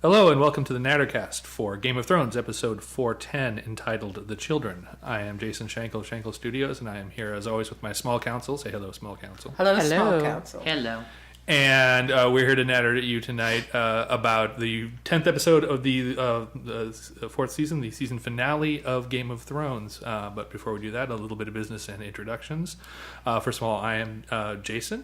Hello and welcome to the Nattercast for Game of Thrones episode 410 entitled The Children. I am Jason Schenkel of Schenkel Studios and I am here as always with my small council. Say hello, small council. Hello. Small council. Hello. And we're here to natter at you tonight about the 10th episode of the fourth season, the season finale of Game of Thrones. But before we do that, a little bit of business and introductions. First of all, I am Jason.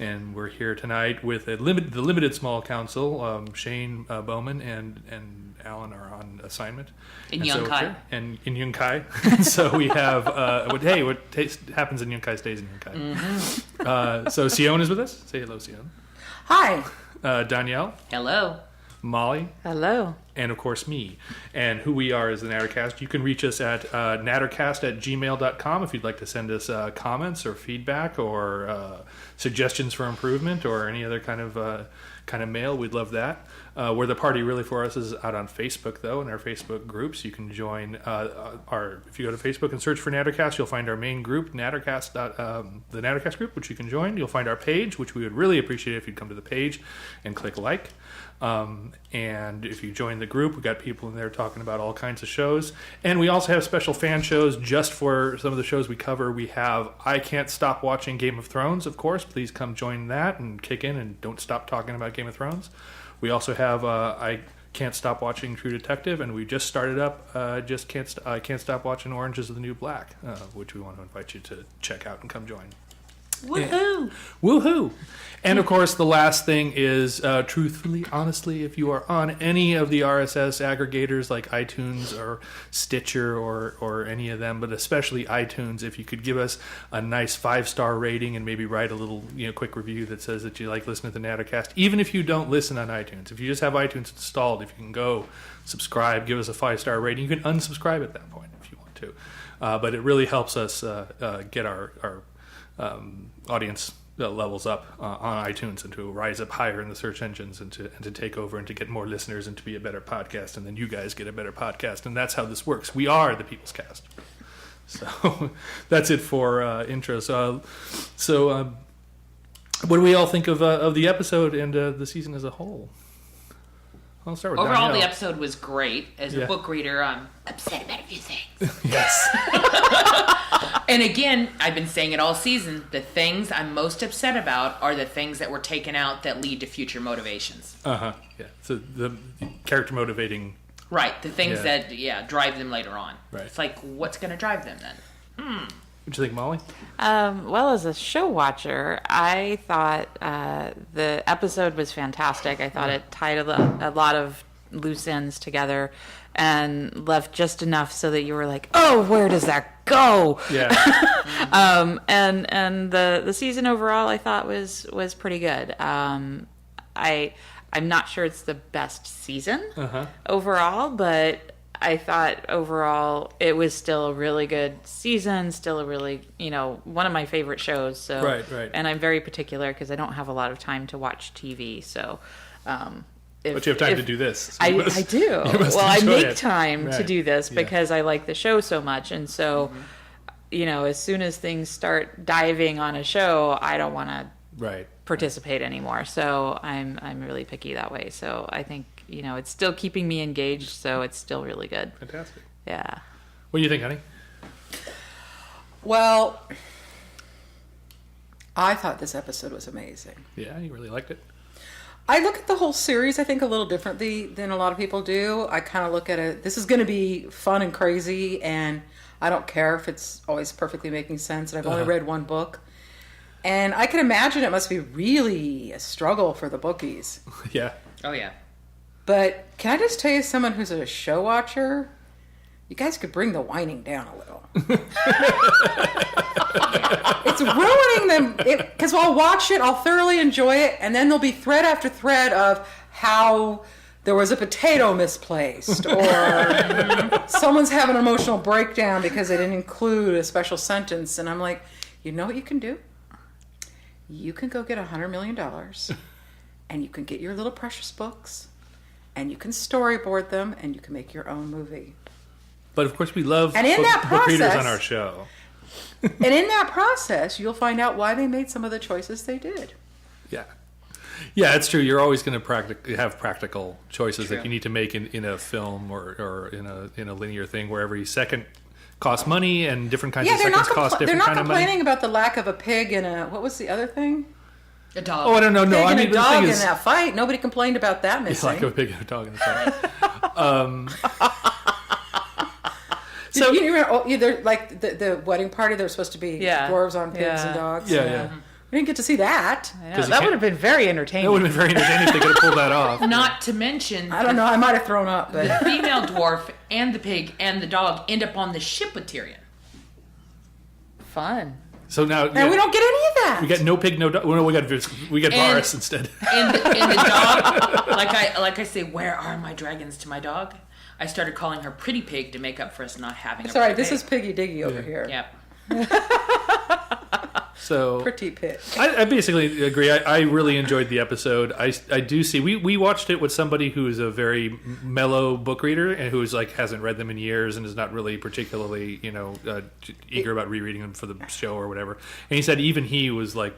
And we're here tonight with the limited small council. Shane Bowman and Alan are on assignment. In Yunkai. And in Yunkai. So we have, what happens in Yunkai stays in Yunkai. Mm-hmm. So Sion is with us. Say hello, Sion. Hi. Danielle. Hello. Molly. Hello. And, of course, me. And who we are is the Nattercast. You can reach us at nattercast@gmail.com if you'd like to send us comments or feedback or suggestions for improvement or any other kind of mail. We'd love that. Where the party really for us is out on Facebook, though, in our Facebook groups. You can join if you go to Facebook and search for Nattercast, you'll find our main group, Nattercast, the Nattercast group, which you can join. You'll find our page, which we would really appreciate if you'd come to the page and click like. And if you join the group, we've got people in there talking about all kinds of shows. And we also have special fan shows just for some of the shows we cover. We have I Can't Stop Watching Game of Thrones, of course. Please come join that and kick in and don't stop talking about Game of Thrones. We also have I Can't Stop Watching True Detective, and we just started up I Can't Stop Watching Orange is the New Black, which we want to invite you to check out and come join. Woohoo! Woohoo! And of course, the last thing is, truthfully, honestly, if you are on any of the RSS aggregators like iTunes or Stitcher or any of them, but especially iTunes, if you could give us a nice 5-star rating and maybe write a little quick review that says that you like listening to the Nattercast, even if you don't listen on iTunes. If you just have iTunes installed, if you can go subscribe, give us a 5-star rating, you can unsubscribe at that point if you want to. But it really helps us get our audience levels up on iTunes and to rise up higher in the search engines and to take over and to get more listeners and to be a better podcast, and then you guys get a better podcast, and that's how this works. We are the People's Cast. So that's it for intro. So what do we all think of the episode and the season as a whole? I'll start with Overall, Danielle. the episode was great. As a book reader, I'm upset about a few things. Yes. And again, I've been saying it all season, the things I'm most upset about are the things that were taken out that lead to future motivations. Uh-huh. Yeah. So the character motivating. Right. The things that, drive them later on. Right. It's like, what's going to drive them then? What'd you think, Molly? Well, as a show watcher, I thought the episode was fantastic. I thought it tied a lot of loose ends together and left just enough so that you were like, oh, where does that go? Yeah. And the season overall, I thought was pretty good. I'm not sure it's the best season overall, but I thought overall it was still a really good season, still a really, one of my favorite shows. So, Right. And I'm very particular because I don't have a lot of time to watch TV. So, But you have time to do this. So I do. Well, I make time to do this Yeah. because I like the show so much. And so, as soon as things start diving on a show, I don't want to participate anymore. So I'm really picky that way. So I think, it's still keeping me engaged. So it's still really good. Fantastic. Yeah. What do you think, honey? Well, I thought this episode was amazing. Yeah, you really liked it? I look at the whole series, I think, a little differently than a lot of people do. I kind of look at it, this is going to be fun and crazy, and I don't care if it's always perfectly making sense, and I've only read one book. And I can imagine it must be really a struggle for the bookies. Yeah. Oh, yeah. But can I just tell you, someone who's a show watcher, you guys could bring the whining down a little. It's ruining them. Because I'll watch it, I'll thoroughly enjoy it, and then there'll be thread after thread of how there was a potato misplaced, or someone's having an emotional breakdown because they didn't include a special sentence. And I'm like, you know what you can do? You can go get $100 million, and you can get your little precious books, and you can storyboard them, and you can make your own movie. But of course we love and in that book readers process, on our show. And in that process, you'll find out why they made some of the choices they did. Yeah. Yeah, it's true. You're always going to have practical choices True. that you need to make in a film or in a linear thing where every second costs money and different kinds of seconds cost they're different not kind of money. complaining about the lack of a pig and a, what was the other thing? A dog. Oh, I don't know. No, Pig I and mean a the dog thing in is, that fight. Nobody complained about that it's missing. like a pig and a dog in the fight. So you remember, either like the wedding party, there was supposed to be dwarves on pigs and dogs. Yeah. We didn't get to see that. I know, 'Cause you that can't- would have been very entertaining. That would have been very entertaining if they could have pulled that off. Not to mention, I don't know. I might have thrown up, the but female dwarf and the pig and the dog end up on the ship with Tyrion. Fun. So now and we don't get any of that. we got no pig, no dog. Well, no, we got Varys instead. And the dog, like I say, where are my dragons to my dog? I started calling her Pretty Pig to make up for us not having It's a all right. pretty This pig. is Piggy Diggy over here. Yep. So Pretty pig. I basically agree. I really enjoyed the episode. I do see we watched it with somebody who is a very mellow book reader and who is like hasn't read them in years and is not really particularly eager about rereading them for the show or whatever. And he said even he was like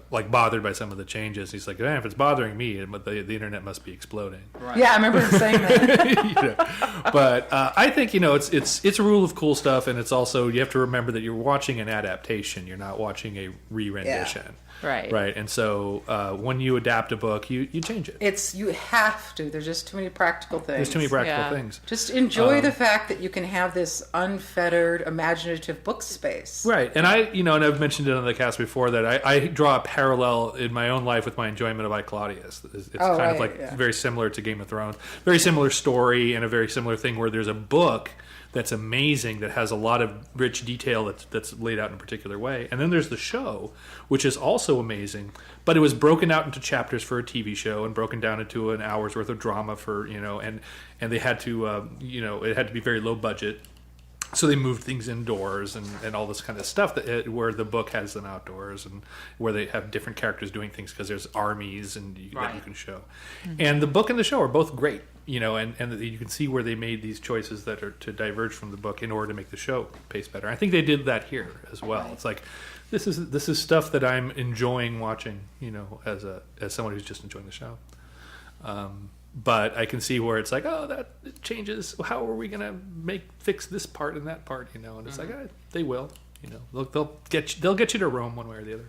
like bothered by some of the changes. He's like, if it's bothering me, the internet must be exploding. Right. Yeah, I remember him saying that. But I think it's a rule of cool stuff, and it's also you have to remember that you're watching an adaptation. You're not watching a re-rendition, Right. And so when you adapt a book, you change it. You have to. There's just too many practical things. There's too many practical Yeah. things, Just enjoy the fact that you can have this unfettered, imaginative book space. right? And and I've mentioned it on the cast before that I draw a parallel in my own life with my enjoyment of I, Claudius. It's kind of like very similar to Game of Thrones, very similar story, and a very similar thing where there's a book that's amazing that has a lot of rich detail that's laid out in a particular way, and then there's the show, which is also amazing, but it was broken out into chapters for a TV show and broken down into an hour's worth of drama for and they had to it had to be very low budget. So they moved things indoors and all this kind of stuff where the book has them outdoors and where they have different characters doing things because there's armies that you can show. Mm-hmm. And the book and the show are both great, and you can see where they made these choices that are to diverge from the book in order to make the show pace better. I think they did that here as well. Right. It's like this is stuff that I'm enjoying watching, as someone who's just enjoying the show. But I can see where it's like, that changes. How are we gonna fix this part and that part? And it's like they will. They'll get you to Rome one way or the other.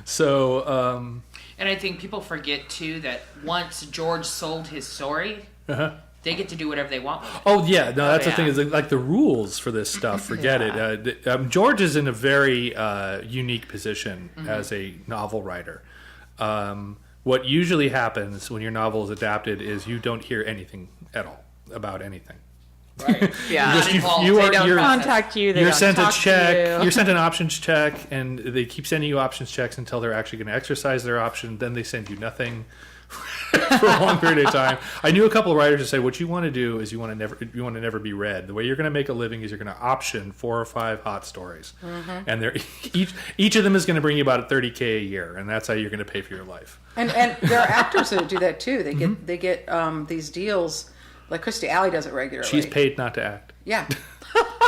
So. And I think people forget too that once George sold his story, they get to do whatever they want with it. Oh yeah, no, that's the thing is like the rules for this stuff. Forget it. George is in a very unique position as a novel writer. What usually happens when your novel is adapted is you don't hear anything at all about anything. Right. Yeah. They don't contact you. You're sent a check. You're sent an options check, and they keep sending you options checks until they're actually going to exercise their option. Then they send you nothing for a long period of time. I knew a couple of writers who said, "What you want to do is you want to never be read. The way you're going to make a living is you're going to option 4 or 5 hot stories, and they're each of them is going to bring you about $30,000 a year, and that's how you're going to pay for your life." And there are actors that do that too. They get these deals. Like Christy Alley does it regularly. She's paid not to act. Yeah.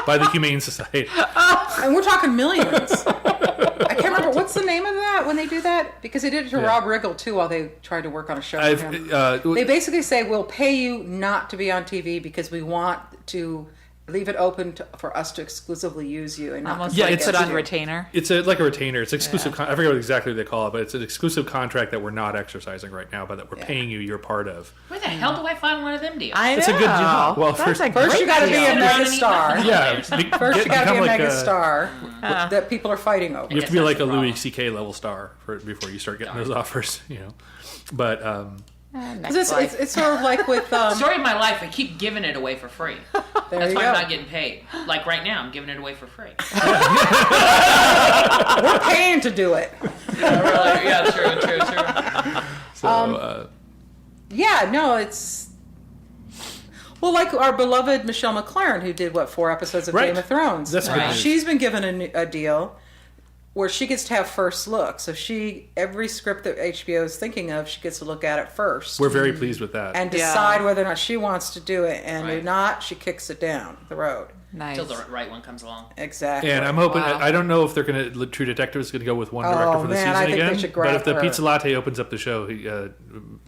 By the Humane Society. And we're talking millions. I can't remember. What's the name of that when they do that? Because they did it to Rob Riggle, too, while they tried to work on a show for him. They basically say, we'll pay you not to be on TV because we want to leave it open for us to exclusively use you. And almost Yeah, like it's put on retainer. It's like a retainer. It's exclusive. I forget what exactly they call it, but it's an exclusive contract that we're not exercising right now, but that we're paying you. You're part of. Where the hell do I find one of them deals? I know. It's a good deal. Well, That's first you got to be a mega star. Yeah. First, you got to be a like mega star that people are fighting over. You have to be Yes, like a that's the Louis problem. C.K. level star before you start getting those offers. But It's sort of like with. Story of my life, I keep giving it away for free. There That's you why go. I'm not getting paid. Like right now, I'm giving it away for free. We're paying to do it. Yeah, true. so Yeah, no, it's. Well, like our beloved Michelle MacLaren, who did 4 episodes of Right. Game of Thrones. That's Right. good. She's been given a deal where she gets to have first look. So every script that HBO is thinking of, she gets to look at it first We're very pleased with that. and decide whether or not she wants to do it. And if Right. not, she kicks it down the road. Nice. Till the right one comes along. Exactly. And I'm hoping. Wow. I don't know if they're going to. True Detective is going to go with one director for the man, season I think again. they should But grab if the her. Pizza Latte opens up the show,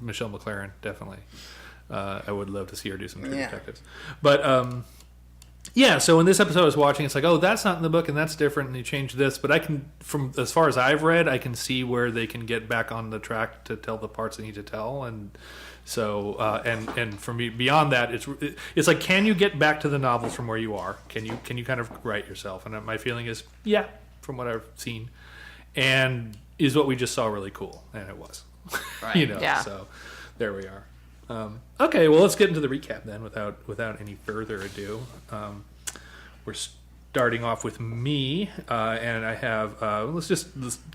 Michelle McLaren definitely. I would love to see her do some True Detectives. But yeah. So in this episode, I was watching. It's like, oh, that's not in the book, and that's different, and they changed this. But I can, from as far as I've read, I can see where they can get back on the track to tell the parts they need to tell, and. So and for me, beyond that, it's like, can you get back to the novels from where you are? Can you kind of write yourself? And my feeling is, yeah, from what I've seen, and is what we just saw really cool, and it was, Right. Yeah. So there we are. Okay, well, let's get into the recap then, without any further ado. We're starting off with me, and I have let's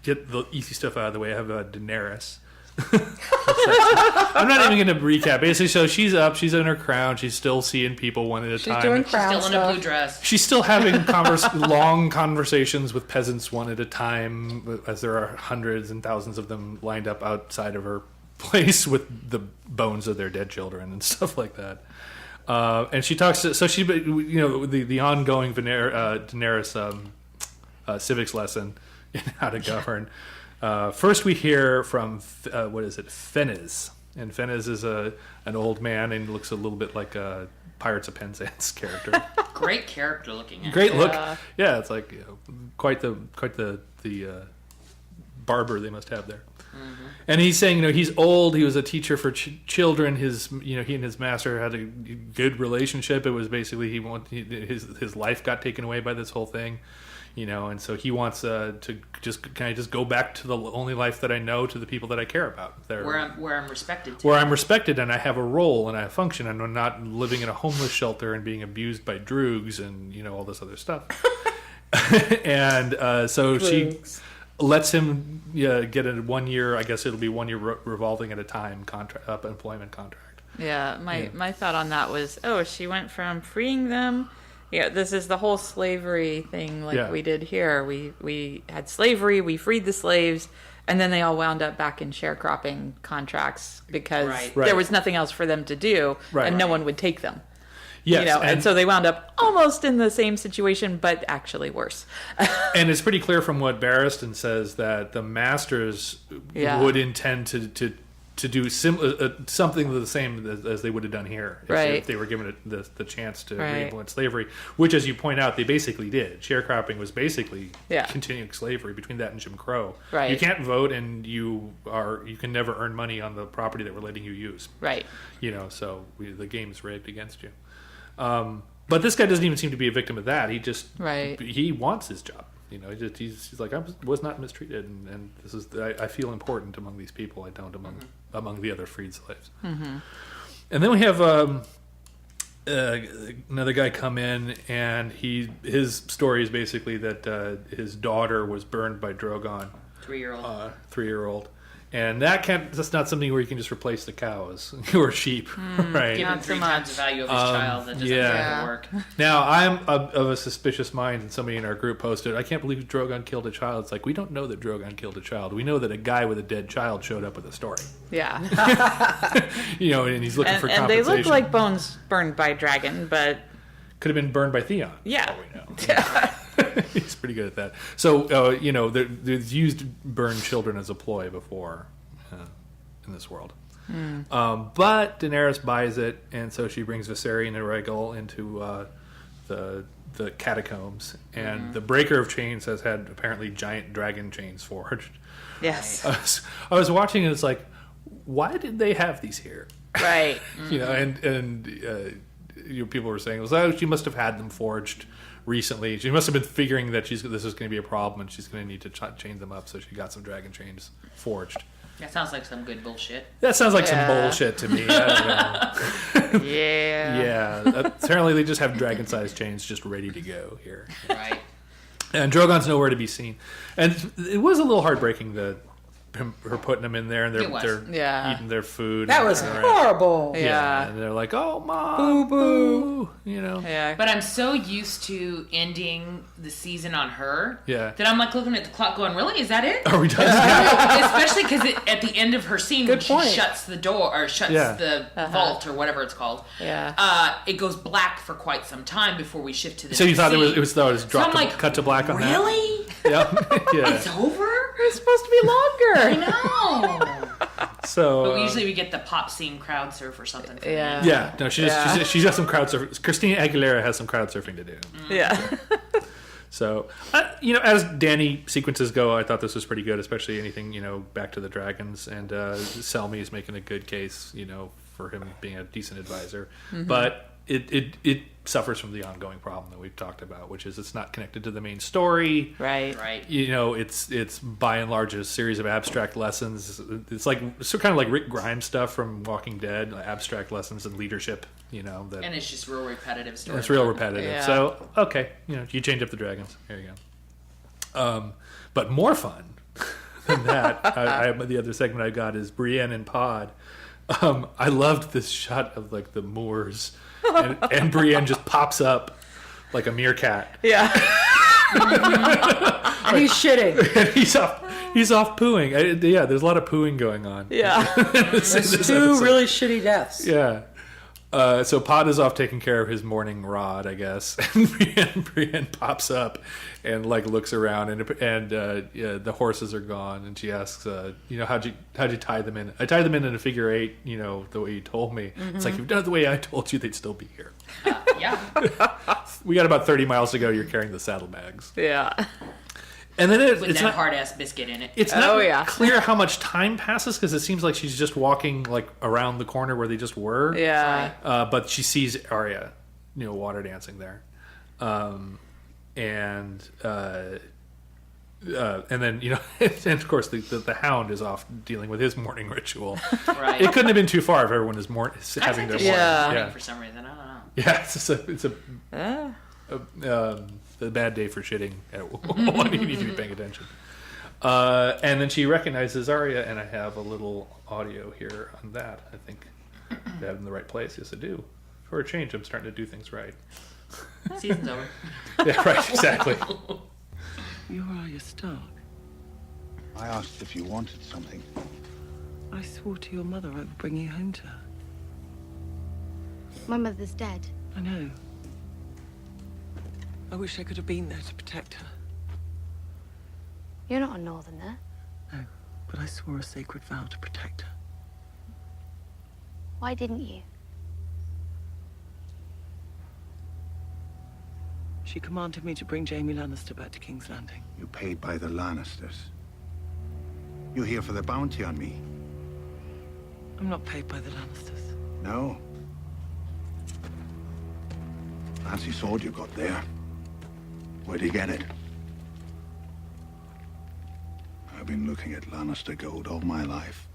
get the easy stuff out of the way. I have Daenerys. I'm not even going to recap. Basically, so she's up, she's in her crown, she's still seeing people one at a time. doing She's crown still in a stuff. blue dress. She's still having long conversations with peasants one at a time, as there are hundreds and thousands of them lined up outside of her place with the bones of their dead children and stuff like that. And she talks to, so she, the ongoing Daenerys civics lesson in how to govern. First, we hear from Fenez, and Fenez is an old man and looks a little bit like a Pirates of Penzance character. Great character looking at. Great look, yeah. It's like quite the barber they must have there. Mm-hmm. And he's saying, he's old. He was a teacher for children. He and his master had a good relationship. It was basically his life got taken away by this whole thing. And so he wants to just go back to the only life that I know, to the people that I care about. Where I'm respected. Where I'm respected, and I have a role, and I function, and I'm not living in a homeless shelter and being abused by droogs and all this other stuff. And so she lets him get a 1 year. I guess it'll be 1 year revolving at a time employment contract. Yeah, my thought on that was, she went from freeing them. Yeah, this is the whole slavery thing we did here. We had slavery, we freed the slaves, and then they all wound up back in sharecropping contracts because Right. there was nothing else for them to do, and no one would take them. Yes, and so they wound up almost in the same situation, but actually worse. And it's pretty clear from what Barristan says that the masters would intend to do something the same as they would have done here if they were given the chance to re-implement slavery, which, as you point out, they basically did. Sharecropping was basically continuing slavery between that and Jim Crow. Right. You can't vote, and you can never earn money on the property that we're letting you use. Right. So the game's rigged against you. But this guy doesn't even seem to be a victim of that. He just he wants his job. He's like, I was not mistreated, and this is I feel important among these people. I don't among the other freed slaves. Mm-hmm. And then we have another guy come in, and his story is basically that his daughter was burned by Drogon, 3-year-old. 3-year-old. And that's not something where you can just replace the cows or sheep, right? Give him 3 times the value of his child. That doesn't work. Now, I'm of a suspicious mind, and somebody in our group posted, I can't believe Drogon killed a child. It's like, we don't know that Drogon killed a child. We know that a guy with a dead child showed up with a story. Yeah. And he's looking for compensation. And they look like bones burned by dragon, but... Could have been burned by Theon. Yeah. We know. He's pretty good at that. So, there's used burned children as a ploy before in this world. But Daenerys buys it, and so she brings Viserion and Rhaegal into the catacombs. And the Breaker of Chains has had apparently giant dragon chains forged. Yes. I was watching, and it's like, why did they have these here? Right. People were saying, she must have had them forged recently. She must have been figuring that this is going to be a problem, and she's going to need to chain them up, so she got some dragon chains forged. That sounds like some good bullshit. That sounds like some bullshit to me. I don't know. Yeah. Apparently they just have dragon-sized chains just ready to go here. Right. And Drogon's nowhere to be seen. And it was a little heartbreaking, the her putting them in there, and It was. they're Yeah. eating their food. That and was running around. horrible. Yeah. And they're like, "Oh, mom, Boo boo. you know." Yeah. But I'm so used to ending the season on her Yeah. that I'm like looking at the clock going, really? Is that it? Are we done? Especially because at the end of her scene, when Good she point. shuts the door or shuts Yeah. the vault or whatever it's called, Yeah. it goes black for quite some time before we shift to the So you next thought scene. it was dropped So I'm like, cut to black on really? that? Yeah. It's over? It's supposed to be longer. No. So But usually we get the pop scene crowd surf or something. For Yeah. yeah, no, she's Yeah. she's got some crowd surfing. Christina Aguilera has some crowd surfing to do. Yeah. So, as Danny sequences go, I thought this was pretty good, especially anything, Back to the Dragons. And Selmy is making a good case, for him being a decent advisor. But it suffers from the ongoing problem that we've talked about, which is it's not connected to the main story. Right. Right. It's by and large a series of abstract lessons. It's like kind of like Rick Grimes stuff from Walking Dead, like abstract lessons in leadership. That And it's just real repetitive story. it's real repetitive. Yeah. So okay, you change up the dragons. There you go. But more fun than that, the other segment I got is Brienne and Pod. I loved this shot of like the moors, and Brienne just pops up like a meerkat, Yeah. And he's shitting. and he's off pooing. There's a lot of pooing going on. Yeah. This Two episode. really shitty deaths. Yeah. So Pod is off taking care of his morning rod, I guess, and Brienne pops up and like looks around, and the horses are gone, and she asks, how'd you tie them in? I tied them in a figure eight, the way you told me. It's like, if you've done it the way I told you, they'd still be here. Yeah. We got about 30 miles to go. You're carrying the saddlebags, Yeah. and then With it's that not. hard ass biscuit in it. It's not yeah. clear how much time passes because it seems like she's just walking like around the corner where they just were. Yeah. But she sees Arya, water dancing there, and then and of course the Hound is off dealing with his morning ritual. Right. It couldn't have been too far if everyone is I having think their there's Yeah. morning. morning for some reason. I don't know. Yeah, it's a bad day for shitting. One you need to be paying attention. And then she recognizes Arya, and I have a little audio here on that. I think I have it in the right place. Yes, I do. For a change, I'm starting to do things right. Season's over. Yeah, right, exactly. You're Arya Stark. I asked if you wanted something. I swore to your mother I would bring you home to her. My mother's dead. I know. I wish I could have been there to protect her. You're not a northerner. No, but I swore a sacred vow to protect her. Why didn't you? She commanded me to bring Jaime Lannister back to King's Landing. You paid by the Lannisters. You here for the bounty on me? I'm not paid by the Lannisters. No. Fancy sword you got there. Where'd you get it? I've been looking at Lannister gold all my life.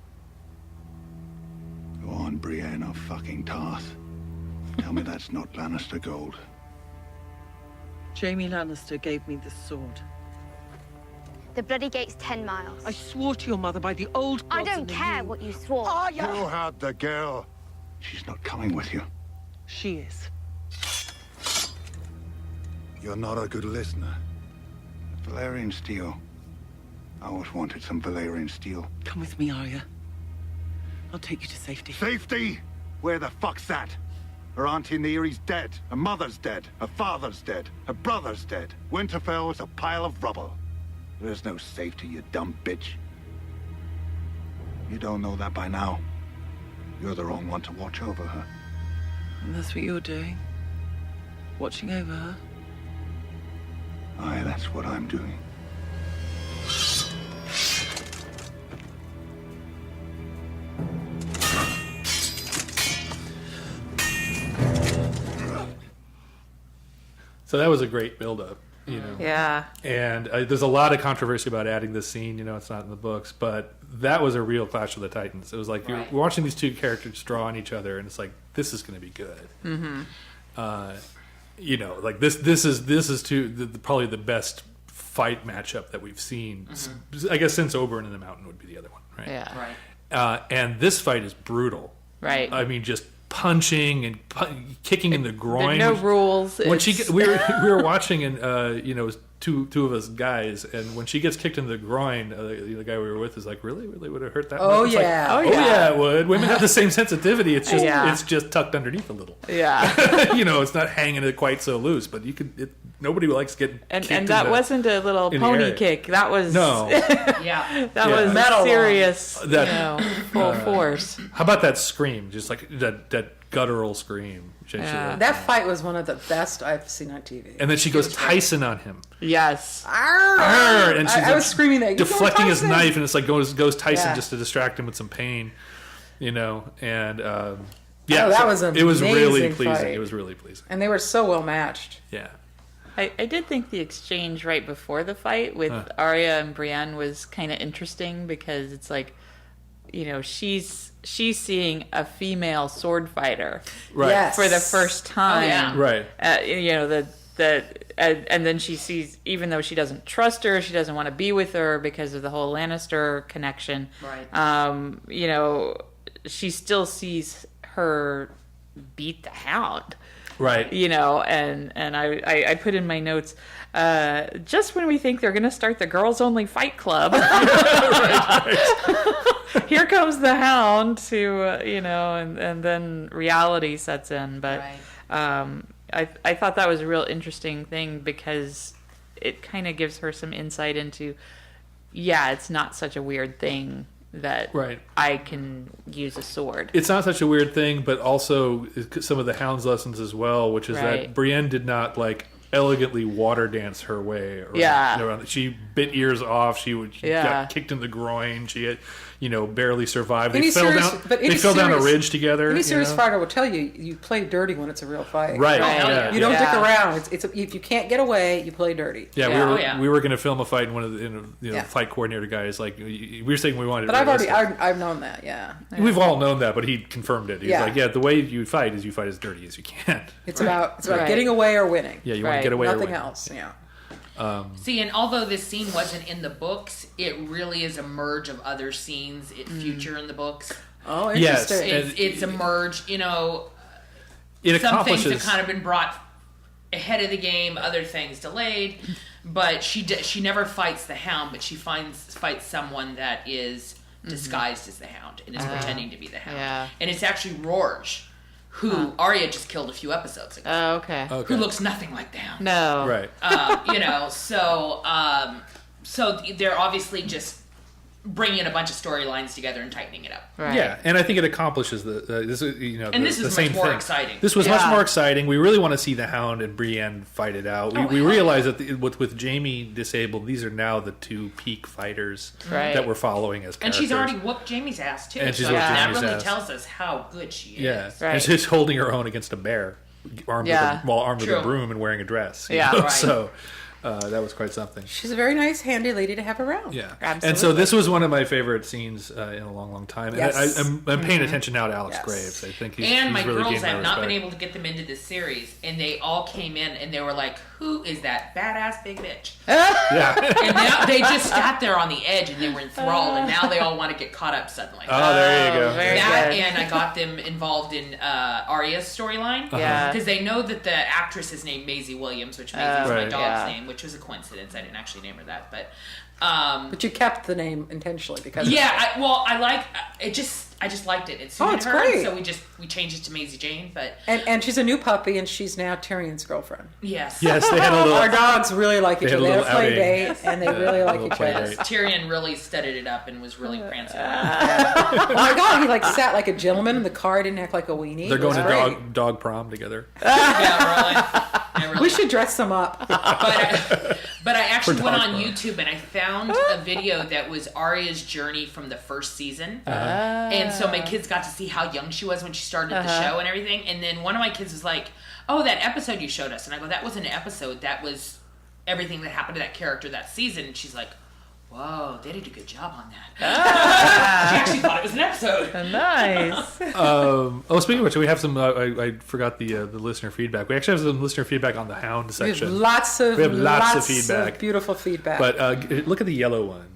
Go on, Brienne of fucking Tarth. Tell me that's not Lannister gold. Jaime Lannister gave me this sword. The Bloody Gate's 10 miles. I swore to your mother by the old I gods don't and the care new. what you swore. You had the girl. She's not coming with you. She is. You're not a good listener. Valerian steel. I always wanted some Valerian steel. Come with me, Arya. I'll take you to safety. Safety? Where the fuck's that? Her Auntie Neary's dead. Her mother's dead. Her father's dead. Her brother's dead. Winterfell is a pile of rubble. There's no safety, you dumb bitch. You don't know that by now. You're the wrong one to watch over her. And that's what you're doing? Watching over her? Aye, that's what I'm doing. So that was a great build-up, Yeah. And there's a lot of controversy about adding this scene. It's not in the books, but that was a real Clash of the Titans. It was like Right. you're watching these two characters draw on each other, and it's like this is going to be good. Like this is probably the best fight matchup that we've seen. I guess since Oberyn and the Mountain would be the other one, right? Yeah. Right. And this fight is brutal. Right. I mean, just punching and kicking in the groin. There are no rules. When It's- we were watching, and it was two of us guys, and when she gets kicked in the groin, the guy we were with is like, really would it hurt that Oh, much? It's like, yeah. oh yeah, it would. Women have the same sensitivity. It's just Yeah. it's just tucked underneath a little. Yeah. It's not hanging it quite so loose, but you could. Nobody likes getting kicked And that wasn't a little in the pony area. kick. That was No. Yeah. that Yeah. was Metal. serious. That- full force. How about that scream? Just like that guttural scream. Yeah. That fight was one of the best I've seen on TV. And then she goes Tyson on him. Yes. Arr! And she's I was screaming that. You go, deflecting his Tyson! knife, and it's like goes Tyson Yeah. just to distract him with some pain, and yeah, Oh, that was it was really amazing pleasing. fight. It was really pleasing. And they were so well matched. Yeah, I did think the exchange right before the fight with Arya and Brienne was kind of interesting because it's like, she's seeing a female sword fighter right, Yes. for the first time. yeah. right, And then she sees, even though she doesn't trust her, she doesn't want to be with her because of the whole Lannister connection. Right. She still sees her beat the Hound. right. And I put in my notes, just when we think they're going to start the girls only fight club, here comes the Hound to, and then reality sets in. But I thought that was a real interesting thing because it kind of gives her some insight into, it's not such a weird thing that Right. I can use a sword. It's not such a weird thing, but also some of the Hound's lessons as well, which is Right. that Brienne did not elegantly water dance her way around. Yeah. She bit ears off. She Yeah. got kicked in the groin. She had, barely survived. Any They fell serious- down. but any They fell down a serious- ridge together. Any serious you know? fighter will tell you, you play dirty when it's a real fight. Right. Right. Yeah. You don't Yeah. dick around. It's if you can't get away, you play dirty. Yeah, Yeah. we Oh, were going to film a fight, and one of the Yeah. fight coordinator guys we were saying we wanted. But to I've already, realistic. I've known that. Yeah. We've all known that, but he confirmed it. He Yeah. was like, the way you fight is you fight as dirty as you can. It's about Right. getting away or winning. Yeah, you want Right. to get away or Nothing win. else. Yeah. See, and although this scene wasn't in the books, it really is a merge of other scenes in future in the books. Oh, Yes, interesting. and- It's a merge, It some things accomplishes. have kind of been brought ahead of the game, other things delayed. But she never fights the Hound, but she fights someone that is disguised as the Hound and is pretending to be the Hound. Yeah. And it's actually Rorge, who Arya just killed a few episodes ago, Oh, okay. Okay. who looks nothing like the Hound. No. Right. So they're obviously just bringing a bunch of storylines together and tightening it up. Right. Yeah, and I think it accomplishes And this the is much same more thing. exciting. This was much Yeah. more exciting. We really want to see the Hound and Brienne fight it out. We hell realize that with Jamie disabled, these are now the two peak fighters Right. that we're following as And characters. she's already whooped Jamie's ass too. And she's so whooped that Jamie's really ass. tells us how good she is. Yeah, Right. and she's holding her own against a bear, armed Yeah. with a True. broom and wearing a dress. you Yeah. know? Right. So that was quite something. She's a very nice, handy lady to have around. Yeah, Absolutely. and so this was one of my favorite scenes in a long, long time. And Yes. I'm paying attention now to Alex Yes. Graves. I think And my he's really girls, gained my I've not been respect. able to get them into this series, and they all came in and they were like, "Who is that badass big bitch?" Yeah. And now they just sat there on the edge and they were enthralled, and now they all want to get caught up suddenly. Oh, there you go. very That good. and I got them involved in Arya's storyline. Yeah. Because they know that the actress is named Maisie Williams, which Maisie is my Right. dog's Yeah. name, which was a coincidence. I didn't actually name her that, but But you kept the name intentionally because yeah. I like it. I just liked it. It suited it's her, great. so we changed it to Maisie Jane. But and she's a new puppy and she's now Tyrion's girlfriend. yes, Yes, they had a little. Our dogs really like each They had other. a They have a little play outing. date and they really like little each play other. date. Tyrion really studied it up and was really prancing around. Oh my god, he sat like a gentleman in the car, didn't act like a weenie. They're It was going to great. dog prom together. Yeah, really. We should dress them up. But I actually For went dog on prom. YouTube and I found a video that was Arya's journey from the first season. And so my kids got to see how young she was when she started the show and everything. And then one of my kids was like, "Oh, that episode you showed us." And I go, "That wasn't an episode. That was everything that happened to that character that season." And she's like, "Whoa, they did a good job on that." She actually thought it was an episode. episode. Nice. Speaking of which, we have some. I forgot the listener feedback. We actually have some listener feedback on the Hound We section. have lots of feedback. beautiful feedback. But look at the yellow one.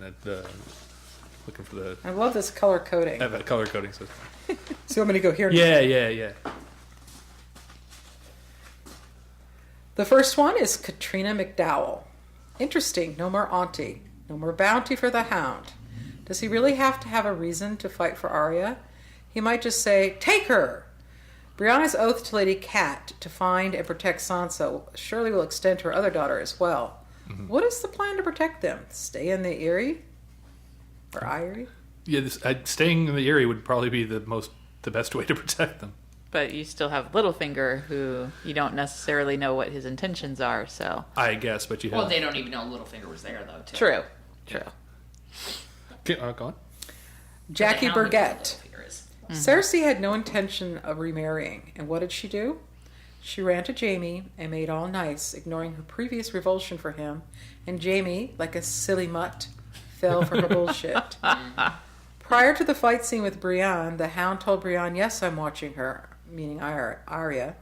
Looking for the I love this color coding. color coding system. So you want me to go here? Yeah. The first one is Katrina McDowell. Interesting. No more auntie. No more bounty for the Hound. Does he really have to have a reason to fight for Arya? He might just say, "Take her!" Brianna's oath to Lady Cat to find and protect Sansa surely will extend to her other daughter as well. Mm-hmm. What is the plan to protect them? Stay in the Eyrie? Or Eyrie? Yeah, staying in the Eyrie would probably be the best way to protect them. But you still have Littlefinger, who you don't necessarily know what his intentions are. So I guess, but you have. Well, they don't even know Littlefinger was there, though, too. true. Okay, go on. Jackie The Hound knows what Burgett. Littlefinger is. Cersei had no intention of remarrying, and what did she do? She ran to Jaime and made all nice, ignoring her previous revulsion for him, and Jaime, like a silly mutt, fell for her bullshit. Prior to the fight scene with Brienne, the Hound told Brienne, "Yes, I'm watching her," meaning Arya.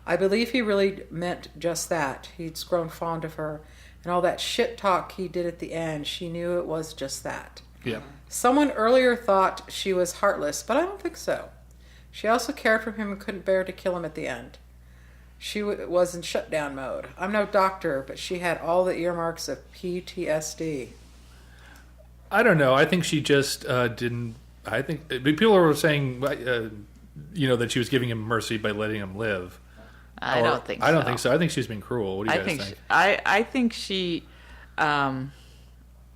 I believe he really meant just that. He'd grown fond of her, and all that shit talk he did at the end, she knew it was just that. Yeah. Someone earlier thought she was heartless, but I don't think so. She also cared for him and couldn't bear to kill him at the end. She was in shutdown mode. I'm no doctor, but she had all the earmarks of PTSD. I don't know. I think she just didn't. I think people were saying, that she was giving him mercy by letting him live. I don't think so. I don't think so. I think she's been cruel. What do you guys think? I think she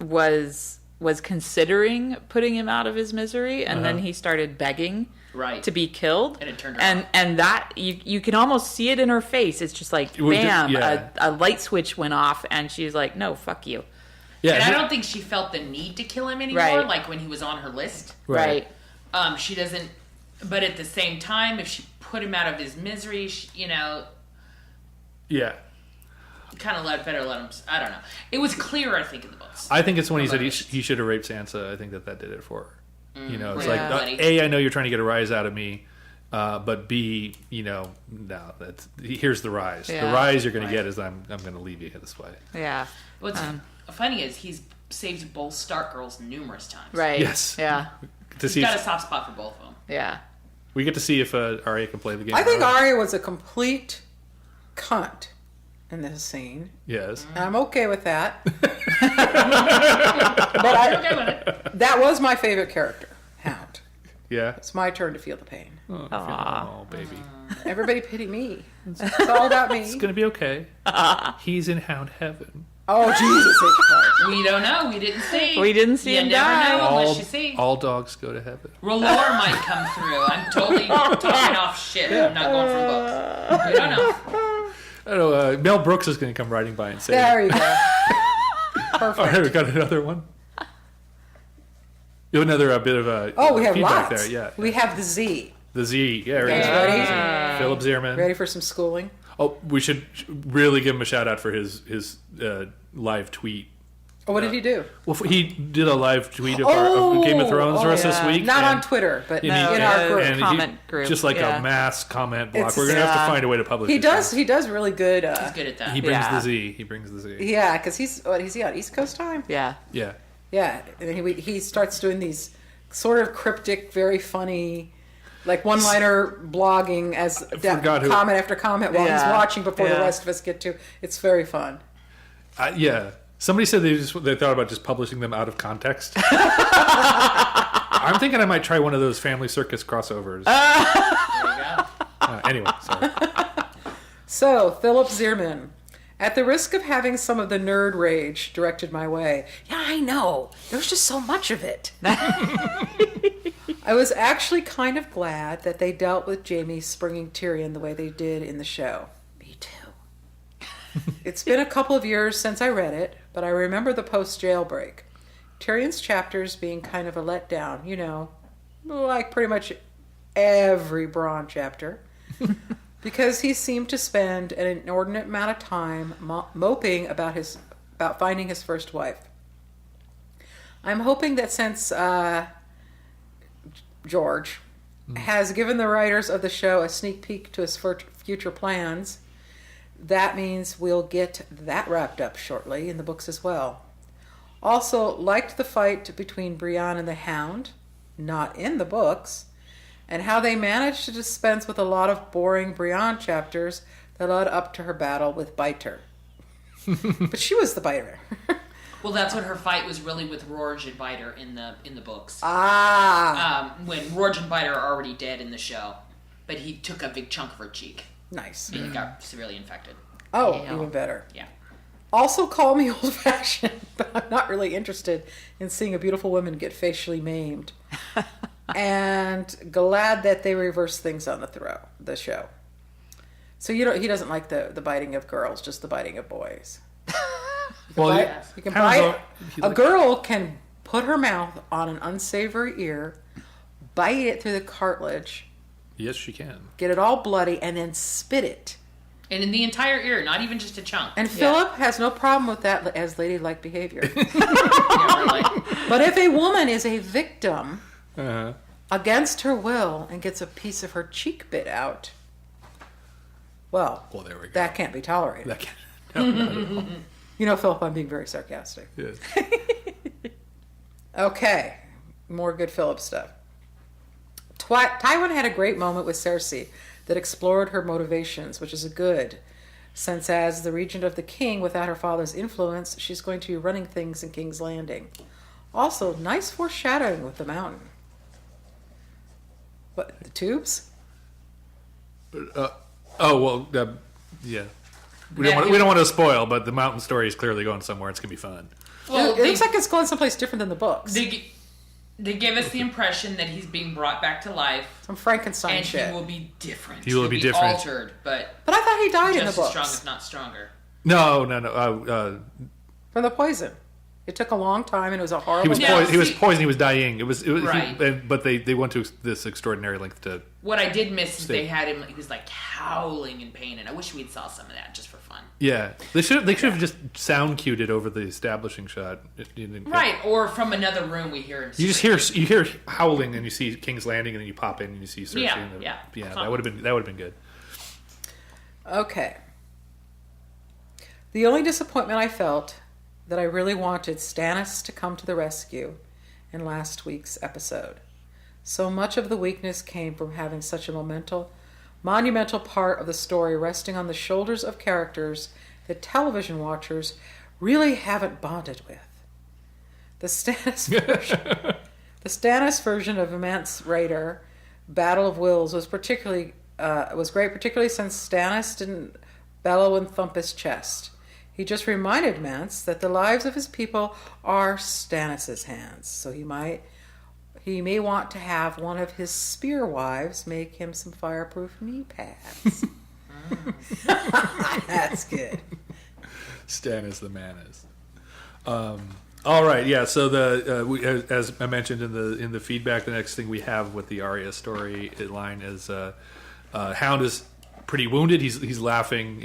was considering putting him out of his misery, and then he started begging Right. to be killed. And it turned her off. And that you can almost see it in her face. It's just like bam, a light switch went off, and she's like, "No, fuck you." Yeah, And I don't think she felt the need to kill him anymore, Right. like when he was on her list. Right. She doesn't, but at the same time, if she put him out of his misery, Yeah. kind of better let him, I don't know. It was clear, I think, in the books. I think it's when he said he should have raped Sansa. I think that did it for her. It's Yeah. like, A, I know you're trying to get a rise out of me, but B, no, here's the rise. Yeah. The rise you're going to get is I'm going to leave you this way. Yeah. What's funny is he's saved both Stark girls numerous times. Right. Yes. Yeah. He's got a soft spot for both of them. Yeah. We get to see if Arya can play the game. I think Arya was a complete cunt in this scene. Yes. And I'm okay with that. But I'm okay with it. That was my favorite character, Hound. Yeah. It's my turn to feel the pain. Oh, baby. Everybody pity me. It's all about me. It's going to be okay. He's in Hound Heaven. Oh, Jesus H. Christ. We don't know. We didn't see. We didn't see you him never die. know unless you see. All dogs go to heaven. R'hllor might come through. I'm totally talking off shit. I'm not going from books. We don't know. I don't know. Mel Brooks is going to come riding by and say, There you go. "All Perfect. right, we got another one." You have another bit of a Oh, we have feedback lots. there. Yeah. We have the Z. The Z. Yeah, Guys ready? Philip Zierman. Ready for some schooling? Oh, we should really give him a shout out for his live tweet. Oh, what did he do? Well, he did a live tweet of Game of Thrones for us this week. Not and- on Twitter, but and in he- our group. and Comment group, just like yeah. a mass comment block. It's- We're gonna have to yeah. find a way to publish. He it. does. He does really good. He's good at that. He brings Yeah. the Z. He brings the Z. Yeah, because he's he on East Coast time? Yeah. Yeah. Yeah, and he starts doing these sort of cryptic, very funny, like one-liner blogging as forgot who- comment after comment while he's Yeah. watching before the Yeah. rest of us get to. It's very fun. Yeah. Somebody said they thought about just publishing them out of context. I'm thinking I might try one of those Family Circus crossovers. There you go. Anyway, sorry. So, Philip Zierman, at the risk of having some of the nerd rage directed my way. Yeah, I know. There's just so much of it. I was actually kind of glad that they dealt with Jaime springing Tyrion the way they did in the show. Me too. It's been a couple of years since I read it, but I remember the post-jailbreak. Tyrion's chapters being kind of a letdown, like pretty much every Bronn chapter. Because he seemed to spend an inordinate amount of time moping about finding his first wife. I'm hoping that since George, has given the writers of the show a sneak peek to his future plans. That means we'll get that wrapped up shortly in the books as well. Also, liked the fight between Brienne and the Hound, not in the books, and how they managed to dispense with a lot of boring Brienne chapters that led up to her battle with Biter. But she was the biter. Well, that's what her fight was really with Rorge and Biter in the books. When Rorge and Biter are already dead in the show, but he took a big chunk of her cheek. Nice. And he got severely infected. Oh, even better. Yeah. Also, call me old-fashioned, but I'm not really interested in seeing a beautiful woman get facially maimed. And glad that they reversed things on the show. So he doesn't like the biting of girls, just the biting of boys. Well, You can bite. A girl can put her mouth on an unsavory ear, bite it through the cartilage. Yes, she can. Get it all bloody, and then spit it. And in the entire ear, not even just a chunk. And Philip has no problem with that as ladylike behavior. Yeah, really. But if a woman is a victim against her will and gets a piece of her cheek bit out, well, there we go. that can't be tolerated. That can't. No, not at all. You know, Philip, I'm being very sarcastic. Yes. Okay, more good Philip stuff. Tywin had a great moment with Cersei that explored her motivations, which is a good, since as the regent of the king, without her father's influence, she's going to be running things in King's Landing. Also, nice foreshadowing with the mountain. What, the tubes? Yeah. We don't want to spoil, but the mountain story is clearly going somewhere. It's going to be fun. Well, it looks like it's going someplace different than the books. They give us the impression that he's being brought back to life. Some Frankenstein and shit. he will be different. He will be different. Altered, but I thought he died in the just books. as strong, if not stronger. No. From the poison. It took a long time, and it was a horrible... He was poisoned. He was dying. It was right. But they went to this extraordinary length to... What I did miss is they had him... He was like howling in pain, and I wish we'd saw some of that just for fun. Yeah, they should have just sound cued it over the establishing shot. Right, or from another room we hear him. You just hear howling, and you see King's Landing, and then you pop in and you see Cersei. Yeah. That would have been good. Okay. The only disappointment I felt that I really wanted Stannis to come to the rescue in last week's episode. So much of the weakness came from having such a monumental part of the story resting on the shoulders of characters that television watchers really haven't bonded with. The Stannis version of Mance Raider, Battle of Wills, was great, particularly since Stannis didn't bellow and thump his chest. He just reminded Mance that the lives of his people are Stannis' hands, so he may want to have one of his spear wives make him some fireproof knee pads. That's good. Stannis the man is. All right, yeah. So as I mentioned in the feedback, the next thing we have with the Arya story line is Hound is pretty wounded. He's laughing,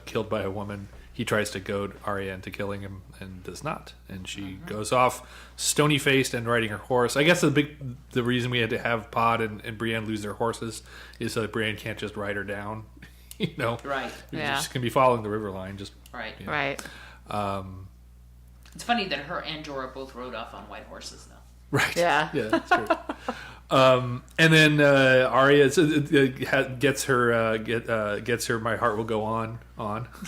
killed by a woman. He tries to goad Arya into killing him and does not. And she goes off stony-faced and riding her horse. I guess the reason we had to have Pod and Brienne lose their horses is so that Brienne can't just ride her down. Right. Yeah. She's going to be following the river line. Just right. Right. It's funny that her and Jorah both rode off on white horses, though. Right. Yeah. Yeah, that's true. And then Arya gets her My Heart Will Go On.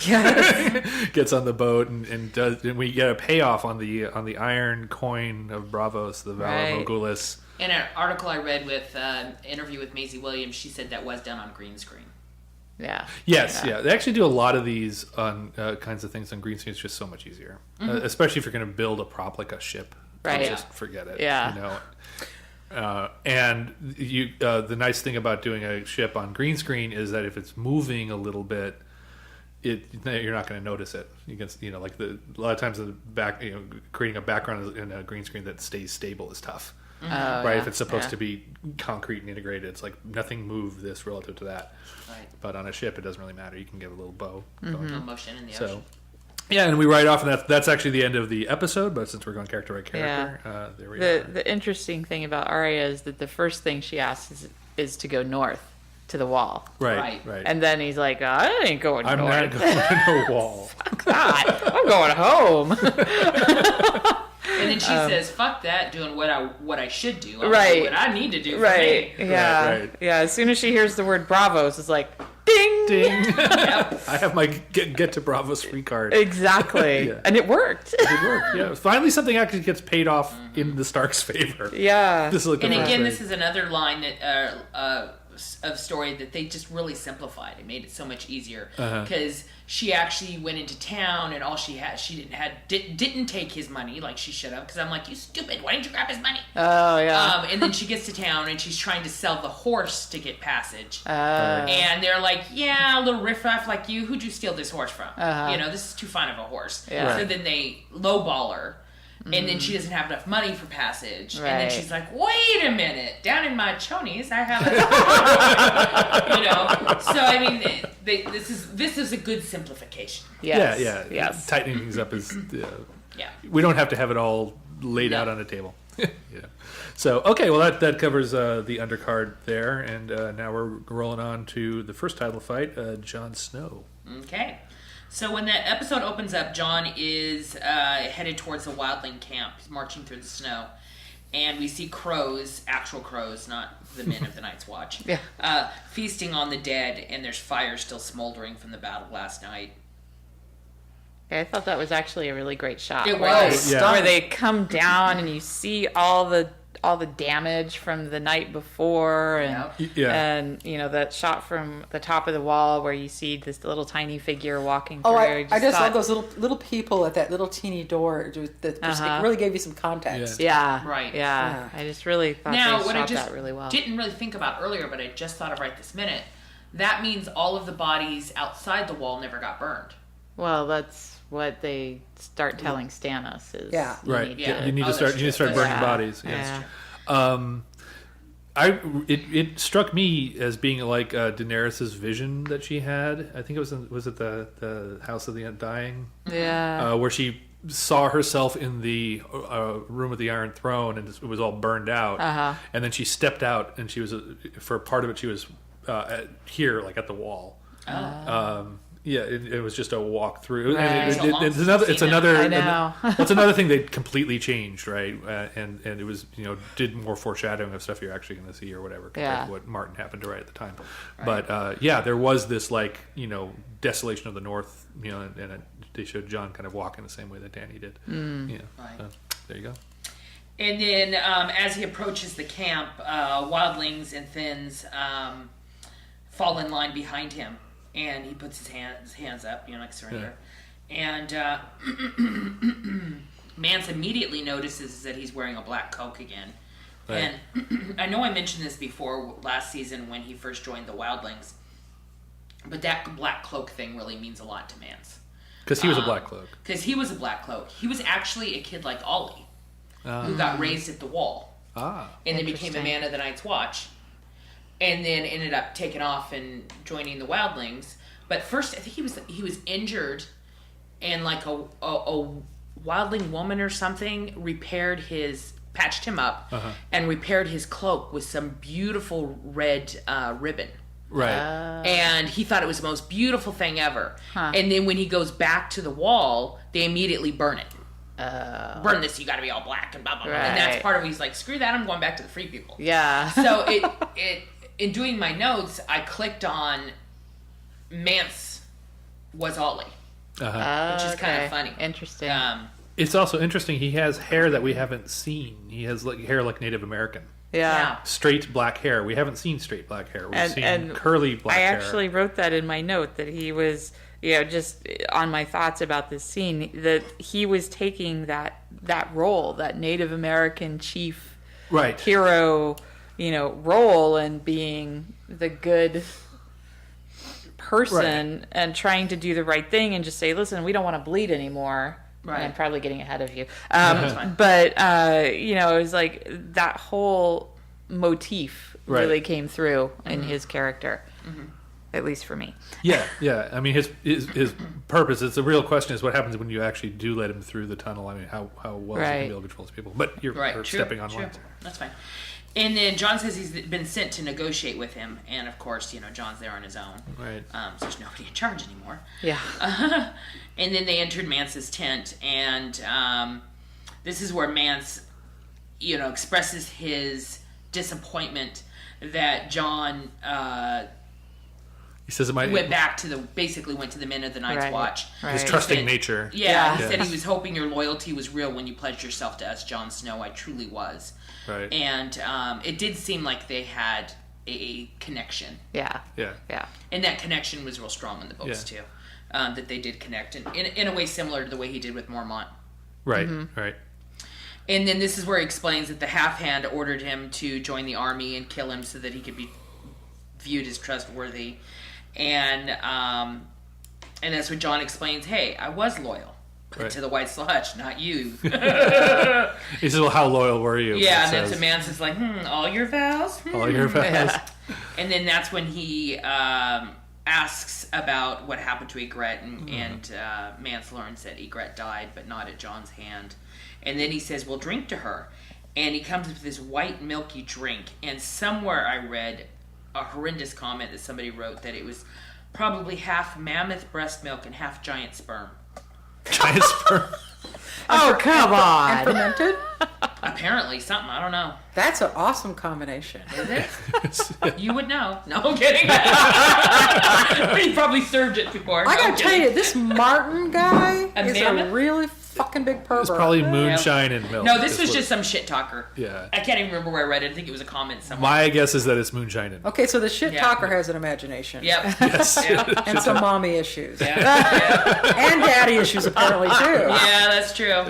Yes. Gets on the boat and we get a payoff on the iron coin of Braavos, the Valar Morghulis. In an article I read with interview with Maisie Williams, she said that was done on green screen. Yeah. Yes, yeah. They actually do a lot of these on kinds of things on green screen. It's just so much easier, especially if you're going to build a prop like a ship. Right. Just forget it. Yeah. And the nice thing about doing a ship on green screen is that if it's moving a little bit, you're not going to notice it. You can, like a lot of times in the back, creating a background in a green screen that stays stable is tough. Oh, right? yeah. If it's supposed to be concrete and integrated, it's like nothing moved this relative to that. Right. But on a ship, it doesn't really matter. You can get a little bow. No motion in the ocean. Yeah, and we write off, and that's actually the end of the episode. But since we're going character by character, there we are. The interesting thing about Arya is that the first thing she asks is to go north to the wall. Right. And then he's like, I ain't going I'm north. not going to the wall. God, I'm going home. And then she says, "Fuck that, doing what I should do. I'm Right. doing what I need to do for Right. me." Yeah. Right. Yeah. As soon as she hears the word Bravos, it's like, ding. Ding. I have my get to Bravos free card. Exactly. Yeah. And it worked. It worked. Yeah. Finally, something actually gets paid off in the Stark's favor. Yeah. This is like the And first again, thing. this is another line that of story that they just really simplified. It made it so much easier because she actually went into town and all she didn't take his money like she should have. Because I'm like, you stupid! Why didn't you grab his money? Oh, yeah. And then she gets to town and she's trying to sell the horse to get passage. Oh. And they're like, yeah, a little riffraff like you. Who'd you steal this horse from? This is too fine of a horse. Yeah. So then they lowball her. And then she doesn't have enough money for passage. And then Right. she's like, wait a minute. Down in my chonies, I have a... So, I mean, this is a good simplification. Yes. Yeah. Yes. Tightening things up is. Yeah. We don't have to have it all laid No. out on a table. Yeah. So okay, well that covers the undercard there, and now we're rolling on to the first title fight, Jon Snow. Okay. So when that episode opens up, John is headed towards the wildling camp. He's marching through the snow. And we see crows, actual crows, not the men of the Night's Watch, feasting on the dead, and there's fire still smoldering from the battle last night. I thought that was actually a really great shot. It where was. they- Yeah. Where they come down and you see all the damage from the night before, and Yeah. and that shot from the top of the wall where you see this little tiny figure walking through. Oh, I just thought- love those little people at that little teeny door. That just it really gave you some context. Yeah, Right. Yeah, I just really thought Now, they what I shot just that really well. didn't really think about earlier, but I just thought of right this minute, that means all of the bodies outside the wall never got burned. Well, that's what they start telling Stannis is. Yeah. Right. need Yeah. to- You need Oh, to start. that's You need to start true. burning Yeah. bodies. Yes. Yeah. It struck me as being like Daenerys's vision that she had. I think it was it the House of the Undying, Yeah. where she saw herself in the room with the Iron Throne, and it was all burned out. And then she stepped out, and she was for part of it she was here, like at the wall. Yeah, it was just a walk through. Right. And So long it's since another. I've It's seen another. that. I know. That's another thing they completely changed, right? And it was did more foreshadowing of stuff you're actually going to see or whatever compared Yeah. to what Martin happened to write at the time. But there was this desolation of the North, and they showed John kind of walking the same way that Dany did. Yeah, Right. so, there you go. And then as he approaches the camp, wildlings and Thins fall in line behind him. And he puts his hands up, like surrender. And Mance immediately notices that he's wearing a black cloak again. Right. And I know I mentioned this before last season when he first joined the Wildlings, but that black cloak thing really means a lot to Mance. Because he was a Black Cloak. Because he was a black cloak. He was actually a kid like Ollie, who got raised at the wall. Ah. And then became a man of the Night's Watch. And then ended up taking off and joining the Wildlings. But first, I think he was injured, and like a Wildling woman or something patched him up, and repaired his cloak with some beautiful red ribbon. Right. And he thought it was the most beautiful thing ever. And then when he goes back to the wall, they immediately burn it. Burn this, you gotta be all black and blah, blah, blah. And that's Right. part of it. He's like, screw that, I'm going back to the free people. Yeah. So it in doing my notes, I clicked on Mance was Ollie, which is kind of funny. Interesting. It's also interesting. He has hair that we haven't seen. He has hair like Native American. yeah. Straight black hair. We haven't seen straight black hair. We've seen And curly black I hair. actually wrote that in my note that he was, just on my thoughts about this scene, that he was taking that role, that Native American chief right. hero, role, and being the good person and trying to do the right thing and just say, listen, we don't want to bleed anymore. Right. I'm probably getting ahead of you. But, it was like that whole motif really came through in his character. at least for me. Yeah. I mean, his purpose. It's the real question is what happens when you actually do let him through the tunnel. I mean, how well is he going to be able to control his people? But you're stepping on lines. That's fine. And then John says he's been sent to negotiate with him, and of course, John's there on his own. Right. So there's nobody in charge anymore. Yeah. And then they entered Mance's tent, and this is where Mance, expresses his disappointment that John he says it might went to the Men of the Night's Watch. Right. His trusting nature. Yeah, he said he was hoping your loyalty was real when you pledged yourself to us, Jon Snow. I truly was. Right. And it did seem like they had a connection. Yeah. Yeah. And that connection was real strong in the books, too. That they did connect in a way similar to the way he did with Mormont. Right, right. And then this is where he explains that the Half-Hand ordered him to join the army and kill him so that he could be viewed as trustworthy. And that's when John explains, hey, I was loyal. But to the White Sludge, not you. He says, well, how loyal were you? Yeah, and then Mance is like, all your vows? All your vows. Yeah. And then that's when he asks about what happened to Ygritte, and Mance learns that Ygritte died, but not at Jon's hand. And then he says, well, drink to her. And he comes with this white, milky drink. And somewhere I read a horrendous comment that somebody wrote that it was probably half mammoth breast milk and half giant sperm. Giant sperm. Oh, come on. And fermented? Apparently, something. I don't know. That's an awesome combination. Is it? You would know. No, I'm kidding. He probably served it before. I gotta tell you, this Martin guy is mammoth? a really fucking big pervert. It's probably moonshine and milk. No, this was just some shit talker. Yeah. I can't even remember where I read it. I think it was a comment somewhere. My guess is that it's moonshine and milk. Okay, so the shit talker has an imagination. Yep. Yes. Yeah. And some mommy issues. Yeah. And daddy issues, apparently, too. Yeah, that's true.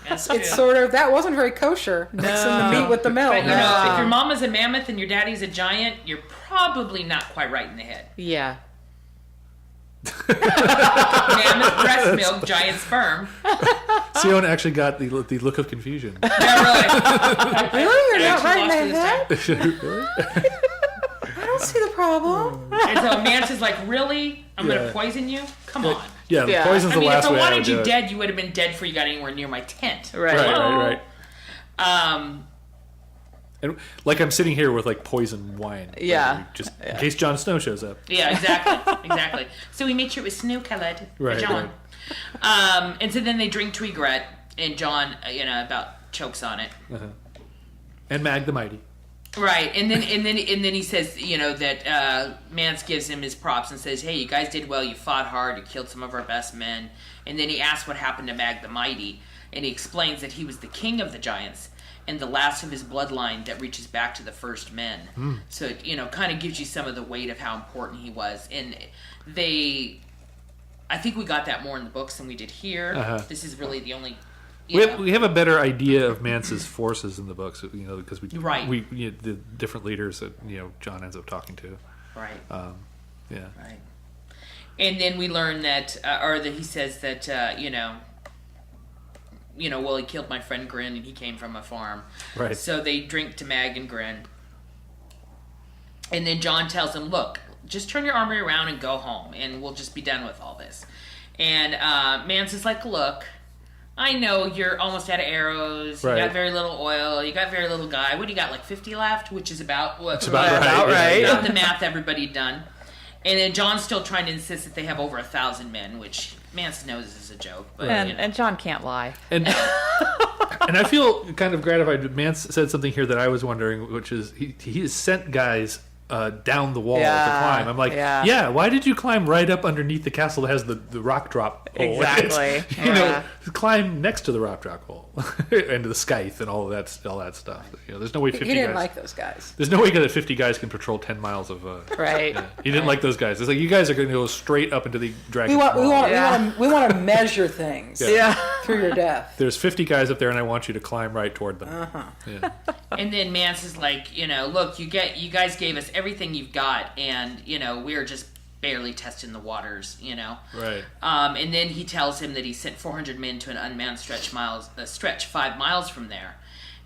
That's true. It's sort of, that wasn't very kosher. Mixing the meat with the milk. But, if your mama's a mammoth and your daddy's a giant, you're probably not quite right in the head. Yeah. Mammoth breast milk, giant sperm. Sion actually got the look of confusion. Yeah, really. Really? You're not right in Actually the lost it head? Really? I don't see the problem. And so Mance is like, really? I'm going to poison you? Come on. Yeah, the Yeah. poison's I mean, the if last I way I would wanted do you it. dead, you would have been dead before you got anywhere near my tent. Right. Right. And like I'm sitting here with like poison wine. Yeah. Just in case Jon Snow shows up. Yeah, exactly. So we made sure it was snow-colored for Right, John. And so then they drink to Ygritte, and John, about chokes on it. And Mag the Mighty. Right, and then he says, that Mance gives him his props and says, "Hey, you guys did well. You fought hard. You killed some of our best men." And then he asks what happened to Mag the Mighty, and he explains that he was the king of the giants and the last of his bloodline that reaches back to the first men. So it, kind of gives you some of the weight of how important he was. And I think we got that more in the books than we did here. This is really the only. We have a better idea of Mance's forces in the books, because we the different leaders that John ends up talking to. Right. Yeah. Right. And then we learn that, or that he says that, well, he killed my friend Grin and he came from a farm. Right. So they drink to Mag and Grin. And then John tells him, look, just turn your army around and go home and we'll just be done with all this. And Mance is like, look, I know you're almost out of arrows. You got very little oil. You got very little guy. What do you got, like 50 left? Which is about what? It's about right. About the math everybody had done. And then John's still trying to insist that they have over 1,000 men, which Mance knows is a joke. But, and John can't lie. And I feel kind of gratified. Mance said something here that I was wondering, which is he has sent guys down the wall to climb. I'm like, why did you climb right up underneath the castle that has the rock drop hole? Exactly. Climb next to the rock drop hole and to the scythe and all that stuff. There's no way 50 He didn't guys. like those guys. There's no way that 50 guys can patrol 10 miles of. Right. Yeah. He didn't like those guys. It's like you guys are going to go straight up into the dragon. We want to measure things through your death. There's 50 guys up there, and I want you to climb right toward them. Yeah. And then Mance is like, look, you guys gave us everything you've got, and we're just barely testing the waters, Right. And then he tells him that he sent 400 men to an unmanned stretch 5 miles from there,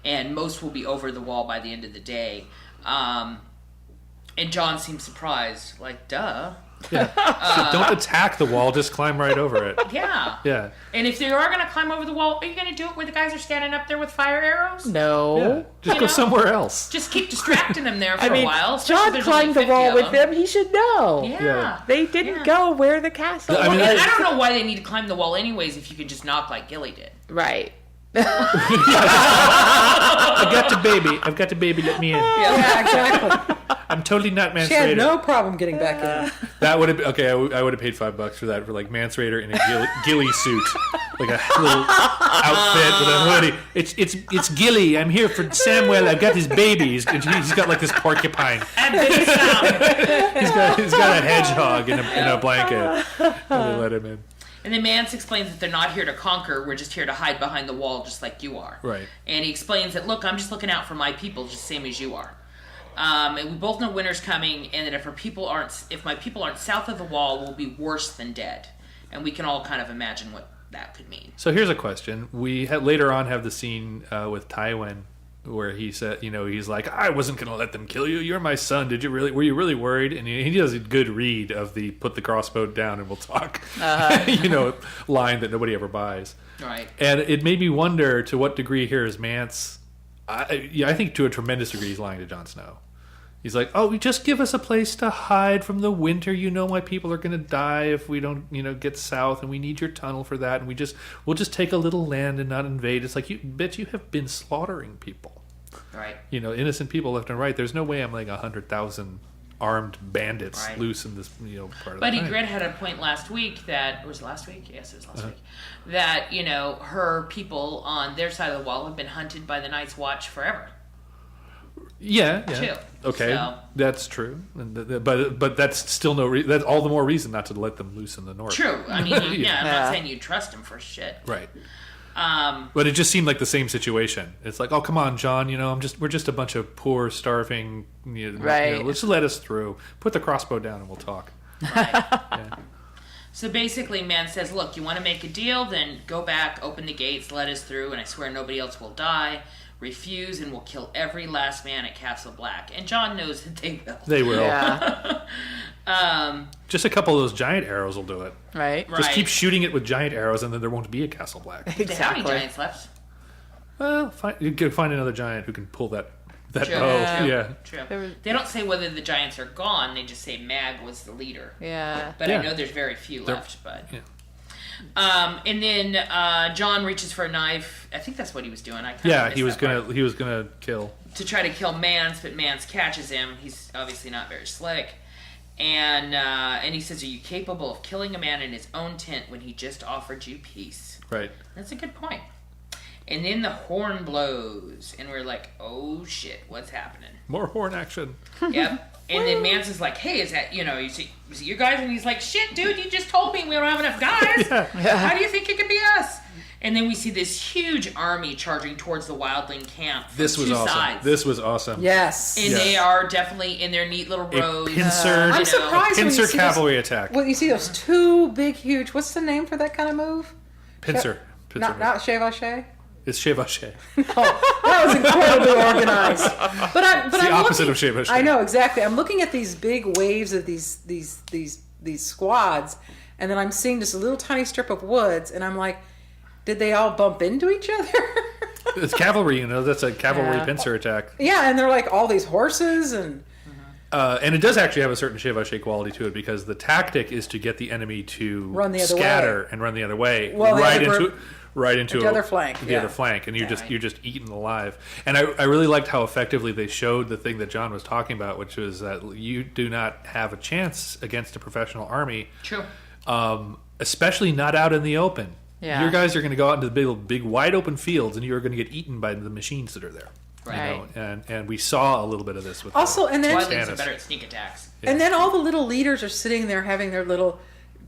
and most will be over the wall by the end of the day. And And John seems surprised, like, duh. Yeah. So don't attack the wall, just climb right over it. Yeah. Yeah. And if they are going to climb over the wall, are you going to do it where the guys are standing up there with fire arrows? No. Yeah. Just You go know? somewhere else. Just keep distracting them there for a while. especially John if there's climbed only the wall 50 with of them. He should know. Yeah. Yeah. They didn't Yeah. go where the castle I mean, was. And I don't know why they need to climb the wall anyways if you can just knock like Gilly did. Right. I've got the baby. I've got the baby. Let me in. Yeah, exactly. I'm totally not Mance She had Raider. no problem getting back in. That would have okay. I would have paid $5 for that, for like Mance Raider in a ghillie suit, like a little outfit with a hoodie. It's Gilly. I'm here for Samuel. I've got his babies. He's got like this porcupine. And big sound. He's got a hedgehog in a blanket. And they let him in. And then Mance explains that they're not here to conquer. We're just here to hide behind the wall just like you are. Right. And he explains that, look, I'm just looking out for my people just the same as you are. And we both know winter's coming, and that if my people aren't south of the wall, we'll be worse than dead. And we can all kind of imagine what that could mean. So here's a question. We later on have the scene with Tywin where he said, he's like, I wasn't going to let them kill you. You're my son. Were you really worried? And he does a good read of the put the crossbow down and we'll talk, line that nobody ever buys. Right. And it made me wonder to what degree here is Mance. I think to a tremendous degree he's lying to Jon Snow. He's like, oh, just give us a place to hide from the winter. My people are going to die if we don't, get south, and we need your tunnel for that. And we'll just take a little land and not invade. It's like, you have been slaughtering people. Right. Innocent people left and right. There's no way I'm like 100,000 armed bandits loose in this, part of Buddy the Grit had a point last week that, was it last week? Yes, it was last week. That, her people on their side of the wall have been hunted by the Night's Watch forever. Yeah. Too. Okay, So. that's true, but that's still that's all the more reason not to let them loose in the north. True. I mean, I'm not saying you trust him for shit. Right. But it just seemed like the same situation. It's like, oh, come on, John. We're just a bunch of poor, starving. Right. Let's let us through. Put the crossbow down, and we'll talk. Right. Yeah. So basically, man says, look, you want to make a deal? Then go back, open the gates, let us through, and I swear nobody else will die. Refuse, and we'll kill every last man at Castle Black. And John knows that they will. They will. Yeah. Just a couple of those giant arrows will do it. Right. Just keep shooting it with giant arrows, and then there won't be a Castle Black. How many Exactly. giants left? Well, you can find another giant who can pull that bow. True. Yeah. True. They don't say whether the giants are gone. They just say Mag was the leader. Yeah. But Yeah. I know there's very few left. But Yeah. and then John reaches for a knife. I think that's what he was doing. He was gonna kill. to try to kill Mance, but Mance catches him. He's obviously not very slick. And he says, are you capable of killing a man in his own tent when he just offered you peace? Right. That's a good point. And then the horn blows, and we're like, oh shit, what's happening? More horn action. Yep. And then Mance is like, hey, is that, is it you guys? And he's like, shit, dude, you just told me we don't have enough guys. How do you think it could be us? And then we see this huge army charging towards the wildling camp from This was two awesome. sides. This was awesome. Yes. And they are definitely in their neat little rows. pincer- I'm surprised when you Pincer see cavalry those, attack. Well, you see those two big, huge. What's the name for that kind of move? Pincer. Not chevauché. It's chevauché. That was incredibly organized. But I'm the opposite looking, of chevauché. I know exactly. I'm looking at these big waves of these squads, and then I'm seeing this little tiny strip of woods, and I'm like, did they all bump into each other? It's cavalry, that's a cavalry pincer attack. Yeah, and they're like all these horses and. And it does actually have a certain chevauché quality to it because the tactic is to get the enemy to Run the other scatter and run the other way, Well, right into the other flank, the yeah. other flank, and you're just eaten alive. And I really liked how effectively they showed the thing that John was talking about, which was that you do not have a chance against a professional army, True. especially not out in the open. Yeah. Your guys are going to go out into the big wide open fields, and you are going to get eaten by the machines that are there. Right. And we saw a little bit of this with Also, and then Wildlings are Stannis. better at sneak attacks. and then all the little leaders are sitting there having their little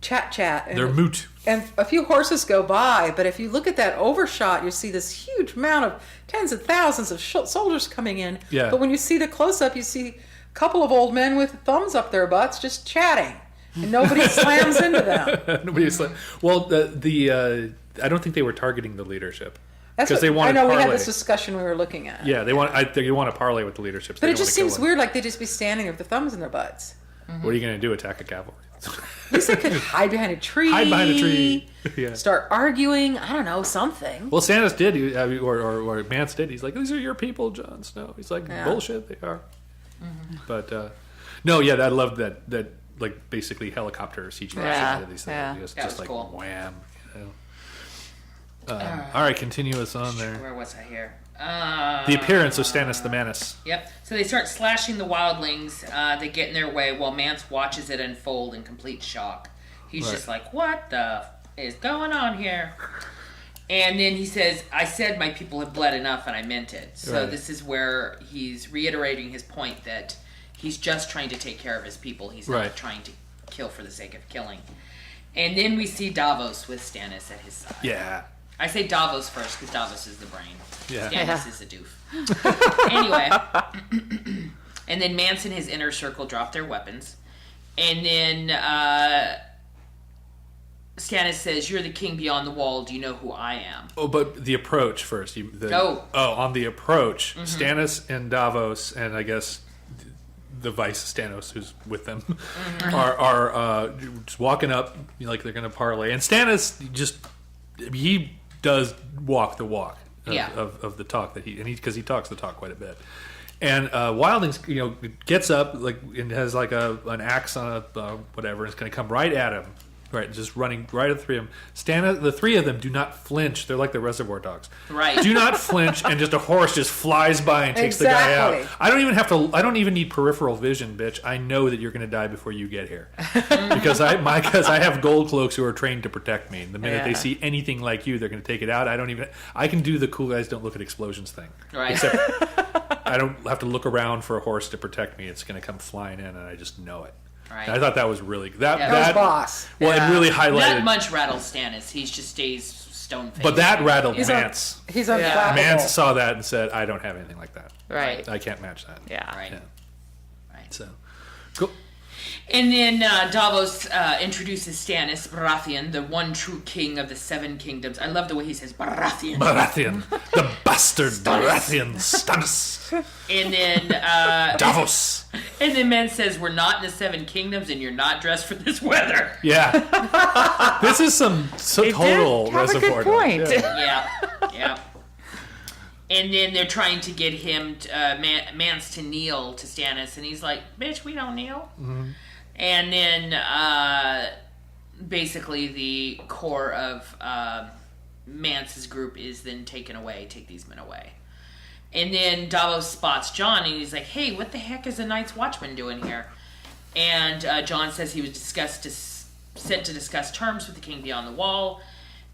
chat, and They're moot. And a few horses go by, but if you look at that overshot, you see this huge amount of tens of thousands of soldiers coming in. Yeah. But when you see the close-up, you see a couple of old men with thumbs up their butts just chatting, and nobody slams into them. Nobody's like, well, the I don't think they were targeting the leadership. That's 'Cause what, they want I know we had parlay. this discussion we were looking at. Yeah, they want to parlay with the leaderships. But They it don't just wanna seems kill weird, like they'd just be standing there with their thumbs in their butts. them. What are you going to do? Attack a cavalry? At least they could hide behind a tree. Hide behind a tree. Yeah. Start arguing. I don't know, something. Well, Stannis did, or Mance did. He's like, these are your people, Jon Snow. He's like, Yeah. bullshit, they are. But no, yeah, I loved that like basically helicopter CGI Yeah, shot of these things. yeah. Just, That just was like cool. wham. You know? All right, continue us on there. Where was I here? The appearance of Stannis the Menace. Yep. So they start slashing the wildlings. They get in their way while Mance watches it unfold in complete shock. He's Right. just like, what the is going on here? And then he says, I said my people have bled enough and I meant it. So Right. this is where he's reiterating his point that he's just trying to take care of his people. He's not Right. trying to kill for the sake of killing. And then we see Davos with Stannis at his side. Yeah. I say Davos first because Davos is the brain. Yeah. Stannis is a doof. Anyway. And then Mance and his inner circle drop their weapons. And then Stannis says, you're the king beyond the wall. Do you know who I am? Oh, but the approach first. On the approach, Stannis and Davos, and I guess the vice Stannis, who's with them, are just walking up like they're going to parlay. And Stannis he does walk the walk of the talk that because he talks the talk quite a bit. And Wildings, gets up and has like an axe on a whatever, and it's going to come right at him. Right, just running right at the three of them. The three of them do not flinch. They're like the Reservoir Dogs. Right. Do not flinch, and just a horse just flies by and takes the guy out. Exactly. I don't even need peripheral vision, bitch. I know that you're going to die before you get here, because I have gold cloaks who are trained to protect me. And the minute they see anything like you, they're going to take it out. I can do the cool guys don't look at explosions thing. Right. Except I don't have to look around for a horse to protect me. It's going to come flying in, and I just know it. Right. And I thought that was really Yeah. That was boss. Well, it really highlighted. Not much rattles Stannis. He just stays stone-faced. But that rattled He's Mance. He's unflappable. Mance saw that and said, "I don't have anything like that. Right. I can't match that." Yeah. Right. Yeah. Right. So, cool. And then Davos introduces Stannis Baratheon, the one true king of the Seven Kingdoms. I love the way he says Baratheon. Baratheon, the bastard Baratheon, Stannis, And then Davos. And then Man says, we're not in the Seven Kingdoms and you're not dressed for this weather. Yeah. This is some total have a good Reservoir Dogs. point. Yeah. Yeah. And then they're trying to get him, Mance, to kneel to Stannis. And he's like, bitch, we don't kneel. Mm-hmm. And then basically the core of Mance's group is then taken away, take these men away. And then Davos spots Jon, and he's like, hey, what the heck is a Night's Watchman doing here? And Jon says he was sent to discuss terms with the king beyond the wall.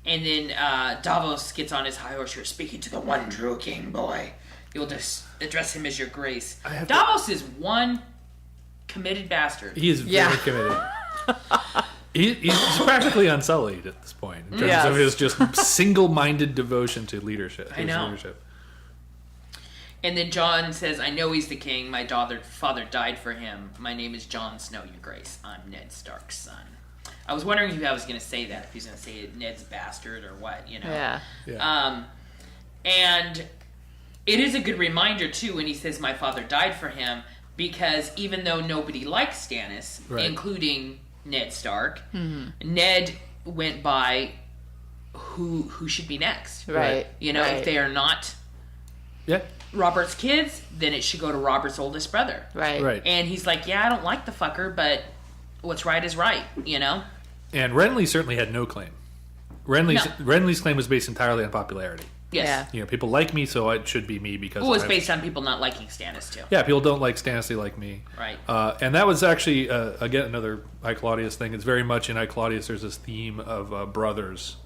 And then Davos gets on his high horse. You're speaking to the one true king, boy. You'll just address him as your grace. Davos is one committed bastard. He is very committed. He's practically unsullied at this point in terms of his just single-minded devotion to leadership. I know. Leadership. And then Jon says, I know he's the king. My father died for him. My name is Jon Snow, your grace. I'm Ned Stark's son. I was wondering if I was going to say that, if he's going to say Ned's bastard or what, Yeah. And it is a good reminder, too, when he says my father died for him, because even though nobody likes Stannis, including Ned Stark, Ned went by who should be next. Right. If they are not Robert's kids, then it should go to Robert's oldest brother. Right. And he's like, yeah, I don't like the fucker, but what's right is right, And Renly certainly had no claim. Renly's claim was based entirely on popularity. Yes. Yeah. People like me, so it should be me because It was based on people not liking Stannis, too. Yeah, people don't like Stannis, they like me. Right. And that was actually, again, another I, Claudius thing. It's very much in I, Claudius, there's this theme of brothers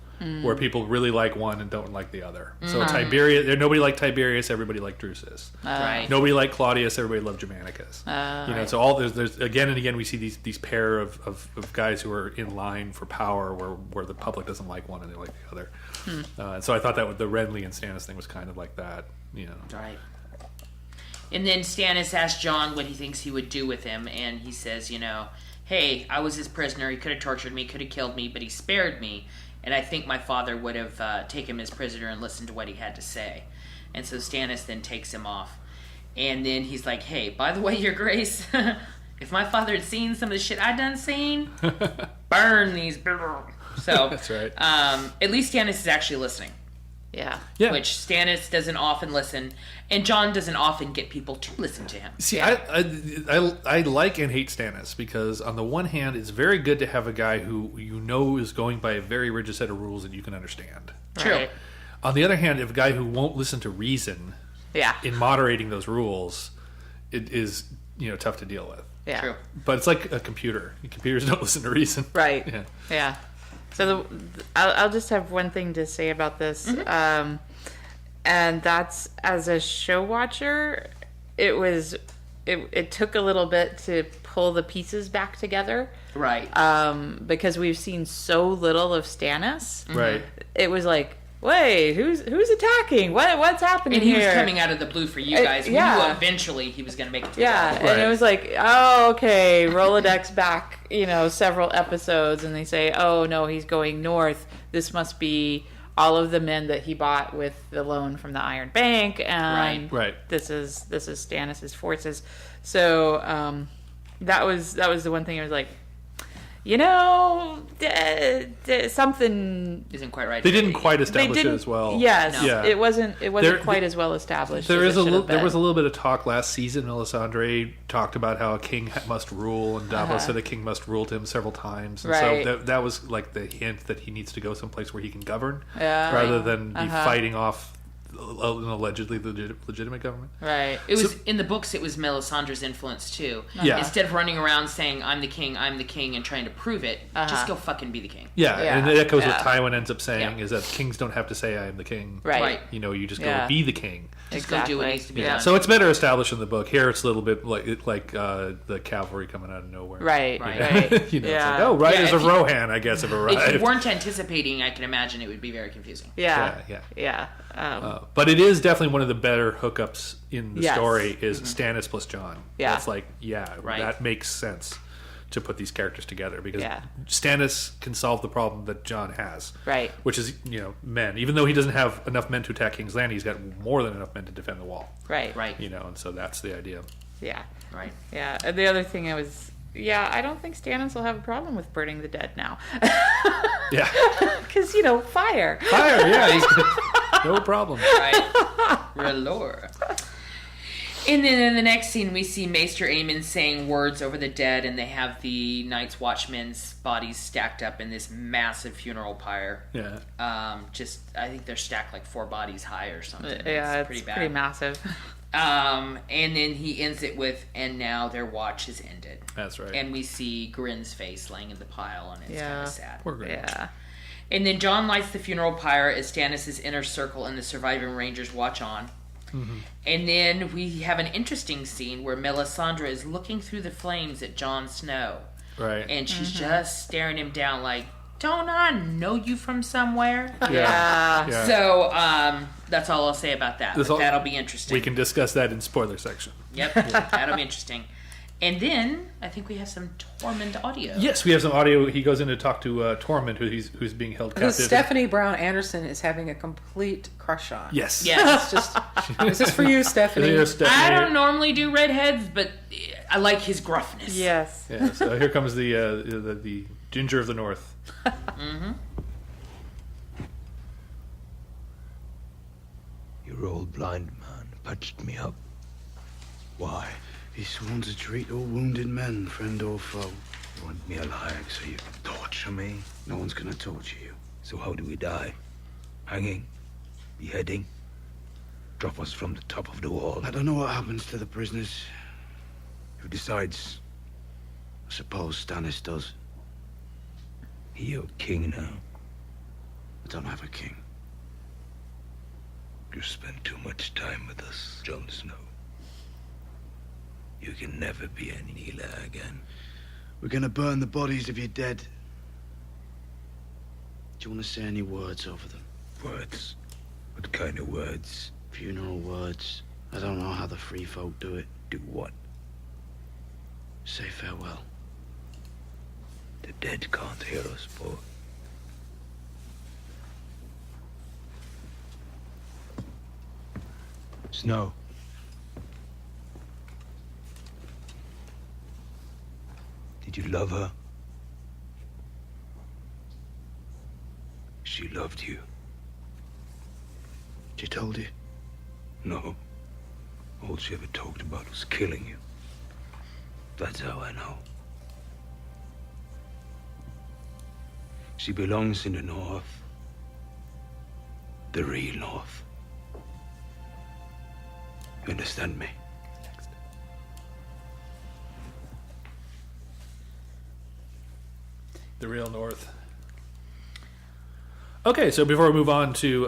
where people really like one and don't like the other. So Tiberius, nobody liked Tiberius, everybody liked Drusus. Right. Nobody liked Claudius, everybody loved Germanicus. So all there's again and again we see these pair of guys who are in line for power where the public doesn't like one and they like the other. And so I thought that the Renly and Stannis thing was kind of like that. Right. And then Stannis asked Jon what he thinks he would do with him, and he says, hey, I was his prisoner. He could have tortured me, could have killed me, but he spared me. and I think my father would have taken him as prisoner and listened to what he had to say. And so Stannis then takes him off. And then he's like, hey, by the way, Your Grace, if my father had seen some of the shit I done seen, burn these. So That's right. At least Stannis is actually listening. Yeah. Yeah. Which Stannis doesn't often listen, and Jon doesn't often get people to listen to him. See, I like and hate Stannis because on the one hand, it's very good to have a guy who you know is going by a very rigid set of rules that you can understand. True. Right. On the other hand, if a guy who won't listen to reason Yeah. in moderating those rules, it is tough to deal with. Yeah. True. But it's like a computer. Computers don't listen to reason. Right. Yeah. Yeah. So I'll just have one thing to say about this, and that's as a show watcher, it took a little bit to pull the pieces back together, Right. because we've seen so little of Stannis. Right. It was like, wait, who's attacking? What's happening And he here? was coming out of the blue for you guys. We yeah. knew eventually he was going to make it to Yeah, the and Right. it was like, oh, okay, Rolodex back, several episodes, and they say, oh no, he's going north. This must be all of the men that he bought with the loan from the Iron Bank, and Right. this is Stannis's forces. So that was the one thing I was like, something. Isn't quite right. They didn't quite They establish it didn't as well. Yes, No. Yeah. it wasn't There- quite as well established. There as is it a should little. have There been. was a little bit of talk last season. Melisandre talked about how a king must rule, and Davos said a king must rule to him several times. And Right. so that was like the hint that he needs to go someplace where he can govern, Yeah. rather than be fighting off an allegedly legitimate government. Right. It was in the books. It was Melisandre's influence too. Yeah. Instead of running around saying "I'm the king," and trying to prove it, just go fucking be the king. Yeah, Yeah. and that goes Yeah. what Tywin ends up saying Yeah. is that kings don't have to say "I am the king." Right. Right. You just go Yeah. be the king. Just go do what needs to be Yeah. done. So it's better established in the book. Here, it's a little bit like the cavalry coming out of nowhere. Right. Right. Right. It's Yeah. like, oh, Riders Yeah, of if you- Rohan, I guess, have arrived. if you weren't anticipating, I can imagine it would be very confusing. Yeah. Yeah, Yeah. But it is definitely one of the better hookups in the Yes. story is Stannis plus Jon. Yeah. It's like, Right. that makes sense to put these characters together because Yeah. Stannis can solve the problem that Jon has. Right. Which is, men. Even though he doesn't have enough men to attack King's Landing, he's got more than enough men to defend the wall. Right. Right. And so that's the idea. Yeah. Right. Yeah. And the other thing I don't think Stannis will have a problem with burning the dead now. Yeah. Because, fire. Fire, yeah. No problem. Right. Relore. And then in the next scene, we see Maester Aemon saying words over the dead, and they have the Night's Watchmen's bodies stacked up in this massive funeral pyre. Yeah. I think they're stacked like 4 bodies high or something. Yeah, it's pretty pretty bad. massive. And then he ends it with, and now their watch is ended. That's right. And we see Grin's face laying in the pile, and it's kind Yeah. of sad. Poor Grin. Yeah. And then Jon lights the funeral pyre as Stannis' inner circle and the surviving Rangers watch on. Mm-hmm. And then we have an interesting scene where Melisandre is looking through the flames at Jon Snow. Right. And she's just staring him down like, don't I know you from somewhere? Yeah. Yeah. So that's all I'll say about that. This But all- that'll be interesting. We can discuss that in spoiler section. Yep, that'll be interesting. And then I think we have some Tormund audio. Yes, we have some audio. He goes in to talk to Tormund, who's being held Who captive. Stephanie Brown Anderson is having a complete crush on. Yes. Yes. Just, this is for you, Stephanie. Here's Stephanie. I don't normally do redheads, but I like his gruffness. Yes. Yeah, so here comes the ginger of the north. Your old blind man patched me up. Why? He's sworn to treat all wounded men, friend or foe. You want me alive so you can torture me? No one's gonna torture you. So how do we die? Hanging? Beheading? Drop us from the top of the wall? I don't know what happens to the prisoners. Who decides? I suppose Stannis does. You're king now. I don't have a king. You spend too much time with us, Jon Snow. You can never be an Ela again. We're gonna burn the bodies of your dead. Do you want to say any words over them? Words? What kind of words? Funeral words. I don't know how the free folk do it. Do what? Say farewell. The dead can't hear us, boy. Snow. Did you love her? She loved you. She told you? No. All she ever talked about was killing you. That's how I know. She belongs in the North. The real North. You understand me? The real North. Okay, so before we move on to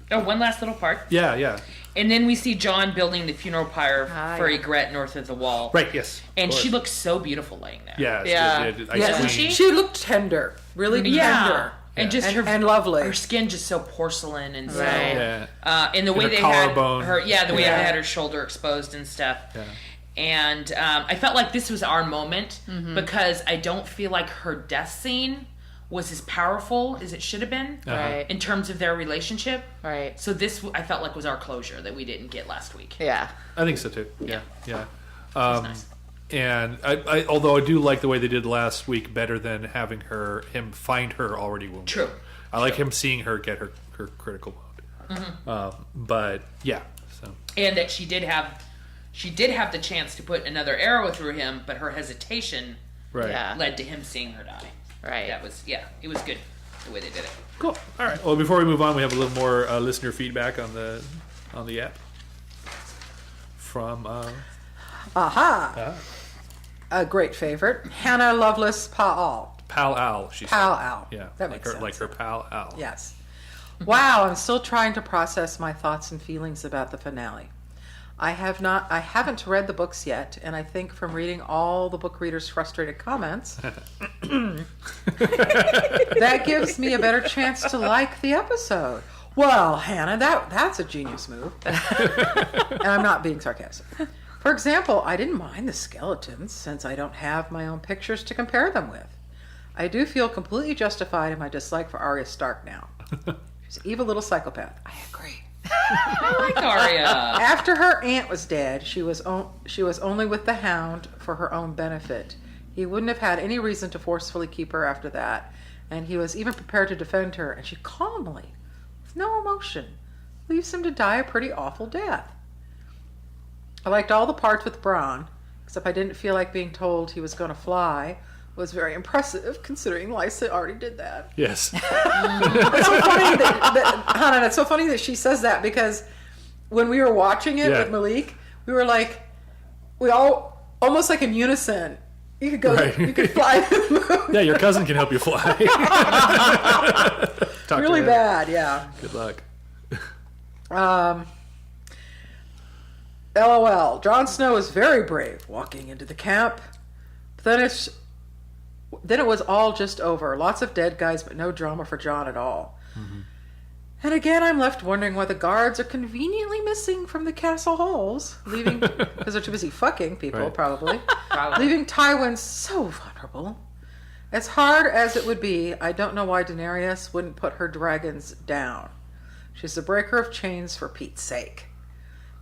one last little part. yeah. And then we see John building the funeral pyre for yeah. Ygritte north of the wall. Right, yes. And she looks so beautiful laying there. Yeah. Yeah, she looked tender, really tender. And just and lovely. Her skin just so porcelain and so Yeah. and the way her they had collarbone. her the way they had her shoulder exposed and stuff. Yeah. And I felt like this was our moment because I don't feel like her death scene was as powerful as it should have been Right. in terms of their relationship. Right. So this I felt like was our closure that we didn't get last week. Yeah. I think so too. Yeah. That's nice. And I although I do like the way they did last week better than having him find her already wounded. True. I like him seeing her get her critical wound. But yeah, so And that she did have the chance to put another arrow through him, but her hesitation right. Yeah. led to him seeing her die. Right. That was it was good the way they did it. Cool. All right. Well, before we move on, we have a little more listener feedback on the app from. A great favorite, Hannah Lovelace Paul. Pal Al. She said. Pal Al. Yeah. That makes sense. Like her pal Al. Yes. Wow, I'm still trying to process my thoughts and feelings about the finale. I haven't read the books yet, and I think from reading all the book readers' frustrated comments, that gives me a better chance to like the episode. Well, Hannah, that's a genius move. And I'm not being sarcastic. For example, I didn't mind the skeletons since I don't have my own pictures to compare them with. I do feel completely justified in my dislike for Arya Stark now. She's an evil little psychopath. I agree. I like Arya. After her aunt was dead, she was only with the Hound for her own benefit. He wouldn't have had any reason to forcefully keep her after that, and he was even prepared to defend her, and she calmly, with no emotion, leaves him to die a pretty awful death. I liked all the parts with Bronn, except I didn't feel like being told he was going to fly was very impressive, considering Lysa already did that. Yes. It's so funny Hannah, it's so funny that she says that, because when we were watching it with Malik, we were like, we all almost like in unison. You could go, you could fly to the moon. Yeah, your cousin can help you fly. Really bad, yeah. Good luck. LOL. Jon Snow is very brave walking into the camp. But then it was all just over. Lots of dead guys, but no drama for Jon at all. Mm-hmm. And again, I'm left wondering why the guards are conveniently missing from the castle halls, leaving because they're too busy fucking people, probably. Leaving Tywin so vulnerable. As hard as it would be, I don't know why Daenerys wouldn't put her dragons down. She's the breaker of chains for Pete's sake.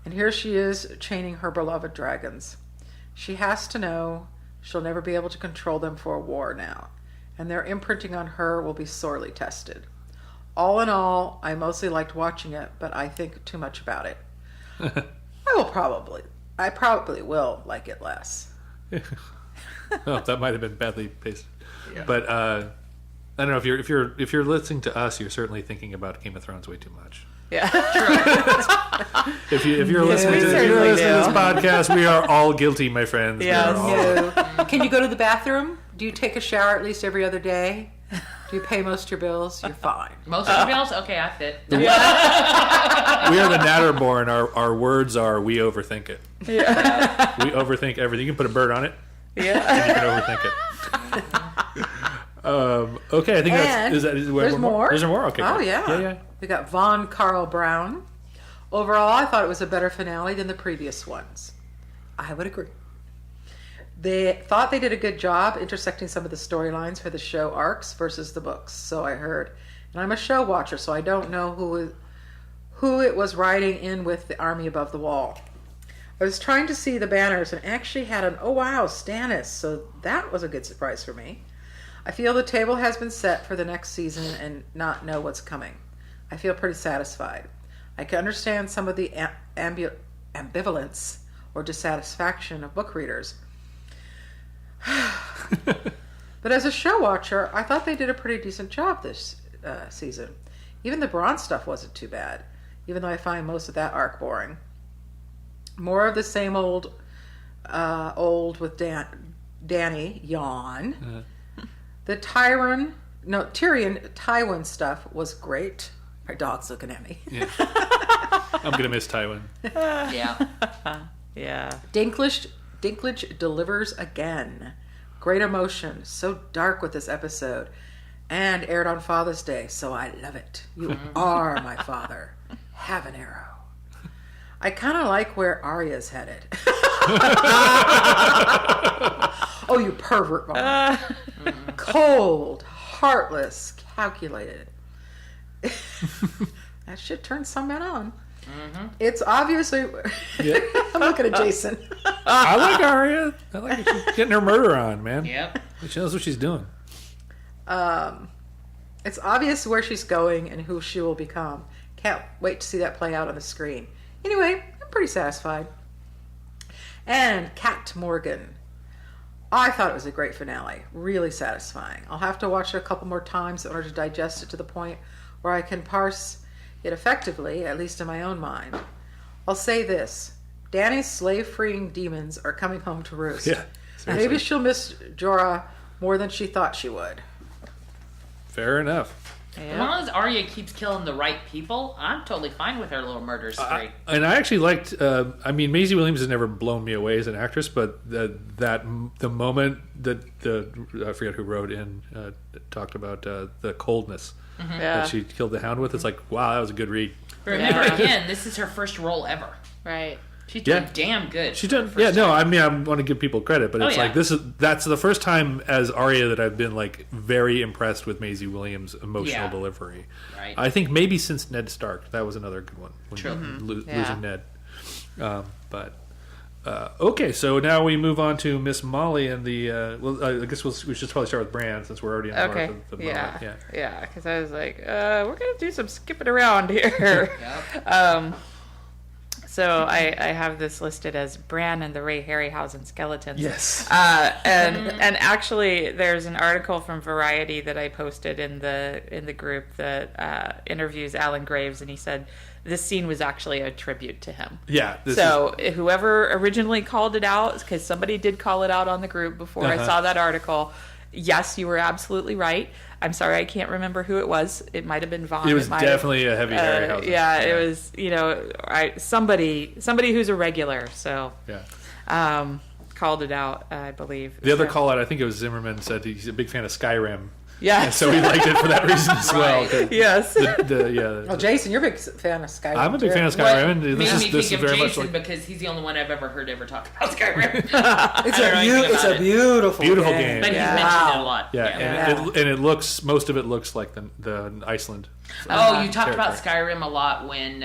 And here she is chaining her beloved dragons. She has to know she'll never be able to control them for a war now, and their imprinting on her will be sorely tested. All in all, I mostly liked watching it, but I think too much about it. I probably will like it less. Oh, that might have been badly paced. Yeah. But I don't know, if you're listening to us, you're certainly thinking about Game of Thrones way too much. Yeah. If you're listening to this podcast, we are all guilty, my friends. Yeah. Can you go to the bathroom? Do you take a shower at least every other day? Do you pay most of your bills? You're fine. Most of your bills? Okay, I fit. We are the Natterborn. Our words are, we overthink it. Yeah. We overthink everything. You can put a bird on it. Yeah. And you can overthink it. Okay, I think there's more. Is there more? Okay. Oh, yeah. We got Von Carl Brown. Overall, I thought it was a better finale than the previous ones. I would agree. They thought they did a good job intersecting some of the storylines for the show arcs versus the books, so I heard. And I'm a show watcher, so I don't know who it was riding in with the army above the wall. I was trying to see the banners and actually had an "oh wow, Stannis," so that was a good surprise for me. I feel the table has been set for the next season and not know what's coming. I feel pretty satisfied. I can understand some of the ambivalence or dissatisfaction of book readers. But as a show watcher, I thought they did a pretty decent job this season. Even the Bronn stuff wasn't too bad, even though I find most of that arc boring. More of the same old with Dany, yawn. The Tyrion Tywin stuff was great. Our dog's looking at me. Yeah. I'm going to miss Tywin. Yeah. Yeah. Dinklage delivers again. Great emotion. So dark with this episode. And aired on Father's Day, so I love it. You are my father. Have an arrow. I kind of like where Arya's headed. Oh, you pervert, Mom. Cold, heartless, calculated. That shit turns some men on. It's obviously... Yeah. I'm looking at Jason. I like Arya. I like that she's getting her murder on, man. Yep. She knows what she's doing. It's obvious where she's going and who she will become. Can't wait to see that play out on the screen. Anyway, I'm pretty satisfied. And Cat Morgan. I thought it was a great finale. Really satisfying. I'll have to watch it a couple more times in order to digest it to the point where I can parse it effectively, at least in my own mind. I'll say this. Dany's slave-freeing demons are coming home to roost. Yeah, seriously. Maybe she'll miss Jorah more than she thought she would. Fair enough. As long as Arya keeps killing the right people, I'm totally fine with her little murder spree. And I actually liked. Maisie Williams has never blown me away as an actress, but the moment that I forget who wrote in talked about the coldness that she killed the Hound with. It's like, wow, that was a good read. Remember, again, this is her first role ever. Right. She's doing damn good. She's done. Yeah, no, I mean, I want to give people credit, but it's like that's the first time as Arya that I've been like very impressed with Maisie Williams' emotional delivery. Right. I think maybe since Ned Stark, that was another good one. True. Losing Ned. Okay, so now we move on to Miss Molly and the. I guess we should probably start with Bran since we're already on Okay. the Yeah. Because I was like, we're gonna do some skipping around here. So I have this listed as Bran and the Ray Harryhausen skeletons. Yes. And actually, there's an article from Variety that I posted in the group that interviews Alan Graves, and he said this scene was actually a tribute to him. Yeah. Whoever originally called it out, because somebody did call it out on the group before I saw that article. Yes, you were absolutely right. I'm sorry, I can't remember who it was. It might have been Vaughn. It was definitely a heavy Harryhausen. Yeah, it was. Somebody who's a regular. So called it out, I believe. The other call out, I think it was Zimmerman, said he's a big fan of Skyrim. Yeah, and so he liked it for that reason as well. Yes. Well, Jason, you're a big fan of Skyrim. I'm a big fan of Skyrim. And this is very Jason much like because he's the only one I've ever heard ever talk about Skyrim. It's a beautiful game. But he's mentioned it a lot. And it looks, most of it looks like the Iceland. You talked about Skyrim a lot when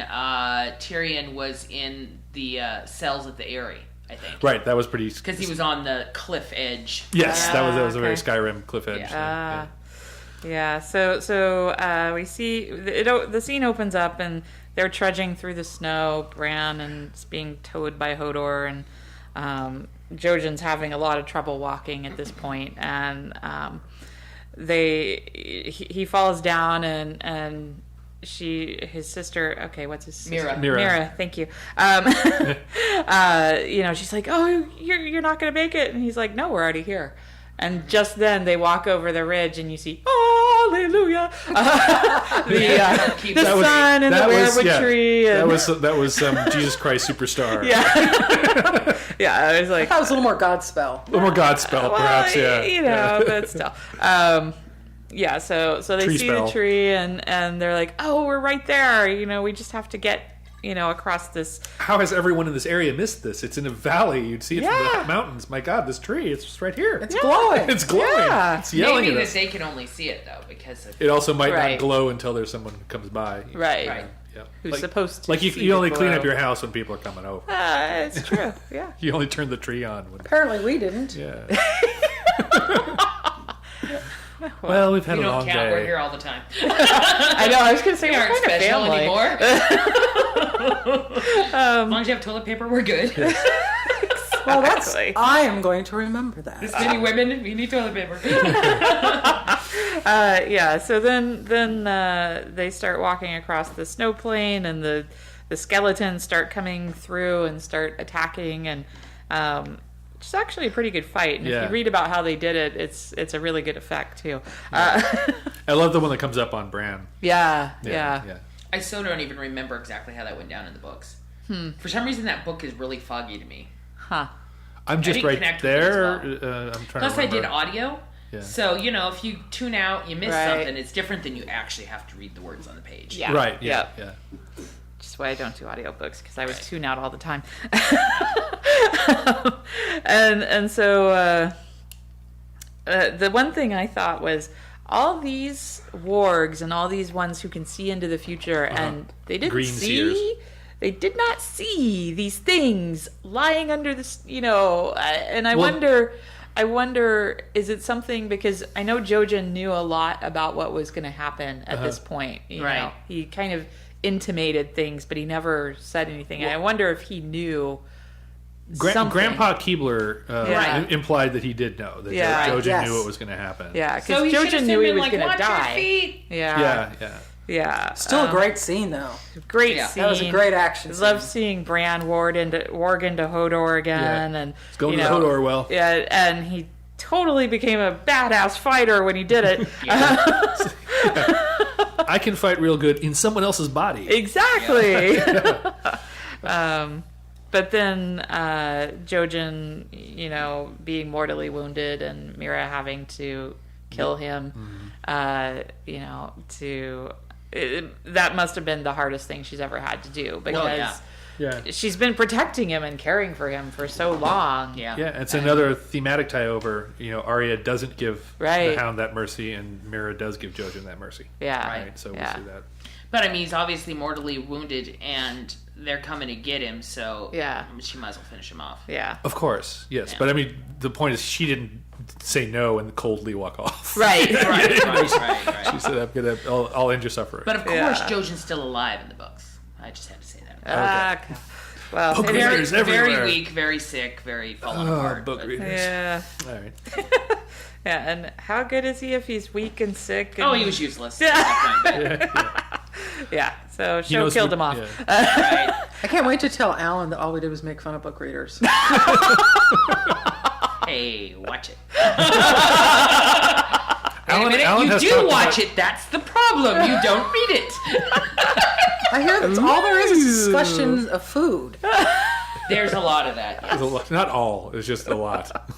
Tyrion was in the cells at the Eyrie. I think. Right, that was pretty. Because he was on the cliff edge. Yes, that was a very Skyrim cliff edge. So we see the scene opens up and they're trudging through the snow. Bran and it's being towed by Hodor, and Jojen's having a lot of trouble walking at this point, and he falls down and his sister, okay, what's his sister? Mira, thank you. She's like, oh, you're not gonna make it, and he's like, no, we're already here. And just then they walk over the ridge and you see hallelujah, the sun and the werewood tree. And... that was some Jesus Christ superstar. I was like, that was a little more Godspell. A little more Godspell, perhaps. But still. So they see the tree and they're like, oh, we're right there. We just have to get, across this. How has everyone in this area missed this? It's in a valley. You'd see it from the mountains. My God, this tree, it's just right here. It's glowing. It's glowing. Yeah. It's yelling Maybe at that us. they can only see it, though, because of... It also might not glow until there's someone who comes by. Right. Yep. who's supposed to like see you only the clean glow. up your house when people are coming over. It's true. Yeah. You only turn the tree on when. Apparently we didn't. Yeah. Well, we've had We a don't long count. We're day. here all the time. I know. I was going to say We we're aren't kind of special family. anymore. As long as you have toilet paper, we're good. Well, that's. Exactly. I am going to remember that. This many women, we need toilet paper. Yeah. So then they start walking across the snow plain, and the skeletons start coming through and start attacking, and it's actually a pretty good fight. And if Yeah. you read about how they did it, it's a really good effect too. I love the one that comes up on Bran. Yeah. I still don't even remember exactly how that went down in the books. For some reason, that book is really foggy to me. Huh. I'm just didn't right connect with it there. as I'm trying Plus, to I remember. did audio. Yeah. So, if you tune out, you miss Right. something. It's different than you actually have to read the words on the page. Yeah. Right. Yeah. Yep. Yeah. Just why I don't do audiobooks, because I was tune out all the time. and so the one thing I thought was all these wargs and all these ones who can see into the future, and they didn't Green see. seers. They did not see these things lying under this, and I wonder, is it something, because I know Jojen knew a lot about what was going to happen at this point. You Right. know, he kind of intimated things, but he never said anything. And I wonder if he knew something. Grandpa Keebler Right. implied that he did know that Yeah. Jojen Yes. knew what was going to happen. Yeah, So because he should Jojen have knew he been was like, going to watch your die. feet. Yeah. Yeah. Still a great scene, though. great Yeah. scene. That was a great action I love scene. seeing Bran warg into Hodor again, Yeah. and It's going you to know, Hodor well. Yeah, and he totally became a badass fighter when he did it. I can fight real good in someone else's body. Exactly. But then Jojen, being mortally wounded, and Mira having to kill him, that must have been the hardest thing she's ever had to do, because Yeah. she's been protecting him and caring for him for so long. Yeah. Yeah, it's another thematic tie over. Arya doesn't give Right. the Hound that mercy, and Mira does give Jojen that mercy. Yeah. Right, so Yeah. we'll see that. But, I mean, he's obviously mortally wounded, and they're coming to get him, so Yeah. she might as well finish him off. Yeah. Of course, yes. Yeah. But I mean, the point is she didn't say no and coldly walk off. Right. Right. She said, I'll end your suffering. But, of course, Yeah. Jojen's still alive in the books. I just had to say that. Okay. Well, Book it's- readers Very everywhere. weak, very sick, very fallen apart. book but- readers. yeah. All right. Yeah, and how good is he if he's weak and sick? And... Oh, he was useless. at that point, Yeah, so He show knows killed the- him off. yeah. but- right. I can't wait to tell Alan that all we did was make fun of book readers. Hey, watch it. Alan- Wait a minute, Alan you has do talked watch about- it. That's the problem. You don't read it. I hear that's all there is discussion of food. There's a lot of that. There's a lot- not all. It's just a lot.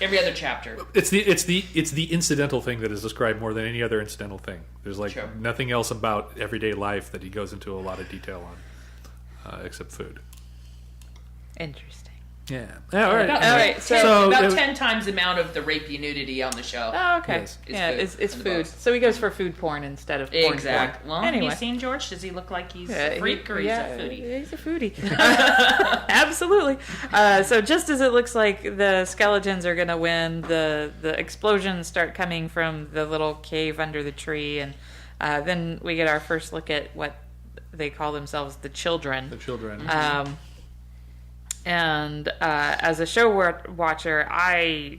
Every other chapter. It's the incidental thing that is described more than any other incidental thing. There's Sure. nothing else about everyday life that he goes into a lot of detail on, except food. Interesting. Yeah. All right. About, All right, so- about so- 10 times the amount of the rapey nudity on the show. Oh, okay. Yes. It's Yeah, food it's in the food. books. So he goes for food porn instead of porn. Exactly. Well, Anyway. have you seen George? Does he look like he's Yeah, a freak or he's a foodie? He's a foodie. Absolutely. So just as it looks like the skeletons are going to win, the explosions start coming from the little cave under the tree, and then we get our first look at what they call themselves, the children. The children. And as a show watcher, I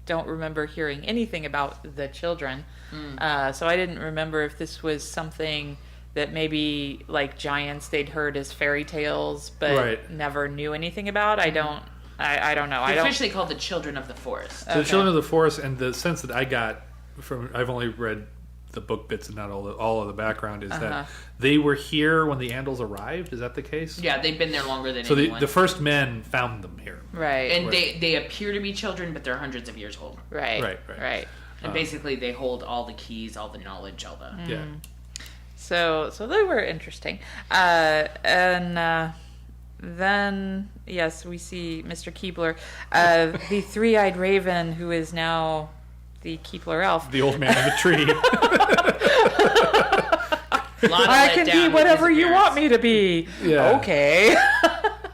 don't remember hearing anything about the children. So I didn't remember if this was something that maybe like giants they'd heard as fairy tales, but Right. never knew anything about. I don't know. I They're don't. officially called the Children of the Forest. So the Children of the Forest, and the sense that I got from, I've only read the book bits and not all of the background, is that they were here when the Andals arrived. Is that the case? Yeah, they've been there longer than So anyone. the first men found them here. Right. and they appear to be children, but they're hundreds of years old. right. Right. Right. And basically, they hold all the keys, all the knowledge, all the. Yeah. So they were interesting. And then, yes, we see Mr. Keebler, the three-eyed raven, who is now the Keebler elf. The old man in the tree. Lana I let can down be with whatever his you want appearance. me to be. Yeah. Okay.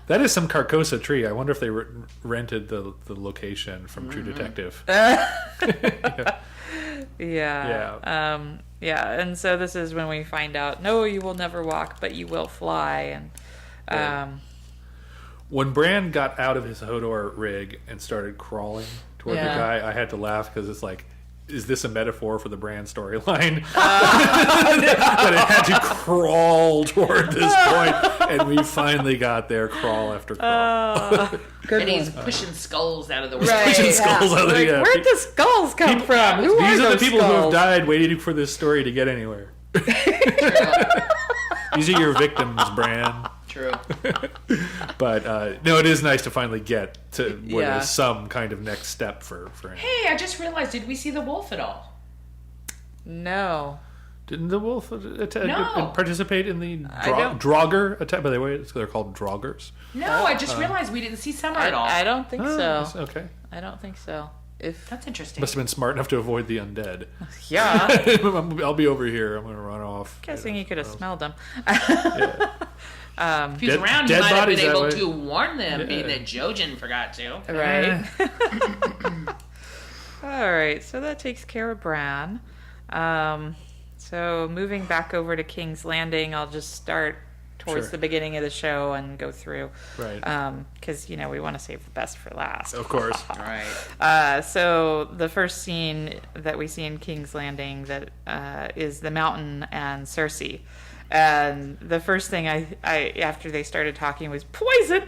That is some Carcosa tree. I wonder if they rented the location from True Detective. Yeah. And so this is when we find out, no, you will never walk, but you will fly. And When Bran got out of his Hodor rig and started crawling toward the guy, I had to laugh because it's like, is this a metaphor for the Bran storyline? That it had to crawl toward this point, and we finally got there, crawl after crawl. Good And one. he's pushing skulls out of the way. Right. Pushing skulls out of like, the where'd the skulls come from? Who These are the those people who have skulls? died waiting for this story to get anywhere. These are your victims, Bran. True. But no, it is nice to finally get to where Yeah. there's some kind of next step for him. Hey, I just realized, did we see the wolf at all? No. Didn't the wolf No. participate in the don't- Draugr attack? By the way, they're called Draugrs. No, I just realized we didn't see Summer at all. I don't think so. Okay. I don't think so. If That's interesting. Must have been smart enough to avoid the undead. yeah, I'll be over here. I'm going to run off. guessing you could have smelled them. if he's Dead- around, he dead might have been bodies that able way. to warn them, Yeah. being that Jojen forgot to. Right. All right. So that takes care of Bran. So moving back over to King's Landing, I'll just start towards Sure. the beginning of the show and go through. Right. Because, we want to save the best for last. Of course. Right. So the first scene that we see in King's Landing that is the Mountain and Cersei. And the first thing I after they started talking was poison.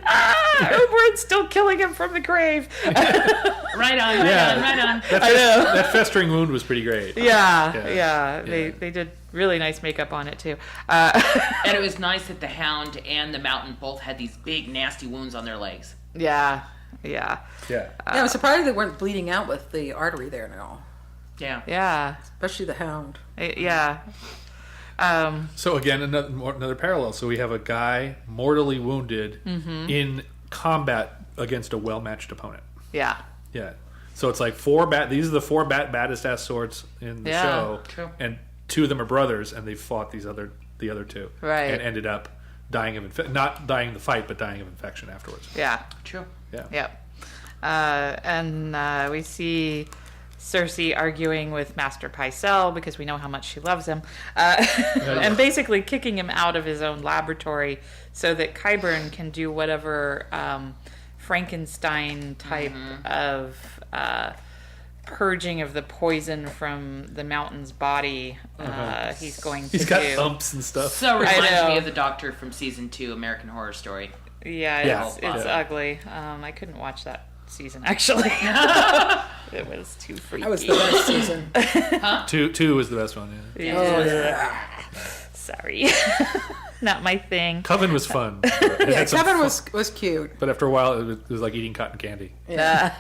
Oberyn's still killing him from the grave. Right on, right on. That festering wound was pretty great. Yeah. They did really nice makeup on it too. And it was nice that the Hound and the Mountain both had these big, nasty wounds on their legs. Yeah. Yeah. I'm surprised they weren't bleeding out with the artery there now, Yeah. especially the Hound. Yeah. So again, another parallel. So we have a guy mortally wounded in combat against a well-matched opponent. Yeah. Yeah. So it's like these are the four baddest ass swords in the Yeah, show, true. and two of them are brothers, and they fought the other two, Right. and ended up dying of not dying in the fight, but dying of infection afterwards. Yeah. True. Yeah. Yep. And we see Cersei arguing with Master Pycelle because we know how much she loves him, and basically kicking him out of his own laboratory so that Qyburn can do whatever Frankenstein type of purging of the poison from the Mountain's body he's going to He's got do. humps and stuff. So reminds know. me of the Doctor from season 2, American Horror Story. Yeah. It's Yeah. ugly. I couldn't watch that season actually. It was too freaky. That was the best season. Two was the best one. Yeah. Sorry. Not my thing. Coven was fun. Yeah, Kevin was cute. But after a while, it was like eating cotton candy. Yeah.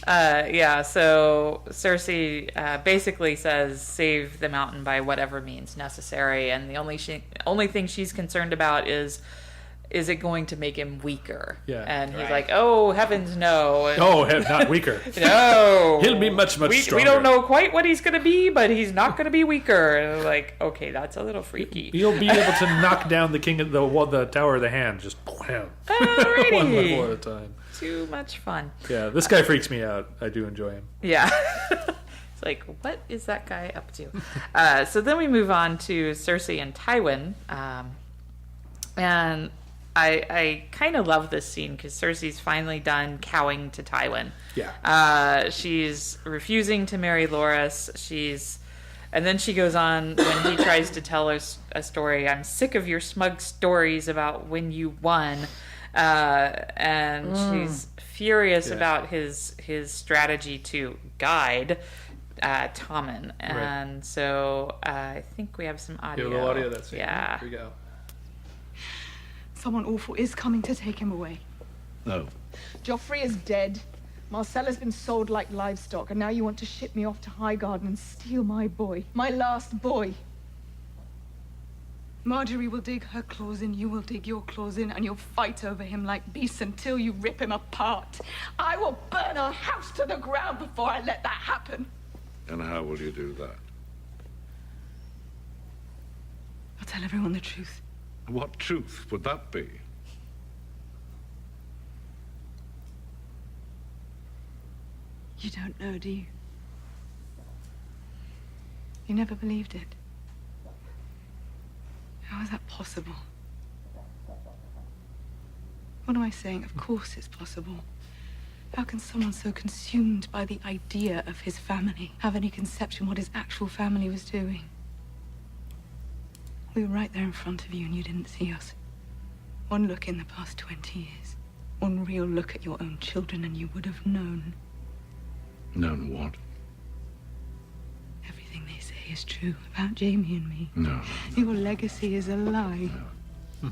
Yeah. So Cersei basically says save the Mountain by whatever means necessary, and the only thing she's concerned about is it going to make him weaker? Yeah. And he's like, oh, heavens no. And, Not weaker. no. He'll be much we stronger. don't know quite what he's going to be, but he's not going to be weaker. And I'm like, okay, that's a little freaky. You'll be able to knock down the king of the Tower of the Hand, just wham. Alrighty. One level at a time. Too much fun. Yeah, this guy freaks me out. I do enjoy him. Yeah. It's like, what is that guy up to? So then we move on to Cersei and Tywin. And I kind of love this scene because Cersei's finally done cowing to Tywin. Yeah. She's refusing to marry Loras. And then she goes on when he tries to tell us a story. I'm sick of your smug stories about when you won. And she's furious about his strategy to guide Tommen. And so I think we have some audio. You have a little audio of that scene. Yeah. Here we go. Someone awful is coming to take him away. No. Joffrey is dead. Marcella's been sold like livestock, and now you want to ship me off to Highgarden and steal my boy. My last boy. Marjorie will dig her claws in, you will dig your claws in, and you'll fight over him like beasts until you rip him apart. I will burn our house to the ground before I let that happen. And how will you do that? tell everyone the truth. What truth would that be? You don't know, do you? You never believed it. How is that possible? What am I saying? Of course it's possible. How can someone so consumed by the idea of his family have any conception what his actual family was doing? We were right there in front of you and you didn't see us. One look in the past 20 years. One real look at your own children and you would have known. Known what? Everything they say is true about Jamie and me. No. Your legacy is a lie. No.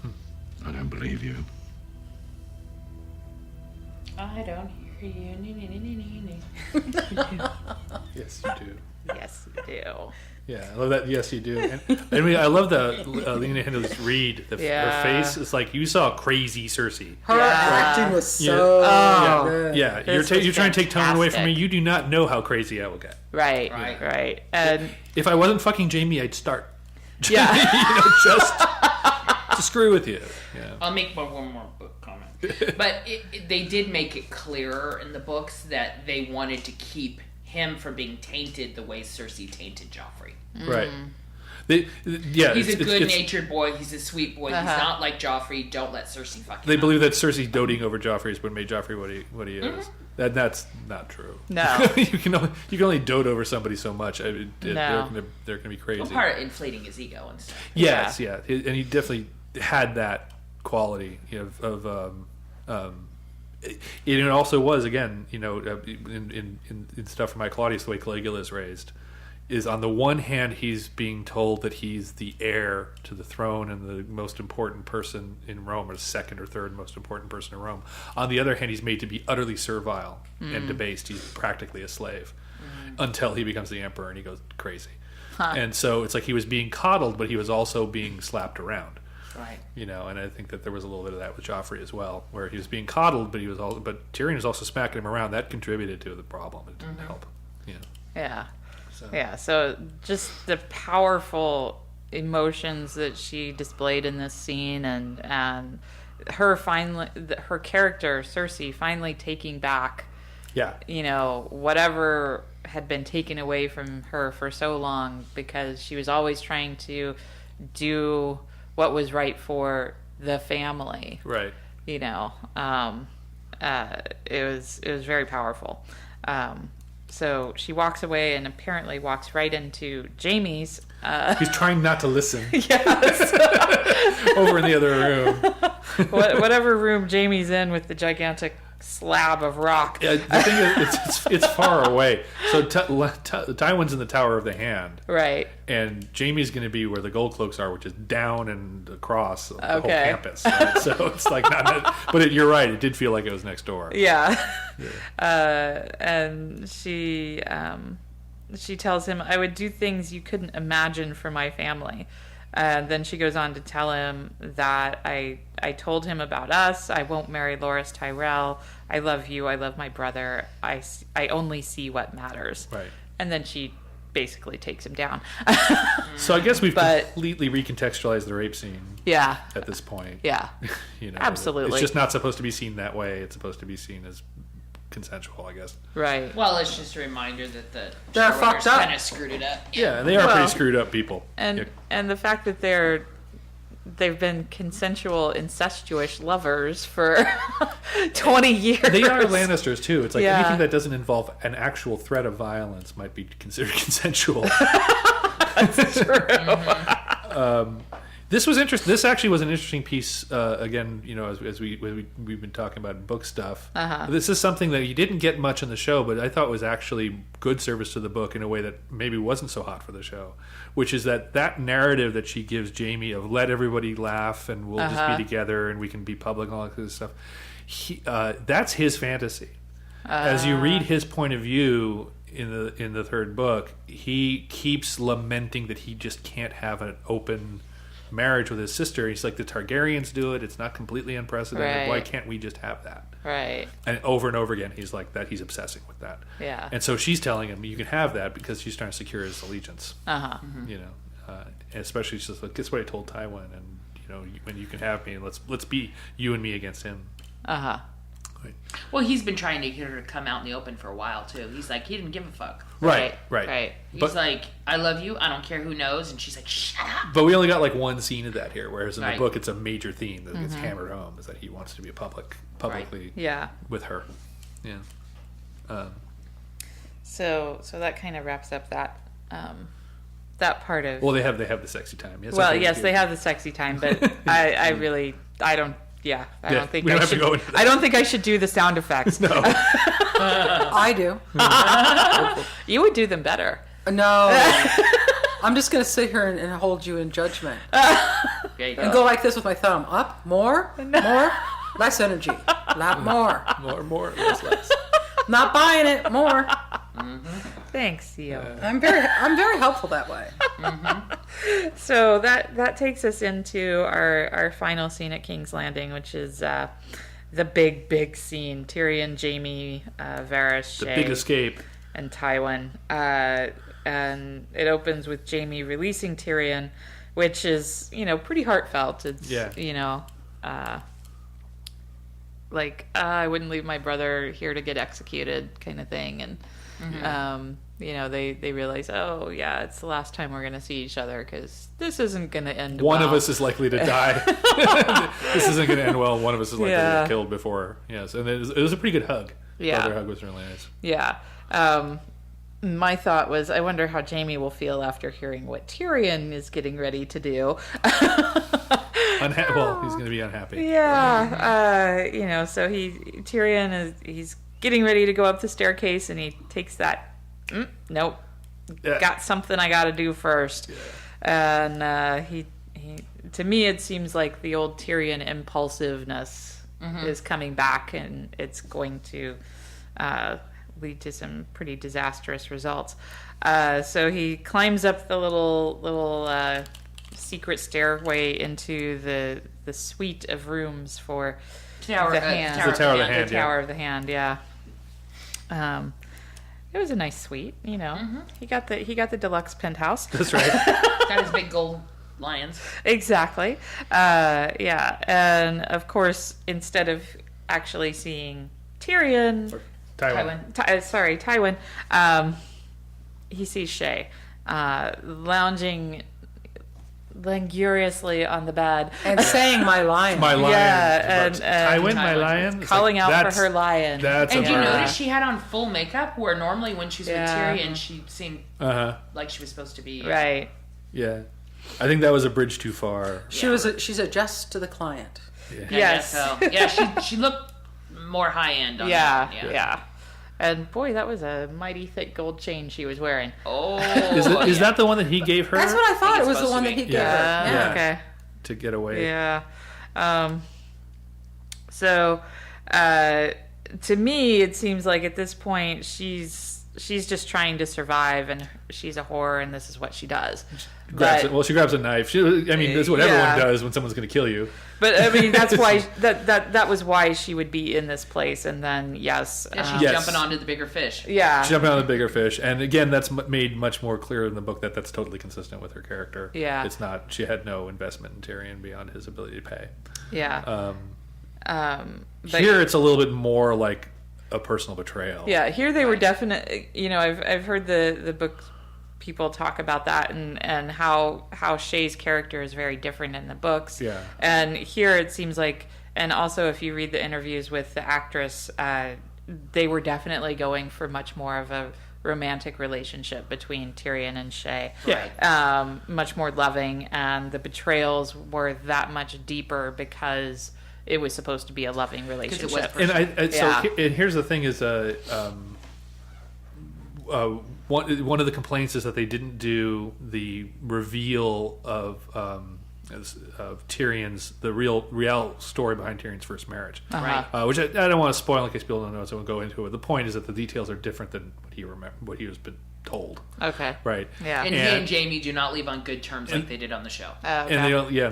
I don't believe you. I don't hear you. Yes, you do. Yes, you do. Yeah, I love that. Yes, you do. And I mean, I love the Lena Headey's read. Her face. It's like you saw crazy Cersei. Her acting was so good. Yeah, you're trying to take tone away from me. You do not know how crazy I will get. Right. And if I wasn't fucking Jamie, I'd start. Yeah. Just to screw with you. Yeah. I'll make one more book comment. But they did make it clearer in the books that they wanted to keep him from being tainted the way Cersei tainted Joffrey. Right. He's a good-natured boy. He's a sweet boy. He's not like Joffrey. Don't let Cersei fuck him. They believe that Cersei doting over Joffrey is what made Joffrey what he is. That's not true. No. you can only dote over somebody so much. They're going to be crazy. Well, part of inflating his ego and stuff. Yes, yeah. And he definitely had that quality it also was, again, in stuff from my Claudius, the way Caligula is raised, is on the one hand he's being told that he's the heir to the throne and the most important person in Rome, or the second or third most important person in Rome. On the other hand, he's made to be utterly servile and debased. He's practically a slave until he becomes the emperor and he goes crazy. And so it's like he was being coddled, but he was also being slapped around. Right. And I think that there was a little bit of that with Joffrey as well, where he was being coddled, but Tyrion was also smacking him around. That contributed to the problem. It didn't help. Yeah. So just the powerful emotions that she displayed in this scene, and her character Cersei finally taking back, whatever had been taken away from her for so long, because she was always trying to do what was right for the family. Right. It was very powerful. So she walks away and apparently walks right into Jamie's. He's trying not to listen. Yes. Over in the other room. Whatever room Jamie's in with the gigantic slab of rock. The thing is, it's far away. So Tywin's in the Tower of the Hand. Right. And Jamie's going to be where the Gold Cloaks are, which is down and across the whole campus. Right? So it's like not. But you're right. It did feel like it was next door. Yeah. And she tells him, "I would do things you couldn't imagine for my family." And then she goes on to tell him that I told him about us. I won't marry Loras Tyrell. I love you. I love my brother. I only see what matters. Right. And then she basically takes him down. So I guess we've completely recontextualized the rape scene. Yeah. At this point. Yeah. Absolutely. It's just not supposed to be seen that way. It's supposed to be seen as consensual, I guess. Right. Well, it's just a reminder that they're fucked up. Kind of screwed it up. Yeah, they are pretty screwed up people. And the fact that they've been consensual, incestuous lovers for 20 years. They are Lannisters too. It's like anything that doesn't involve an actual threat of violence might be considered consensual. That's true. This was interesting. This actually was an interesting piece. Again, as we've been talking about book stuff. This is something that you didn't get much in the show, but I thought was actually good service to the book in a way that maybe wasn't so hot for the show. Which is that narrative that she gives Jamie of let everybody laugh and we'll just be together and we can be public and all that kind of stuff. That's his fantasy. As you read his point of view in the third book, he keeps lamenting that he just can't have an open marriage with his sister. He's like, the Targaryens do it. It's not completely unprecedented. Right. Why can't we just have that? Right. And over again, he's like that. He's obsessing with that. Yeah. And so she's telling him you can have that because she's trying to secure his allegiance. especially just like, guess what I told Tywin, and when you can have me, let's be you and me against him. Right. Well, he's been trying to get her to come out in the open for a while too. He's like, he didn't give a fuck. Right. He's like, I love you. I don't care who knows. And she's like, shut up. But we only got like one scene of that here, whereas in the Right. book, it's a major theme that gets hammered home, is that he wants to be publicly with her. Yeah. So that kind of wraps up that part of. Well, they have the sexy time. Yes, Well, yes, they have the sexy time, but I don't. Yeah, I don't think we don't I have to should. go into that. I don't think I should do the sound effects. No. I do. You would do them better. No. I'm just going to sit here and hold you in judgment. There you go. And go like this with my thumb. Up, more, less energy. A lot more. more, less. Not buying it, more. Thanks, Theo. I'm very helpful that way. So that takes us into our final scene at King's Landing, which is the big scene. Tyrion, Jaime, Varys, The Shay, big escape. and Tywin. And it opens with Jaime releasing Tyrion, which is, pretty heartfelt. It's, like, I wouldn't leave my brother here to get executed kind of thing. And, they realize, oh, yeah, it's the last time we're going to see each other because this isn't going to end One well. of us is likely to die. This isn't going to end well. One of us is likely to get killed before. Yes, and it was a pretty good hug. Yeah. Their hug was really nice. Yeah. My thought was, I wonder how Jaime will feel after hearing what Tyrion is getting ready to do. Well, he's going to be unhappy. Yeah. So Tyrion he's getting ready to go up the staircase, and he takes that. Nope. Yeah. Got something I got to do first. Yeah. And he to me, it seems like the old Tyrion impulsiveness is coming back, and it's going to lead to some pretty disastrous results. So he climbs up the little secret stairway into the suite of rooms for Tower, the Hand. The Tower of the Hand. The Tower of the Hand. Yeah. It was a nice suite. He got the deluxe penthouse. That's right. Got his big gold lions. Exactly. Yeah. And of course, instead of actually seeing Tyrion, Tywin, he sees Shay lounging luxuriously on the bed And saying my lion. My lion. Yeah, and Tywin, my lion. It's calling like, out for her lion. That's And a do you murder. notice she had on full makeup where normally when she's with Tyrion she seemed like she was supposed to be Right. Yeah. I think that was a bridge too far. She's a just to the client. Yeah. Yes. So. Yeah, she looked more high end on that. Yeah. And boy, that was a mighty thick gold chain she was wearing. Oh. Is that the one that he gave her? That's what I thought. it's It was the supposed one to that be. he gave her. Yeah. Okay. To get away. Yeah. So, to me, it seems like at this point she's just trying to survive, and she's a whore, and this is what she does. She grabs a knife. That's what everyone does when someone's going to kill you. But I mean, that's why that was why she would be in this place, and then She's jumping onto the bigger fish. Yeah, She's jumping on the bigger fish, and again, that's made much more clear in the book that that's totally consistent with her character. Yeah, it's not. She had no investment in Tyrion beyond his ability to pay. Yeah. But here, it's a little bit more like a personal betrayal. Yeah, here they were definite. I've heard the book people talk about that and how Shay's character is very different in the books. Yeah. And here it seems like, and also if you read the interviews with the actress, they were definitely going for much more of a romantic relationship between Tyrion and Shay. Yeah. Much more loving, and the betrayals were that much deeper because it was supposed to be a loving relationship. And here's the thing: is one of the complaints is that they didn't do the reveal of Tyrion's the real story behind Tyrion's first marriage, which I don't want to spoil in case people don't know, so I won't go into it. The point is that the details are different than what he was been told. Okay. Right. Yeah. And he and Jaime do not leave on good terms like they did on the show. Okay. And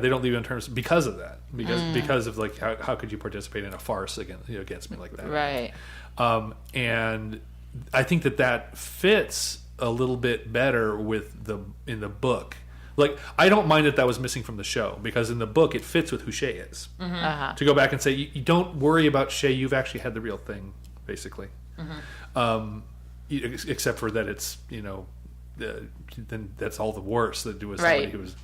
they don't leave on terms because of that. Because of like how could you participate in a farce against me like that? Right. And I think that fits a little bit better in the book Like, I don't mind that was missing from the show, because in the book it fits with who Shay is. To go back and say, you don't worry about Shay, you've actually had the real thing, basically. Except for that it's, then that's all the worse that do with somebody who was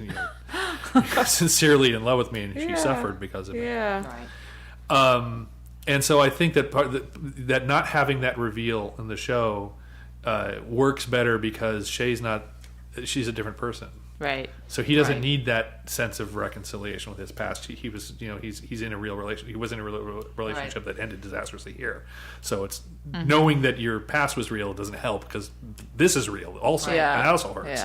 sincerely in love with me, and she suffered because of it. And so I think that that not having that reveal in the show works better, because she's a different person. Right. So he doesn't need that sense of reconciliation with his past. He was, he's in a real relationship. He was in a real relationship that ended disastrously here. So it's knowing that your past was real doesn't help, because this is real also. And that also hurts.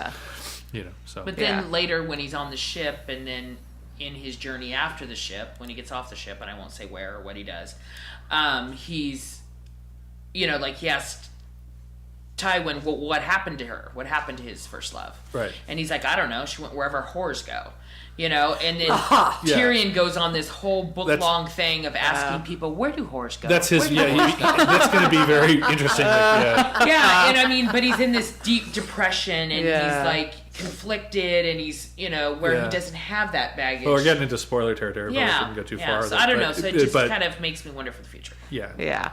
Yeah. So. But then later, when he's on the ship, and then in his journey after the ship, when he gets off the ship, and I won't say where or what he does, he's, he asked Tywin, well, what happened to her? What happened to his first love? Right. And he's like, I don't know. She went wherever whores go. And then Tyrion goes on this whole book-long thing of asking people, where do whores go? That's his, that's going to be very interesting. But he's in this deep depression, and he's like conflicted, and he's, where he doesn't have that baggage. Well, we're getting into spoiler territory, but we shouldn't go too far. So I don't know. So it just kind of makes me wonder for the future. Yeah.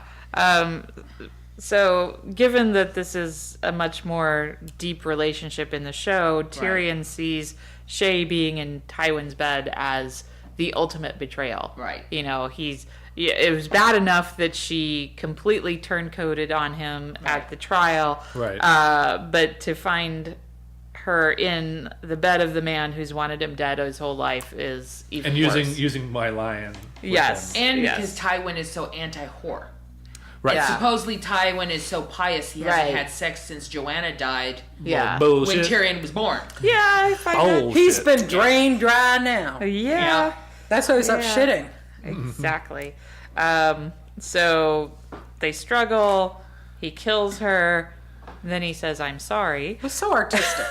So, given that this is a much more deep relationship in the show, Tyrion sees Shay being in Tywin's bed as the ultimate betrayal. Right. It was bad enough that she completely turncoated on him at the trial. Right. But to find her in the bed of the man who's wanted him dead his whole life is even worse. And using my lion. Yes. And because Tywin is so anti-whore. Right. Yeah. Supposedly Tywin is so pious he hasn't had sex since Joanna died. Yeah. When Tyrion was born. Yeah, I find that. He's been drained dry now. Yeah. That's why he's up shitting. Exactly. So they struggle. He kills her. Then he says, I'm sorry. It was so artistic.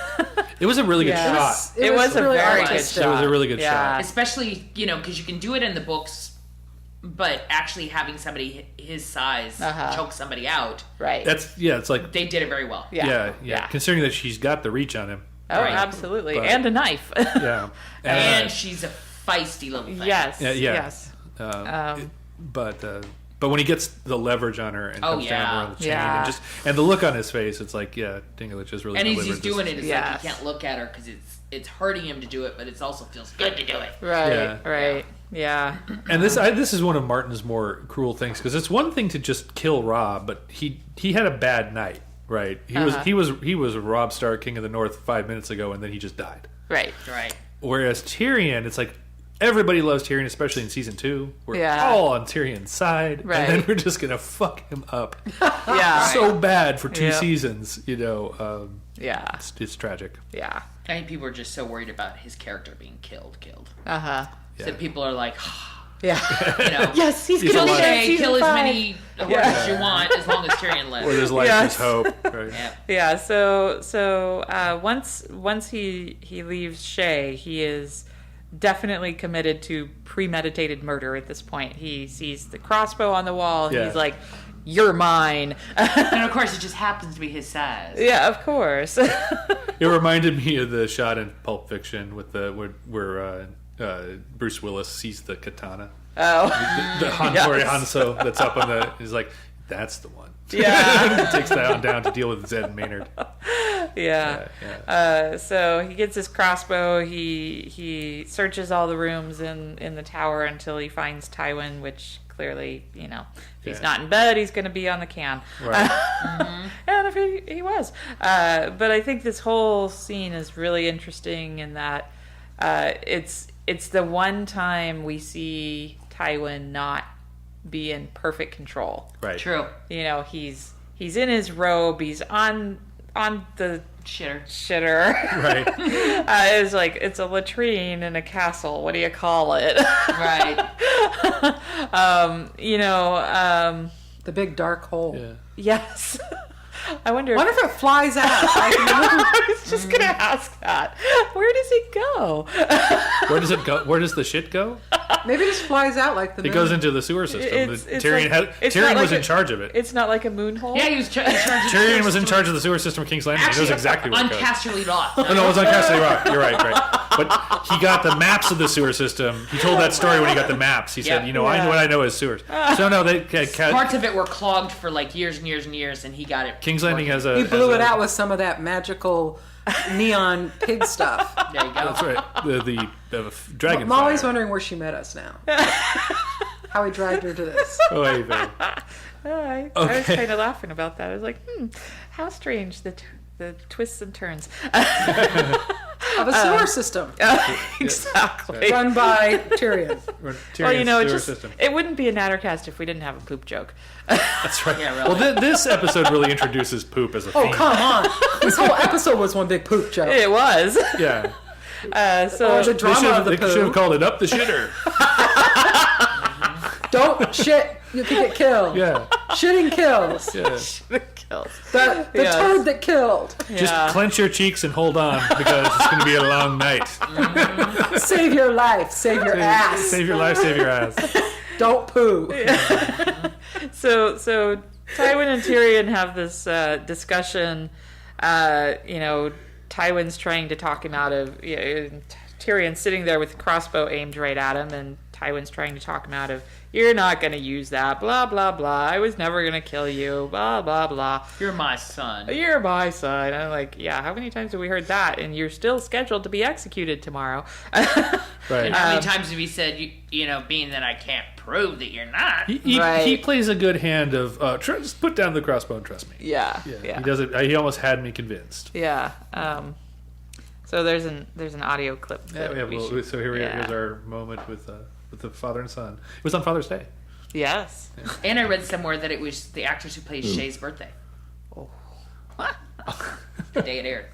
It was a really good shot. It was a really very good artistic. shot. It was a really good shot. Especially, because you can do it in the books, but actually having somebody his size choke somebody out. Right. It's like... They did it very well. Yeah. Considering that she's got the reach on him. Oh, absolutely. And a knife. Yeah. And she's a feisty little thing. Yes. Yes. But when he gets the leverage on her and comes down around the chain, and the look on his face, it's like, Dinklage is really. And he's just doing it. It's like he can't look at her because it's hurting him to do it, but it also feels good to do it. Right. Yeah. And this is one of Martin's more cruel things, because it's one thing to just kill Robb, but he had a bad night, right? He was Robb Stark, King of the North 5 minutes ago, and then he just died. Right. Whereas Tyrion, it's like, everybody loves Tyrion, especially in season 2. We're all on Tyrion's side, and then we're just gonna fuck him up. So bad for 2 seasons, It's tragic. Yeah. I think people are just so worried about his character being killed. So people are like, yes, he's kill gonna Shay, kill as many horses as you want, as long as Tyrion lives. Where there's life, there's hope. Right? Yeah. So once he leaves Shay, he is definitely committed to premeditated murder at this point. He sees the crossbow on the wall, and he's like, you're mine. And of course it just happens to be his size. Yeah, of course. It reminded me of the shot in Pulp Fiction with where Bruce Willis sees the katana. Oh. The Hanso that's up on the... He's like, that's the one. Yeah. He takes that one down to deal with Zed Maynard. So he gets his crossbow. He searches all the rooms in the tower until he finds Tywin, which clearly, if he's not in bed, he's going to be on the can. Right. And if he was. But I think this whole scene is really interesting in that it's the one time we see Tywin not be in perfect control. Right. True. He's in his robe. He's on the shitter. Right. It's a latrine in a castle. What do you call it? Right. The big dark hole. Yeah. Yes. I wonder if it flies out. I was just gonna ask that. Where does it go? Where does it go? Where does the shit go? Maybe it just flies out like the It moon. goes into the sewer system. It's Tyrion like- it's Tyrion not was like in charge of it. It's not like a moon hole. Yeah, he was in charge of Tyrion was in charge of the sewer system of King's Landing. He knows exactly where on it goes. Casterly Rock. Oh, no, it was on Casterly Rock. You're right. But he got the maps of the sewer system. He told that story when he got the maps. He said, Yep. I know what I know is sewers. So no, they Parts of it were clogged for like years and years and years, and he got it. King's Landing has a. He blew it out with some of that magical neon pig stuff. There you go. That's right. The dragon. Molly's wondering where she met us now. How he dragged her to this. Oh, hey, there. I was kind of laughing about that. I was like, how strange the twists and turns. Of a sewer system. Exactly. Run by Tyrion. Tyrion's system. it wouldn't be a Nattercast if we didn't have a poop joke. That's right. Yeah, really. Well, this episode really introduces poop as a theme. Oh, come on. This whole episode was one big poop joke. It was. Yeah. Or the drama of the They should have poo. called it Up the Shitter. Don't shit. You can get killed. Yeah. Shitting kills. Yeah. Kills. The Yes. turd that killed. Just clench your cheeks and hold on because it's going to be a long night. Save your life. Save your ass. Save your life, save your ass. Don't poo. So Tywin and Tyrion have this discussion. Tywin's trying to talk him out of. Tyrion's sitting there with the crossbow aimed right at him, and Tywin's trying to talk him out of. You're not going to use that. Blah blah blah. I was never going to kill you. Blah blah blah. You're my son. You're my son. I'm like, yeah. How many times have we heard that? And you're still scheduled to be executed tomorrow. Right. And how many times have you said, being that I can't prove that you're not? He plays a good hand of just put down the crossbow and trust me. Yeah. He does it. He almost had me convinced. Yeah. So there's an audio clip. Yeah, so here's our moment with the father and son. It was on Father's Day. Yes. And I read somewhere that it was the actress who plays Shay's birthday. Oh. The day it aired.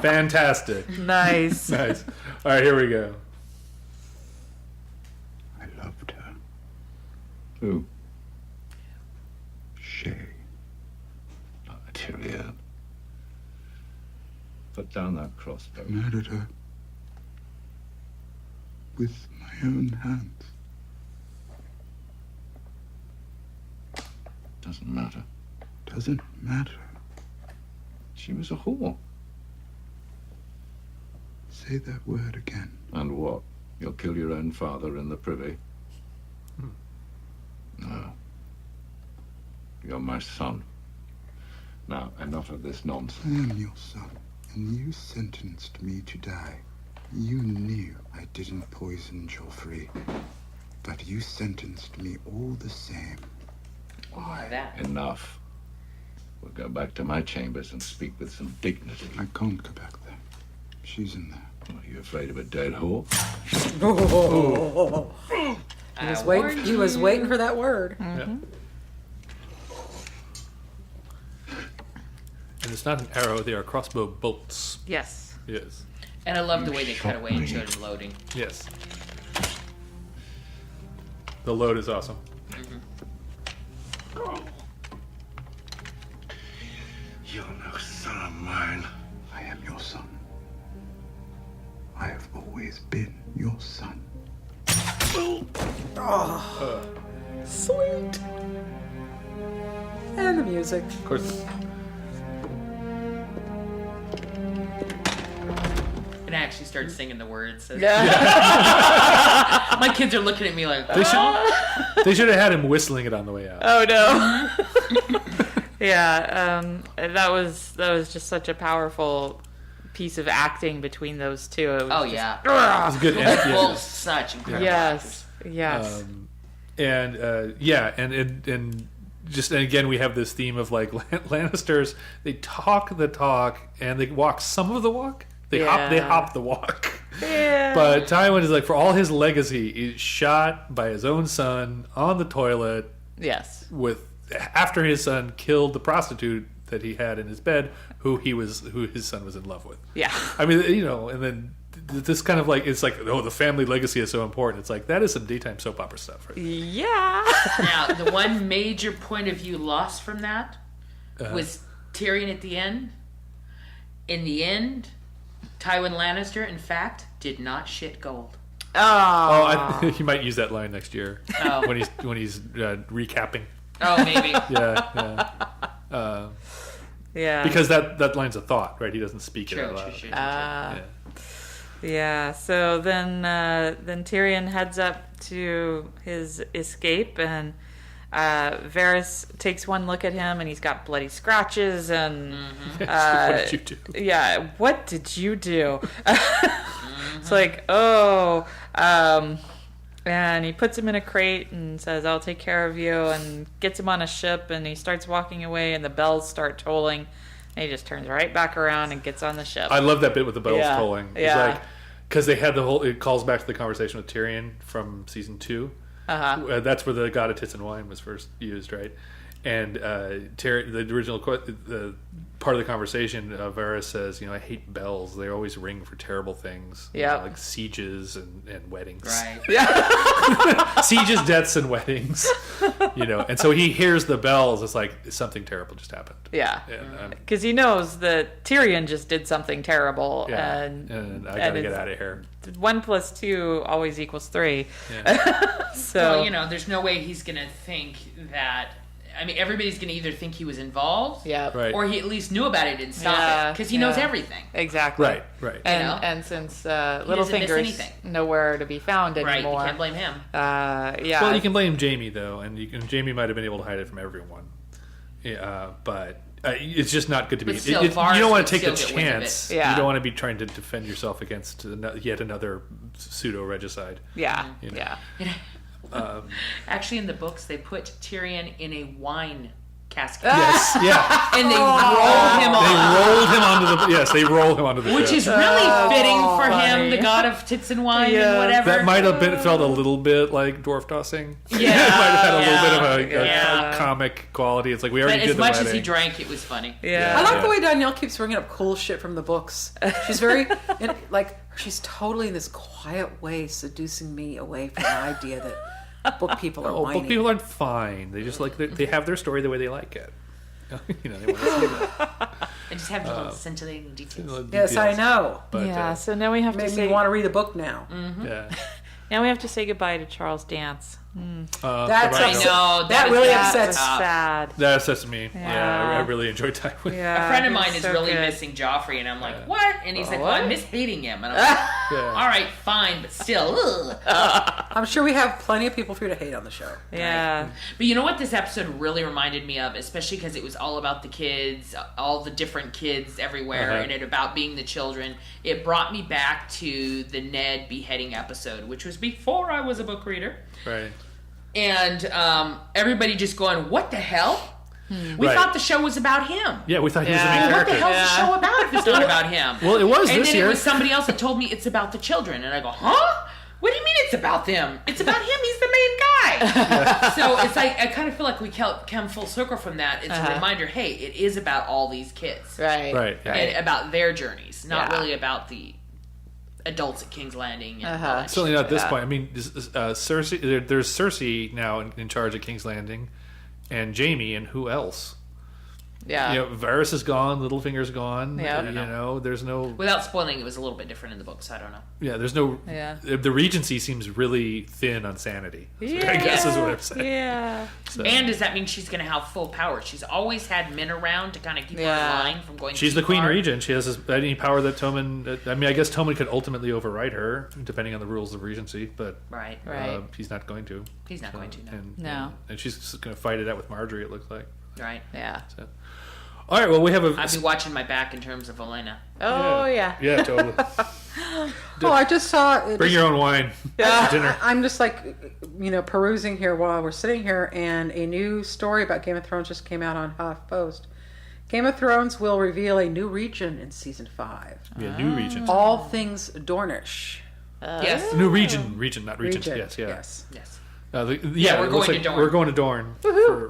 Fantastic. Nice. Nice. All right, here we go. I loved her. Who? Shay. Not Tyrion. Put down that crossbow. Murdered her. With my own hands. Doesn't matter. Doesn't matter. She was a whore. Say that word again. And what? You'll kill your own father in the privy? No. You're my son. Now, enough of this nonsense. I am your son, and you sentenced me to die. You knew I didn't poison Joffrey, but you sentenced me all the same. Why that? Enough. We'll go back to my chambers and speak with some dignity. I can't go back there. She's in there. Are you afraid of a dead whore? He was waiting for that word. Yeah. And it's not an arrow; they are crossbow bolts. Yes. Yes. And I love the way they cut away and showed him loading. Yes. The load is awesome. You're no son of mine. I am your son. I have always been your son. Sweet. And the music. Of course. And I actually started singing the words. So Yeah. my kids are looking at me like, They should have had him whistling it on the way out. Oh no. Yeah. That was just such a powerful piece of acting between those two. It was oh just- yeah. It's good. Both such incredible actors. Yes. And again we have this theme of like Lannisters. They talk the talk and they walk some of the walk. They hop the walk. Yeah. But Tywin is like, for all his legacy, he's shot by his own son on the toilet. Yes. After his son killed the prostitute that he had in his bed, who his son was in love with. Yeah. I mean, and then this kind of like, it's like, oh, the family legacy is so important. It's like, that is some daytime soap opera stuff, right? Yeah. Now, the one major point of view lost from that was Tyrion at the end. In the end, Tywin Lannister, in fact, did not shit gold. Oh, he might use that line next year Oh. when he's recapping. Oh, maybe. Yeah. Yeah. Because that line's a thought, right? He doesn't speak it True, out true, loud. true. Yeah. Yeah, so then Tyrion heads up to his escape, and Varys takes one look at him, and he's got bloody scratches, and What did you do? yeah, what did you do? It's like, oh, and he puts him in a crate and says, I'll take care of you, and gets him on a ship, and he starts walking away, and the bells start tolling, and he just turns right back around and gets on the ship. I love that bit with the bells Yeah. tolling. It's Yeah. like, because they had the whole, it calls back to the conversation with Tyrion from season 2. That's where the God of Tits and Wine was first used, right? And the original the part of the conversation, Varys says, I hate bells. They always ring for terrible things. Yeah. Like sieges and weddings. Right. Sieges, deaths, and weddings. And so he hears the bells. It's like something terrible just happened. Yeah. And, Because he knows that Tyrion just did something terrible, and I gotta get out of here. 1 + 2 always equals 3. Yeah. So Well, there's no way he's going to think that. I mean, everybody's going to either think he was involved, Right. or he at least knew about it and stopped Yeah, it because he knows everything. Exactly. Right. And know? and since doesn't miss Littlefinger's anything. nowhere to be found Right, anymore, you can't blame him. Yeah. Well, you can blame Jamie though, and Jamie might have been able to hide it from everyone. Yeah, but it's just not good to be. But still, you Varys don't want would to take the still get wind of chance. it. Yeah. You don't want to be trying to defend yourself against yet another pseudo regicide. Yeah. You know. Yeah. Actually, in the books, they put Tyrion in a wine casket. Yes, yeah. And they rolled him on. They roll him onto the Which ship. is really fitting for funny. him, the god of tits and wine Yeah. and whatever. That might have felt a little bit like dwarf tossing. Yeah. It might have had a little bit of a Yeah. comic quality. It's like we But already as did the much wedding. as he drank, it was funny. Yeah. I like Yeah. the way Danielle keeps bringing up cool shit from the books. She's very, she's totally in this quiet way seducing me away from the idea that book people are whiny. Book people aren't fine. They just they have their story the way they like it. They want to see that. And just have the little scintillating details. Yes, I know. But, Yeah. So now we have to Made say me want to read the book now. yeah. now we have to say goodbye to Charles Dance. That's I upset- know, that was really sad. upsets. Sad. That upsets me. Yeah, I Yeah. really enjoyed time with. Yeah. A friend of mine he's is so really good. missing Joffrey, and I'm like, what? And he's like, well, I what? miss hating him. And I'm like, Yeah. all right, fine, but still. Ugh. I'm sure we have plenty of people for you to hate on the show. Yeah. But you know what this episode really reminded me of, especially because it was all about the kids, all the different kids everywhere, and it about being the children. It brought me back to the Ned beheading episode, which was before I was a book reader. Right. And everybody just going, what the hell? We Right. thought the show was about him. Yeah, we thought he was the Yeah. main Well, what the character. hell's the show about if it's not about him? Well, it was and this then year. it was somebody else that told me it's about the children. And I go, huh? What do you mean it's about them? It's about him. He's the main guy. So it's like, I kind of feel like we come full circle from that. It's a reminder, hey, it is about all these kids. Right. Right. Yeah. And about their journeys, not Yeah. really about the adults at King's Landing. And all that Certainly shit. not at this point. I mean, Cersei. There's Cersei now in charge of King's Landing, and Jamie, and who else? Yeah. Varys is gone. Littlefinger's gone. Yeah. There's no. Without spoiling, it was a little bit different in the books. I don't know. Yeah, there's no. Yeah. The Regency seems really thin on sanity. Yeah. I guess is what I'm saying. Yeah. So. And does that mean she's going to have full power? She's always had men around to kind of keep her in Yeah. line from going. She's too the Queen far. Regent. She has any power that Tommen. I mean, I guess Tommen could ultimately override her, depending on the rules of Regency, but Right. Right. he's not going to. He's not going to. No. No. And she's going to fight it out with Marjorie. It looks like. Right. Yeah. So. All right. Well, we have a. I'd be watching my back in terms of Elena. Oh yeah. Yeah, totally. Oh, I just saw. Bring your own wine. Yeah. Dinner. I'm just perusing here while we're sitting here, and a new story about Game of Thrones just came out on HuffPost. Game of Thrones will reveal a new region in season 5. Yeah, new region. All things Dornish. Yes. New region, not regent. Region. Yes, yeah. Yes. Yes. Yeah, we're it going looks to like Dorne. We're going to Dorne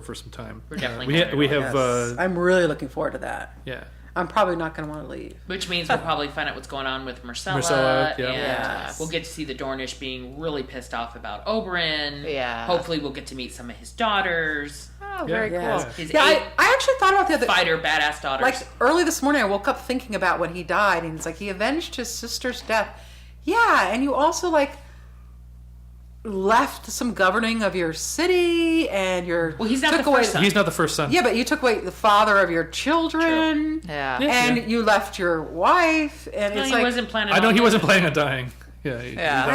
for some time. We're definitely we going to we Dorne. have Yes. I'm really looking forward to that. yeah. I'm probably not going to want to leave. Which means we'll probably find out what's going on with Myrcella. Myrcella, yeah. And Yes. we'll get to see the Dornish being really pissed off about Oberyn. Yeah. Hopefully we'll get to meet some of his daughters. Oh, very Yes. cool. His Yeah, eight I actually thought about the other fighter badass daughters. Like early this morning, I woke up thinking about when he died, and it's like he avenged his sister's death. Yeah, and you also left some governing of your city and your Well, he's not took the away first son. He's not the first son. Yeah, but you took away the father of your children. Yeah. And you left your wife, and No, it's he like wasn't planning. I know on he doing wasn't it. planning on dying. Yeah, he Yeah. thought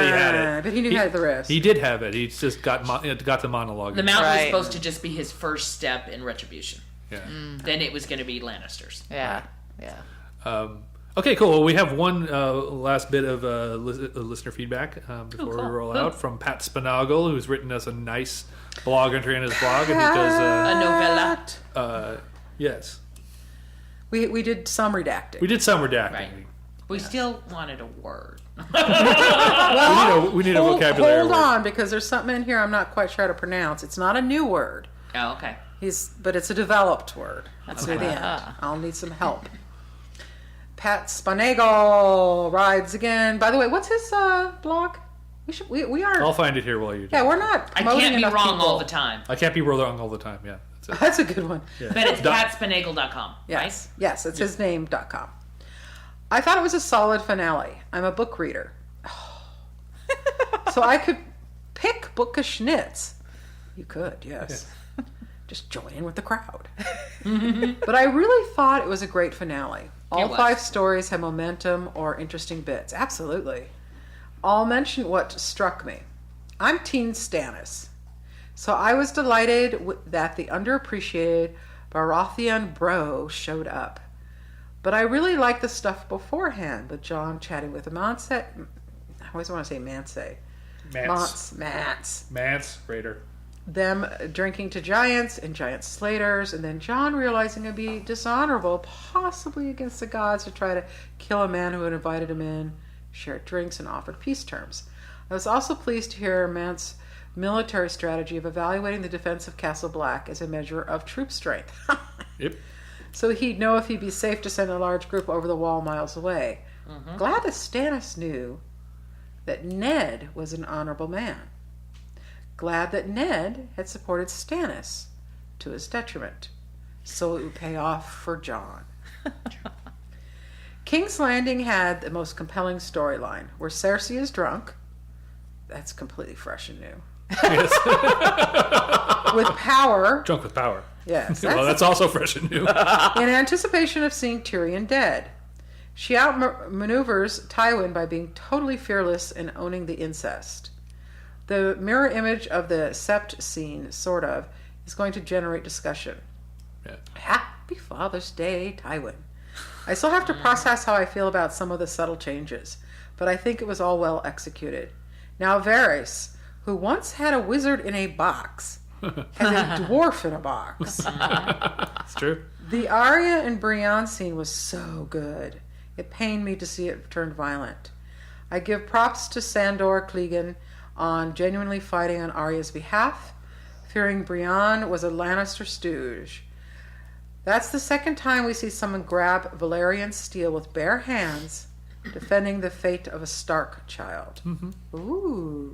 he had it. but he knew he had the risk. He did have it. He just got the monologue. The Mount was Right. supposed to just be his first step in retribution. Yeah. Then it was going to be Lannisters. Yeah. Yeah. Okay, cool. Well, we have one last bit of listener feedback before we roll out from Pat Spinagle, who's written us a nice blog entry in his blog, and he does A novella. yes, We did some redacting. we did some redacting. Right. We still wanted a word. We need a vocabulary. Hold word. on, because there's something in here I'm not quite sure how to pronounce. It's not a new word. Oh, okay. But it's a developed word. That's near the end. Ah. I'll need some help. Pat Spinagle rides again. By the way, what's his blog? We aren't. I'll find it here while you do. Yeah, we're not. I promoting can't be enough wrong people. all the time. I can't be wrong all the time. Yeah, that's it. That's a good one. Yeah. But it's Dot- patspinagle.com, Yes, yes, it's his name.com. I thought it was a solid finale. I'm a book reader. So I could pick bookish nits. You could, yes. Just join in with the crowd. But I really thought it was a great finale. All was. 5 stories have momentum or interesting bits. Absolutely. I'll mention what struck me. I'm Teen Stannis. So I was delighted that the underappreciated Baratheon bro showed up. But I really liked the stuff beforehand with Jon chatting with Mance. I always want to say Mance. Mance Raider. Them drinking to giants and giant slaters, and then Jon realizing it'd be dishonorable, possibly against the gods, to try to kill a man who had invited him in, shared drinks, and offered peace terms. I was also pleased to hear Mance's military strategy of evaluating the defense of Castle Black as a measure of troop strength. Yep. So he'd know if he'd be safe to send a large group over the wall miles away. Glad that Stannis knew that Ned was an honorable man. Glad that Ned had supported Stannis to his detriment, so it would pay off for Jon. King's Landing had the most compelling storyline, where Cersei is drunk. That's completely fresh and new. With power. Drunk with power. Yes. Well, that's also fresh and new. In anticipation of seeing Tyrion dead. She outmaneuvers Tywin by being totally fearless and owning the incest. The mirror image of the Sept scene, sort of, is going to generate discussion. Yeah. Happy Father's Day, Tywin. I still have to process how I feel about some of the subtle changes, but I think it was all well executed. Now Varys, who once had a wizard in a box, has a dwarf in a box. It's true. The Arya and Brienne scene was so good. It pained me to see it turn violent. I give props to Sandor Clegane on genuinely fighting on Arya's behalf, fearing Brienne was a Lannister stooge. That's the second time we see someone grab Valyrian steel with bare hands, defending the fate of a Stark child. Ooh,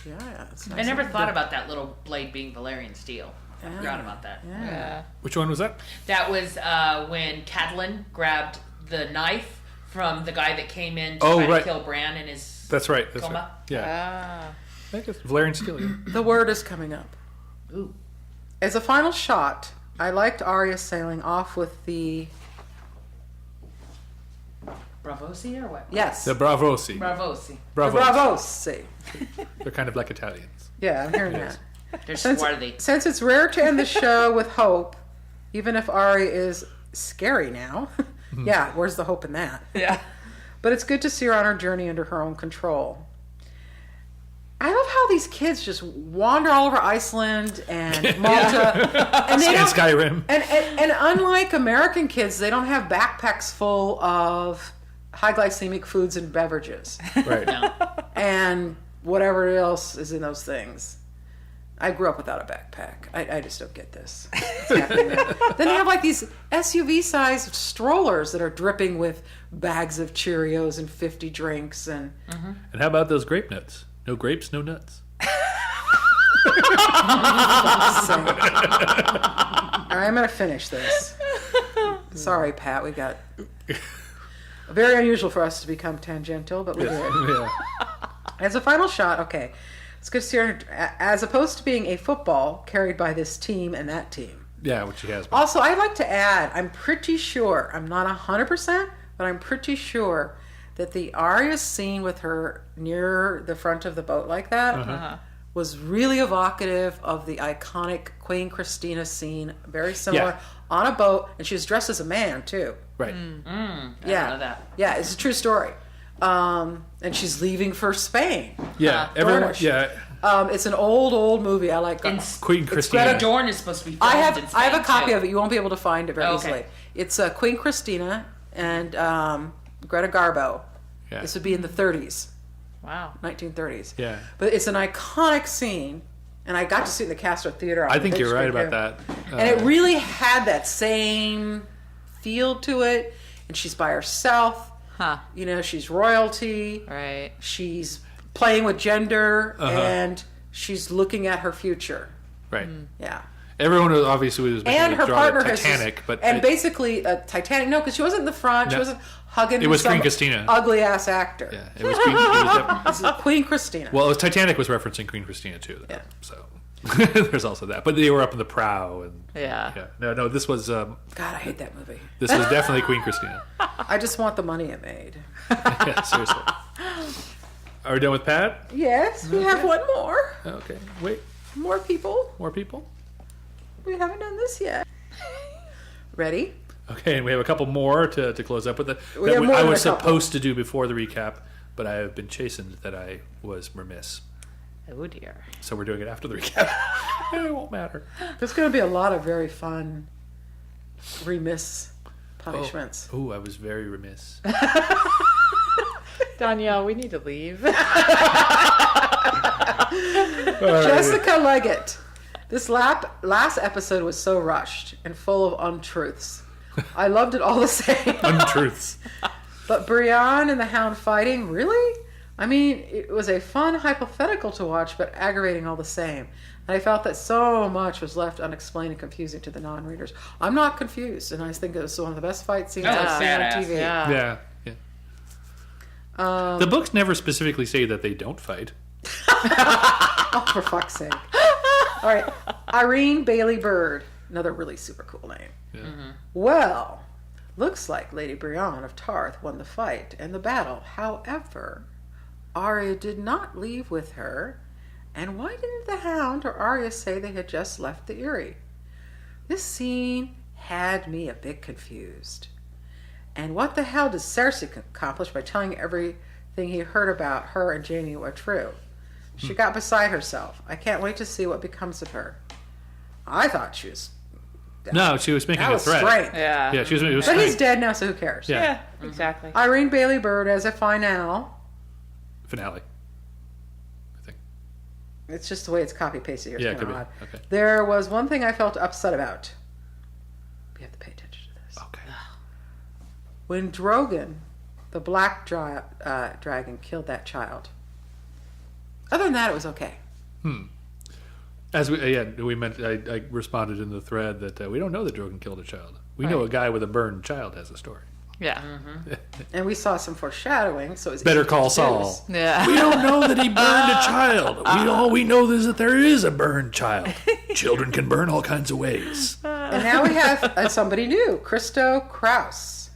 yeah. It's nice I never of thought them. about that little blade being Valyrian steel. I forgot about that. Yeah. Which one was that? That was when Catelyn grabbed the knife from the guy that came in to Oh, try right. to kill Bran in his That's right. That's coma. right. Yeah. I guess Valerian Steel. Yeah. The word is coming up. Ooh. As a final shot, I liked Arya sailing off with the... Bravosi or what? Yes. The Bravosi. Bravosi. Bravo. Bravos. They're kind of like Italians. Yeah, I'm hearing that. They're Since, swarthy. since it's rare to end the show with hope, even if Arya is scary now, yeah, where's the hope in that? Yeah. But it's good to see her on her journey under her own control. I love how these kids just wander all over Iceland and Malta, and they And don't. Skyrim. And unlike American kids, they don't have backpacks full of high glycemic foods and beverages Right. No. and whatever else is in those things. I grew up without a backpack. I just don't get this. What's happening there? Then they have like these SUV-sized strollers that are dripping with bags of Cheerios and 50 drinks and. And how about those grape nuts? No grapes, no nuts. All right, I'm going to finish this. Sorry, Pat. We got very unusual for us to become tangential, but we did. Yeah. As a final shot, okay. It's good to see her, as opposed to being a football carried by this team and that team. Yeah, which she has been. Also, I'd like to add, I'm pretty sure, I'm not 100%, but I'm pretty sure that the Arya scene with her near the front of the boat like that was really evocative of the iconic Queen Christina scene, very similar, on a boat, and she was dressed as a man, too. Right. I don't know that. Yeah, it's a true story. And she's leaving for Spain. Yeah, everyone. Cornish. Yeah, It's an old movie. I like Queen Christina. Greta Dorn is supposed to be filmed in Spain, I have a copy too. of it. You won't be able to find it very Okay. easily. It's Queen Christina and Greta Garbo. Yeah. This would be in the 30s, Wow. 1930s. Yeah. But it's an iconic scene, and I got to see it in the Castro Theater. On I the think big you're right screen about here. that. And it really had that same feel to it. And she's by herself. Huh. You know, she's royalty. Right. She's playing with gender, and she's looking at her future. Right. Yeah. Everyone obviously was making And a her draw partner to has Titanic, but basically Titanic. No, because she wasn't in the front. She No. wasn't hugging. It was some Queen Christina. Ugly ass actor. yeah, it was Queen. This is Queen Christina. Well, it was Titanic was referencing Queen Christina too. Though, Yeah. So there's also that. But they were up in the prow, and Yeah. no, this was God, I hate that movie. this was definitely Queen Christina. I just want the money it made. Yeah, seriously. Are we done with Pat? Yes, we have one more. Okay. Wait, More people. more people. We haven't done this yet. Ready? Okay, and we have a couple more to close up with. We have more I than was a couple. supposed to do before the recap, but I have been chastened that I was remiss. Oh dear. So we're doing it after the recap. It won't matter. There's going to be a lot of very fun remiss punishments. Oh, I was very remiss. Danielle, we need to leave. Jessica Leggett. This last episode was so rushed and full of untruths. I loved it all the same. Untruths. But Brienne and the Hound fighting, really? I mean, it was a fun hypothetical to watch, but aggravating all the same. And I felt that so much was left unexplained and confusing to the non-readers. I'm not confused, and I think it was one of the best fight scenes I've seen on badass. TV. Yeah. Yeah. The books never specifically say that they don't fight. Oh, for fuck's sake. All right. Irene Bailey Bird. Another really super cool name. Yeah. Well, looks like Lady Brienne of Tarth won the fight and the battle. However, Arya did not leave with her. And why didn't the Hound or Arya say they had just left the Eyrie? This scene had me a bit confused. And what the hell does Cersei accomplish by telling everything he heard about her and Jaime were true? She got beside herself. I can't wait to see what becomes of her. I thought she was... No, she was making That a was threat. strength. Yeah. Yeah, she was. It was But he's strength. dead now, so who cares? Yeah. Yeah, exactly. Irene Bailey Bird as a finale. Finale. I think. It's just the way it's copy pasted here. It's Yeah, it kind could of be. odd. Okay. There was one thing I felt upset about. We have to pay attention to this. Okay. When Drogon, the black dragon, killed that child. Other than that, it was okay. As we meant, I responded in the thread that we don't know that Drogon killed a child. We know a guy with a burned child has a story. Yeah. And we saw some foreshadowing, so it's Better easy Call to Saul. deduce. Yeah. We don't know that he burned a child. All we know is that there is a burned child. Children can burn all kinds of ways. And now we have somebody new, Christo Kraus.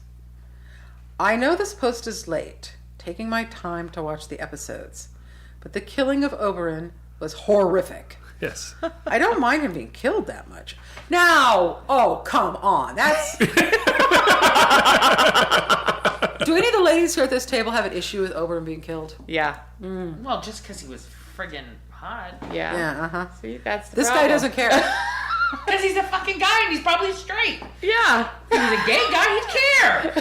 I know this post is late, taking my time to watch the episodes, but the killing of Oberyn was horrific. Yes. I don't mind him being killed that much. Now, oh, come on. That's... Do any of the ladies here at this table have an issue with Oberyn being killed? Yeah. Well, just because he was friggin' hot. Yeah. Yeah, uh-huh. See, that's the This guy problem. doesn't care. Because he's a fucking guy and he's probably straight. Yeah. If he was a gay guy, he'd care.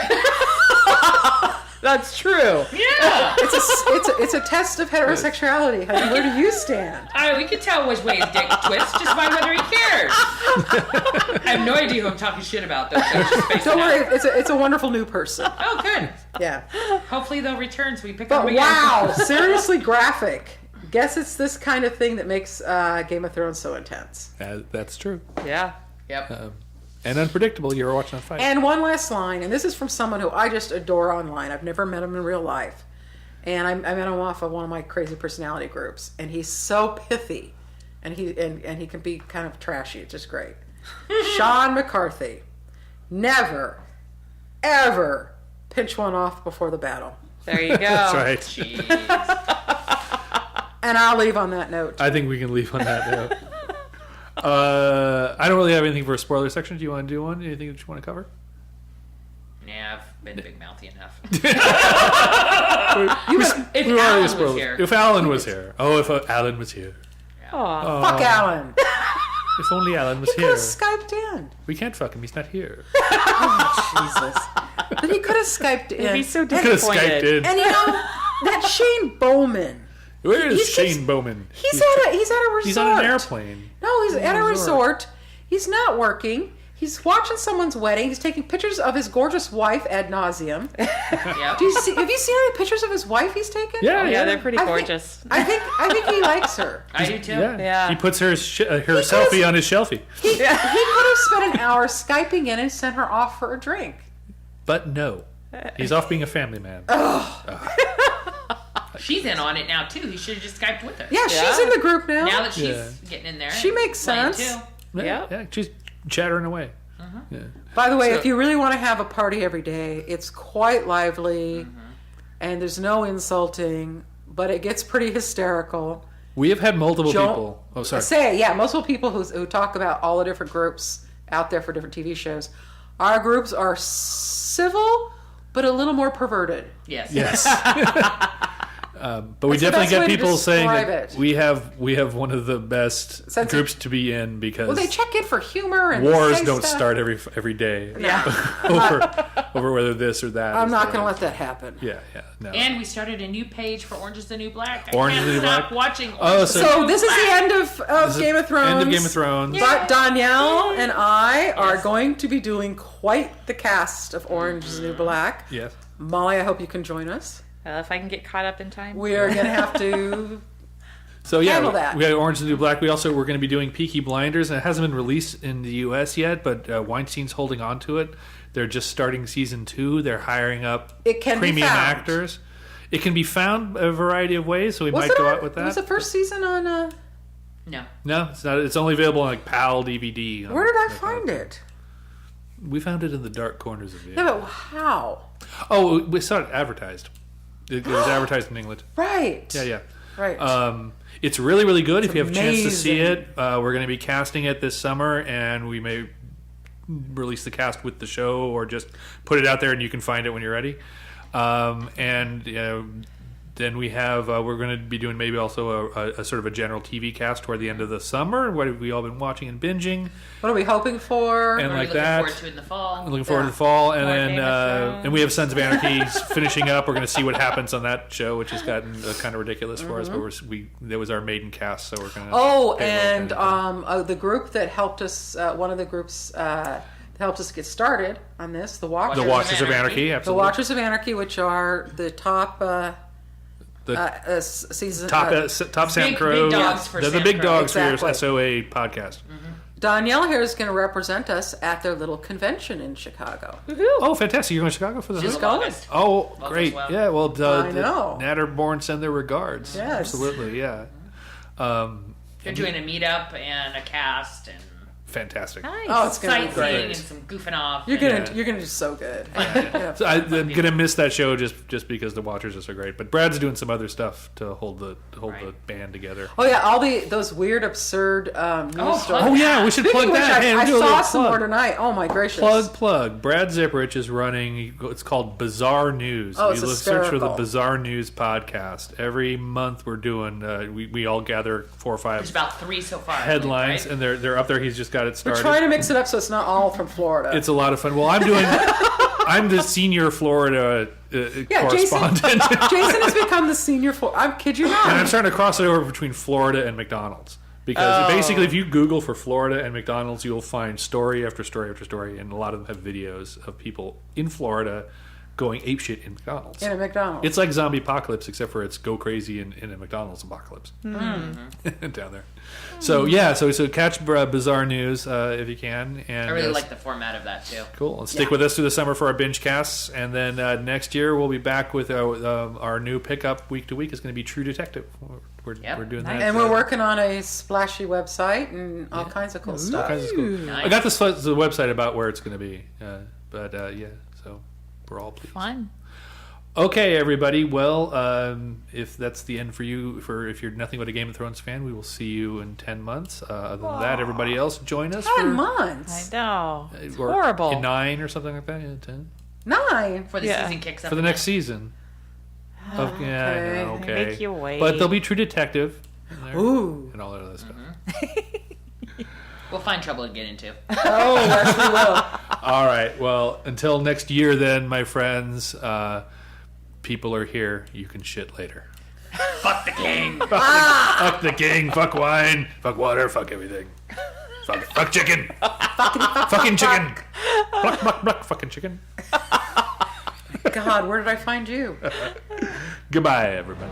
That's true. Yeah. It's a test of heterosexuality. Honey. Where do you stand? We can tell which way his dick twists just by whether he cares. I have no idea who I'm talking shit about, though. So just face Don't it worry, out. it's a wonderful new person. Oh, good. Yeah. Hopefully they'll return so we pick up But again. wow, seriously graphic. Guess it's this kind of thing that makes Game of Thrones so intense. That's true. Yeah. Yep. And unpredictable. You were watching a fight. And one last line, and this is from someone who I just adore online. I've never met him in real life. And I met him off of one of my crazy personality groups, and he's so pithy, and he can be kind of trashy. It's just great. Sean McCarthy, never, ever pinch one off before the battle. There you go. That's right. Jeez. And I'll leave on that note. I think we can leave on that note. I don't really have anything for a spoiler section. Do you want to do one? Anything that you want to cover? Yeah, I've been big mouthy enough. If Alan was here. If Alan was here. Oh, if Alan was here. Aw. Fuck Alan. If only Alan was He could here. have Skyped in. We can't fuck him. He's not here. Jesus. But he could have Skyped in. He'd be so He could have Skyped disappointed. in. And you know, that Shane Bowman. Where is he's Shane just- Bowman? He's at a resort. He's on an airplane. No, he's at a resort. He's not working. He's watching someone's wedding. He's taking pictures of his gorgeous wife ad nauseum. Yep. Have you seen any pictures of his wife he's taken? Yeah, Yeah, they're pretty I think- gorgeous. I think he likes her. I do too. Yeah. He puts her could've- selfie on his shelfie. He could have spent an hour Skyping in and sent her off for a drink. But no. He's off being a family man. She's in on it now too. He should have just Skyped with her. Yeah, she's in the group now. Now that she's Yeah. getting in there, She and makes playing sense. Too. Yeah, she's chattering away. Yeah. By the way, So- if you really want to have a party every day, it's quite lively, and there's no insulting, but it gets pretty hysterical. We have had multiple Joe- people. Oh, sorry. Multiple people who talk about all the different groups out there for different TV shows. Our groups are civil, but a little more perverted. Yes. Yes. But we That's the definitely best get way to people saying that describe it. we have one of the best Sense of- groups to be in because Well, they check in for humor and wars say don't stuff. start every day Yeah, over whether this or that. I'm is not the- going to let that happen. Yeah, no. And we started a new page for Orange is the New Black. I Orange can't is the New stop Black? watching. Oh, Orange is the So New this is the Black. end of Game of Thrones. End of Game of Thrones. But Danielle and I are Yes. going to be doing quite the cast of Orange is the New Black. Yes. Molly, I hope you can join us. If I can get caught up in time. We are going to have to. So yeah, Handle that. we got Orange is the New Black. We're going to be doing Peaky Blinders, and it hasn't been released in the U.S. yet, but Weinstein's holding on to it. They're just starting season 2. They're hiring up It can be premium found. actors. It can be found a variety of ways, so we Was might it go on- out with that. Was the first season on? No. No, it's not. It's only available on like PAL DVD. Where did I find it? We found it in the dark corners of the. Yeah, but how? Oh, we saw it advertised. It was advertised in England. Right. Yeah. Right. It's really, really good. If you have a chance to see amazing. it, we're going to be casting it this summer, and we may release the cast with the show, or just put it out there, and you can find it when you're ready. Then we have we're going to be doing maybe also a sort of a general TV cast toward the end of the summer. What have we all been watching and binging, What are we hoping for? and We're like looking that. forward to it in the fall. Looking forward Yeah. to the fall, and More then Game of Thrones. and we have Sons of Anarchy finishing up. We're going to see what happens on that show, which has gotten kind of ridiculous for us. But that was our maiden cast, so we're going to. Oh, and the group that helped us, one of the groups that helped us get started on this, the Watchers. the Watchers of Anarchy, The absolutely. Watchers of Anarchy, which are the top The season. top Sam Big Crow. dogs for They're the Sam big Crow. dogs for Exactly. your SOA podcast. Danielle here is going to represent us at their little convention in Chicago. Oh, fantastic! You're going to Chicago for the She's host? going. August. Oh, Love great! as well. Yeah, well, I know. Natterborn send their regards. Yes. Absolutely, yeah. They're doing a meetup and a cast and Fantastic. Nice. Oh, it's going to be sightseeing great. and some goofing off. You're and- gonna do so good. Yeah. So I'm gonna miss that show just because the Watchers are so great. But Brad's doing some other stuff to hold the Right. band together. Oh yeah, all those weird, absurd news plug stories. Oh yeah, we should Speaking plug of which, that. Hey, I do a saw little some more plug. tonight. Oh my gracious! Plug. Brad Zipperich is running. It's called Bizarre News. Oh, it's you search for the hysterical. Bizarre News podcast. Every month we're doing. We all gather 4 or 5 There's about 3 so far. I believe, headlines, right? and they're up there. He's just got it We're started. trying to mix it up so it's not all from Florida. It's a lot of fun. Well, I'm the senior Florida correspondent. Jason has become the senior. I kid you And I'm not. starting to cross it over between Florida and McDonald's. Because basically, if you Google for Florida and McDonald's, you'll find story after story after story, and a lot of them have videos of people in Florida going apeshit in McDonald's. In a McDonald's. It's like zombie apocalypse, except for it's go crazy in a McDonald's apocalypse down there. So so catch Bizarre News if you can. And I really like the format of that too. cool. And stick with us through the summer for our binge casts, and then next year we'll be back with our new pickup week to week. Is going to be True Detective. We're doing that, and we're working on a splashy website and all kinds of cool stuff. All kinds of cool. Nice. I got the website about where it's going to be, but so we're all pleased. Fun. Okay, everybody. Well, if that's the end for you, if you're nothing but a Game of Thrones fan, we will see you in 10 months. Other than that, everybody else, join us 10 months. I know. It's or horrible. in 9 or something like that. Yeah, 10 9 For the season kicks up for the again. next season. Okay. They make you wait. But there'll be True Detective. In there, Ooh. and all that other stuff. We'll find trouble to get into. Oh, yes, we will. All right. Well, until next year, then, my friends. People are here. You can shit later. Fuck the king. Fuck the king. Fuck wine. Fuck water. Fuck everything. Fuck chicken. Fucking chicken. Pluck, fucking chicken. God, where did I find you? Goodbye, everybody.